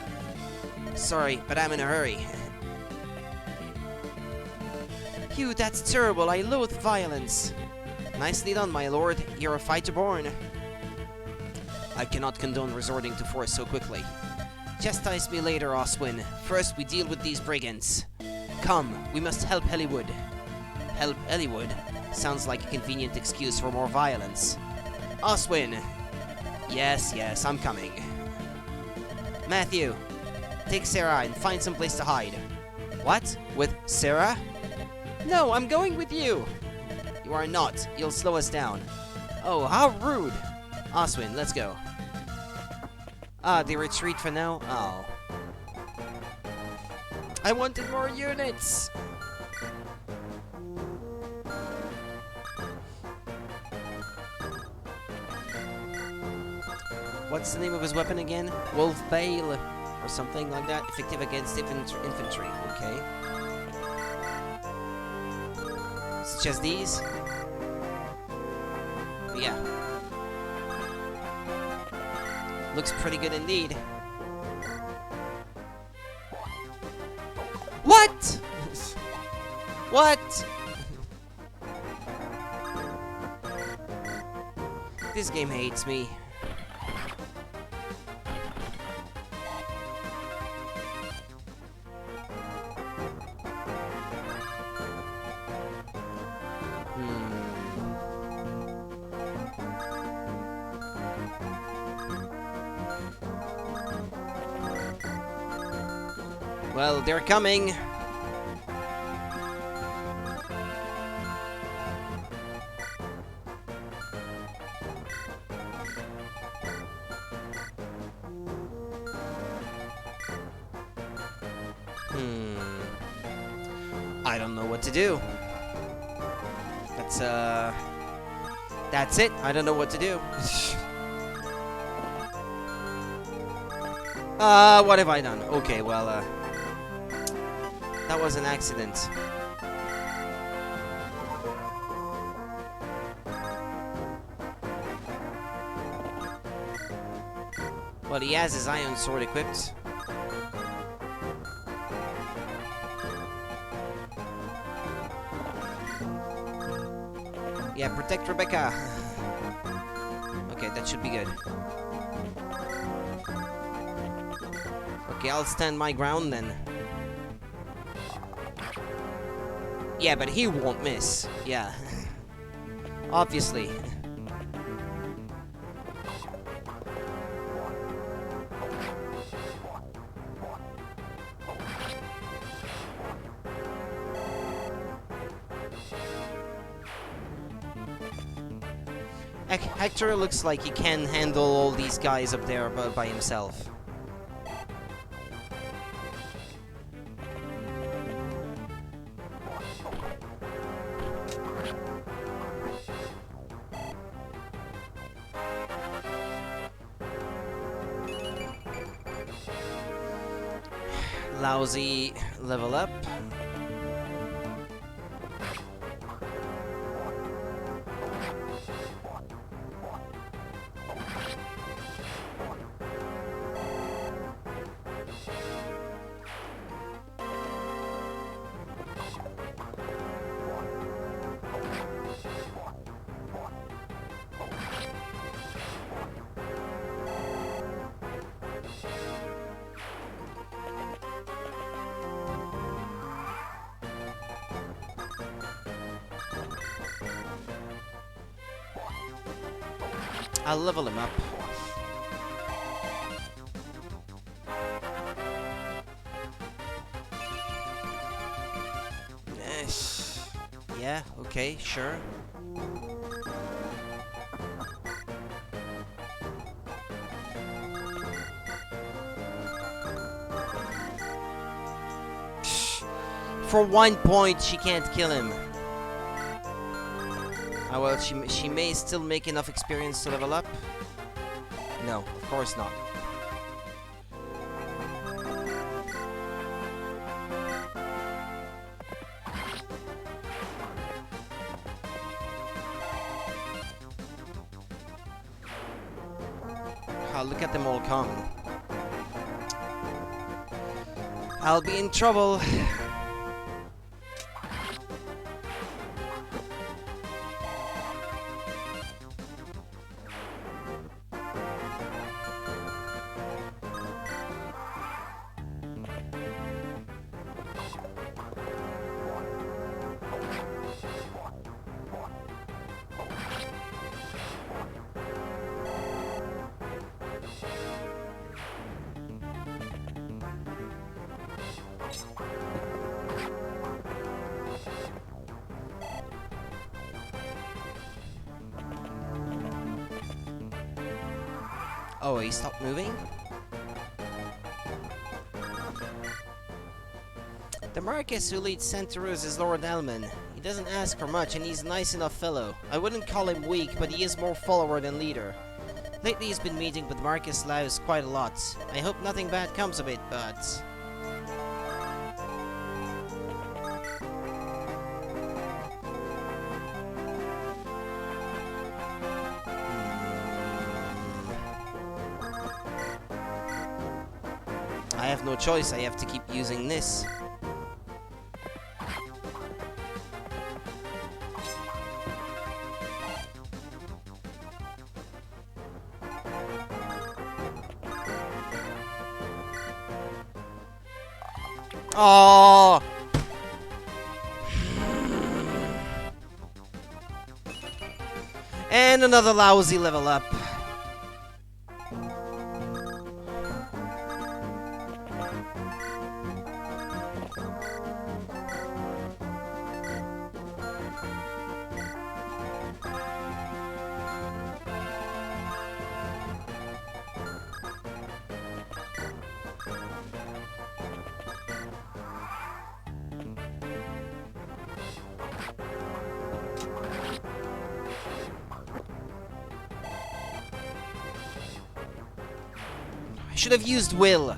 Sorry, but I'm in a hurry. Hugh, that's terrible. I loathe violence. Nicely done, my lord. You're a fighter born. I cannot condone resorting to force so quickly. Chastise me later, Oswin. First, we deal with these brigands. Come, we must help Hollywood. Help Hollywood? Sounds like a convenient excuse for more violence. Oswin! Yes, yes, I'm coming. Matthew, take Sarah and find some place to hide. What? With Sarah? No, I'm going with you! You are not. You'll slow us down. Oh, how rude! Oswin, let's go. Ah, they retreat for now? Oh. I wanted more units! What's the name of his weapon again? Wolf Bale, or something like that. Effective against infantry. Okay. Such as these? Yeah. Looks pretty good indeed. What? What? This game hates me. Well, they're coming. I don't know what to do. That's it. I don't know what to do. What have I done? Okay, well, that was an accident. Well, he has his iron sword equipped. Yeah, protect Rebecca. Okay, that should be good. Okay, I'll stand my ground then. Yeah, but he won't miss. Yeah. Obviously. Hector looks like he can handle all these guys up there by himself. Lousy level up. I'll level him up. Yeah, okay, sure. For 1 point, she can't kill him. Oh, well, she may still make enough experience to level up. No, of course not. Oh, look at them all come. I'll be in trouble. Oh, he stopped moving? The Marquis who leads Centaurus is Lord Elman. He doesn't ask for much and he's a nice enough fellow. I wouldn't call him weak, but he is more follower than leader. Lately he's been meeting with Marcus Laus quite a lot. I hope nothing bad comes of it, but... I have no choice, I have to keep using this. Oh! And another lousy level up. Should have used Will.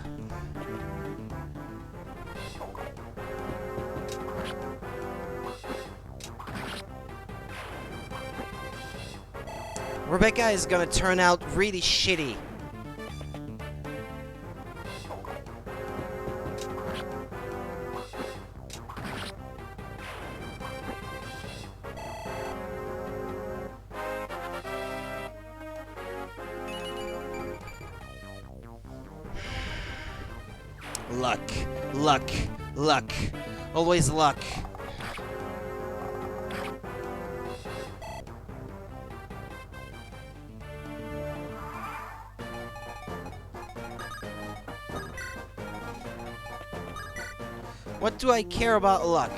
Rebecca is gonna turn out really shitty. Luck, luck, luck. Always luck. What do I care about luck?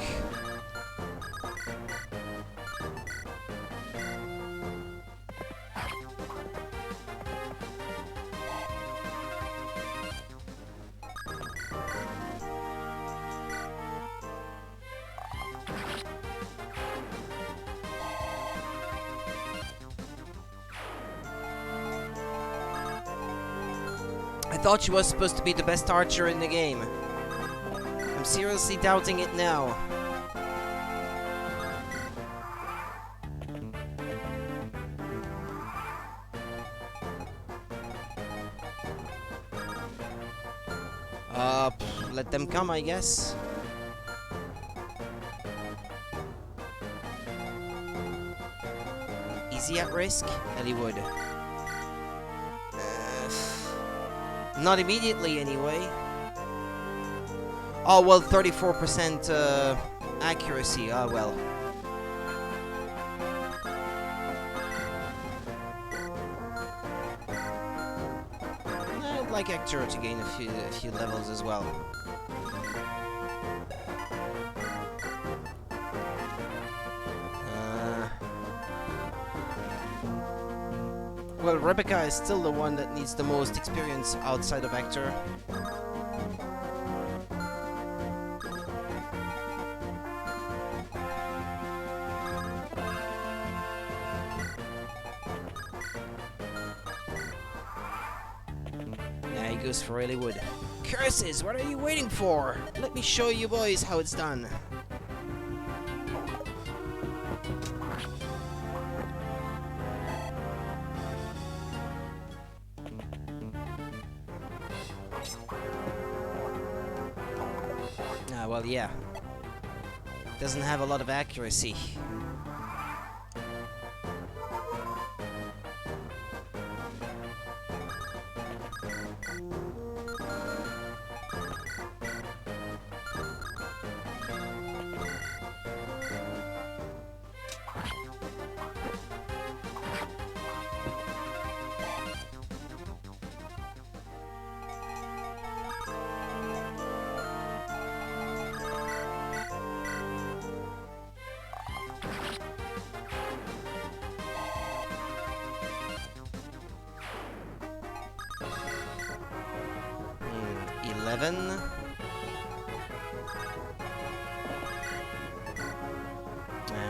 I thought she was supposed to be the best archer in the game. I'm seriously doubting it now. Let them come, I guess. Easy at risk? Hollywood. Not immediately, anyway. Oh, well, 34% accuracy. Ah, well. I'd like Hector to gain a few levels as well. Well, Rebecca is still the one that needs the most experience outside of Hector. Now he goes for Hollywood. Curses! What are you waiting for? Let me show you boys how it's done. Well, yeah. Doesn't have a lot of accuracy.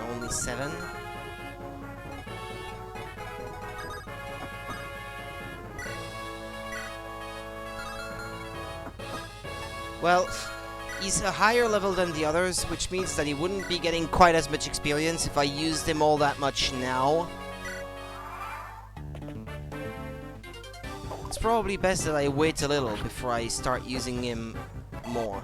Only 7. Well, he's a higher level than the others, which means that he wouldn't be getting quite as much experience if I used him all that much now. It's probably best that I wait a little before I start using him more.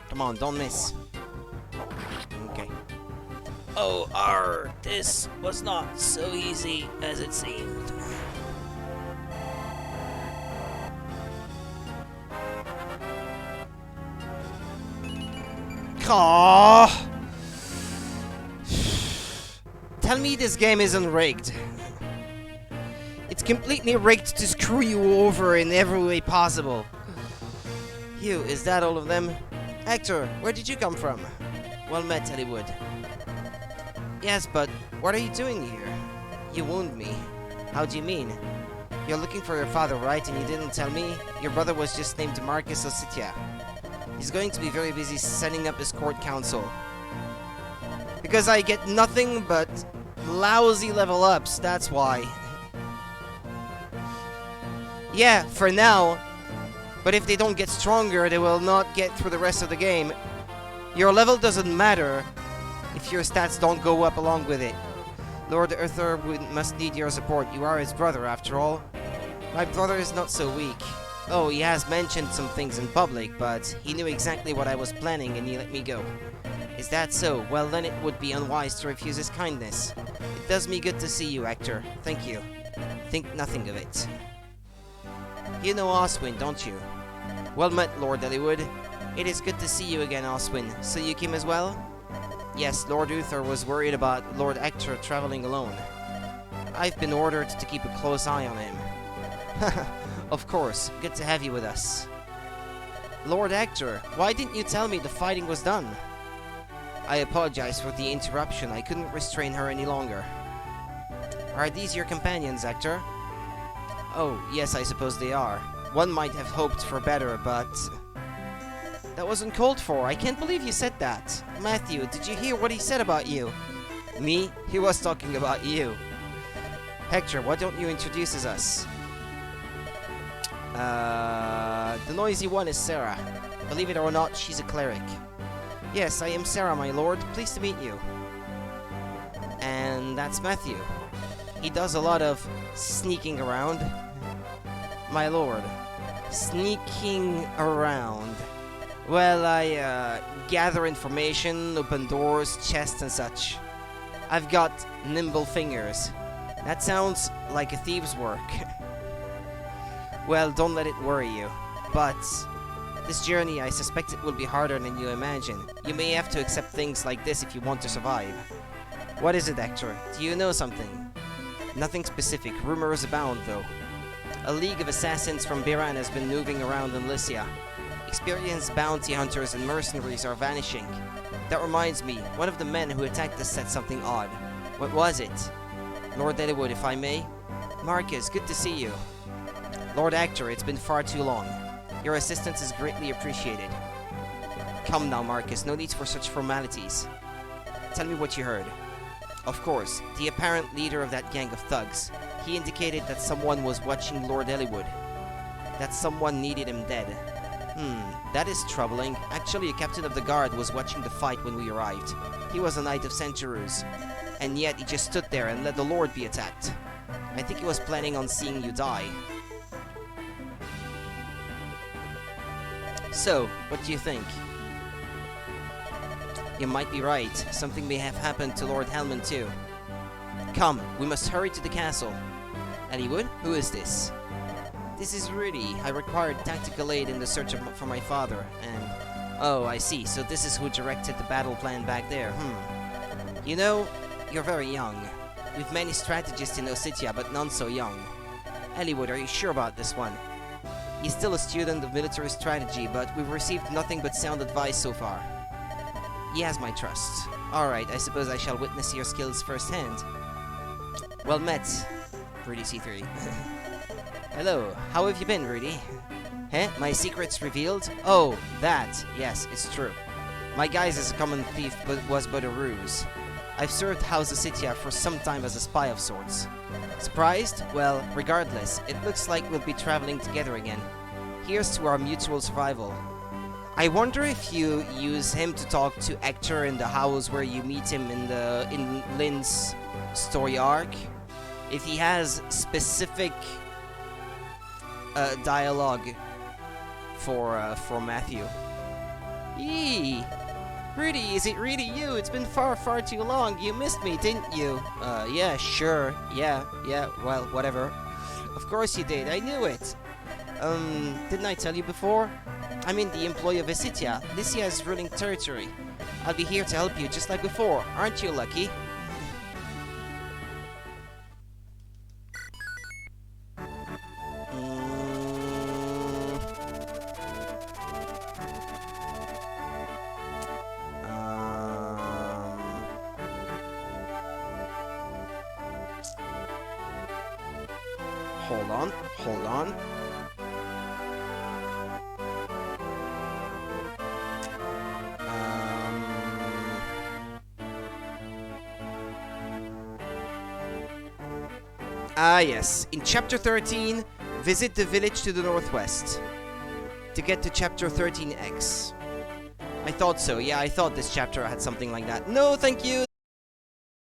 Come on, don't miss. Okay. Oh, this was not so easy as it seemed. Aww. Tell me this game isn't rigged. It's completely rigged to screw you over in every way possible. Hugh, is that all of them? Hector, where did you come from? Well met, Hollywood. Yes, but what are you doing here? You wound me. How do you mean? You're looking for your father, right? And you didn't tell me? Your brother was just named Marcus Ositia. He's going to be very busy setting up his court council. Because I get nothing but lousy level ups, that's why. Yeah, for now. But if they don't get stronger, they will not get through the rest of the game. Your level doesn't matter if your stats don't go up along with it. Lord Uther must need your support. You are his brother, after all. My brother is not so weak. Oh, he has mentioned some things in public, but he knew exactly what I was planning and he let me go. Is that so? Well, then it would be unwise to refuse his kindness. It does me good to see you, Hector. Thank you. Think nothing of it. You know Oswin, don't you? Well met, Lord Eliwood. It is good to see you again, Oswin. So you came as well? Yes, Lord Uther was worried about Lord Hector traveling alone. I've been ordered to keep a close eye on him. Of course, good to have you with us. Lord Hector, why didn't you tell me the fighting was done? I apologize for the interruption. I couldn't restrain her any longer. Are these your companions, Hector? Oh, yes, I suppose they are. One might have hoped for better, but... That wasn't called for. I can't believe you said that. Matthew, did you hear what he said about you? Me? He was talking about you. Hector, why don't you introduce us? The noisy one is Sarah. Believe it or not, she's a cleric. Yes, I am Sarah, my lord. Pleased to meet you. And that's Matthew. He does a lot of sneaking around. My lord. Sneaking around. Well, I gather information, open doors, chests and such. I've got nimble fingers. That sounds like a thief's work. Well, don't let it worry you. But this journey, I suspect it will be harder than you imagine. You may have to accept things like this if you want to survive. What is it, Hector? Do you know something? Nothing specific. Rumors abound, though. A league of assassins from Biran has been moving around in Lycia. Experienced bounty hunters and mercenaries are vanishing. That reminds me, one of the men who attacked us said something odd. What was it? Lord Eliwood, if I may? Marcus, good to see you. Lord Hector, it's been far too long. Your assistance is greatly appreciated. Come now, Marcus, no need for such formalities. Tell me what you heard. Of course, the apparent leader of that gang of thugs. He indicated that someone was watching Lord Eliwood. That someone needed him dead. That is troubling. Actually, a captain of the guard was watching the fight when we arrived. He was a knight of Centaurus. And yet he just stood there and let the Lord be attacked. I think he was planning on seeing you die. So, what do you think? You might be right. Something may have happened to Lord Helman too. Come, we must hurry to the castle. Eliwood, who is this? This is Rudy. I required tactical aid in the search for my father, and... Oh, I see. So this is who directed the battle plan back there. You know, you're very young. We've many strategists in Ositia, but none so young. Eliwood, are you sure about this one? He's still a student of military strategy, but we've received nothing but sound advice so far. He has my trust. Alright, I suppose I shall witness your skills firsthand. Well met, Rudy C3. Hello, how have you been, Rudy? Huh? My secret's revealed? Oh, that. Yes, it's true. My guise as a common thief was but a ruse. I've served House Ositia for some time as a spy of sorts. Surprised? Well, regardless, it looks like we'll be traveling together again. Here's to our mutual survival. I wonder if you use him to talk to Hector in the house where you meet him in Lynn's story arc. If he has specific dialogue for Matthew. Yee! Rudy, is it really you? It's been far, far too long. You missed me, didn't you? Yeah, sure. Yeah, well, whatever. Of course you did. I knew it. Didn't I tell you before? I'm in the employ of Ositia. Lycia is ruling territory. I'll be here to help you just like before. Aren't you lucky? Hold on, hold on. Yes. In Chapter 13, visit the village to the northwest to get to Chapter 13X. I thought so. Yeah, I thought this chapter had something like that. No, thank you.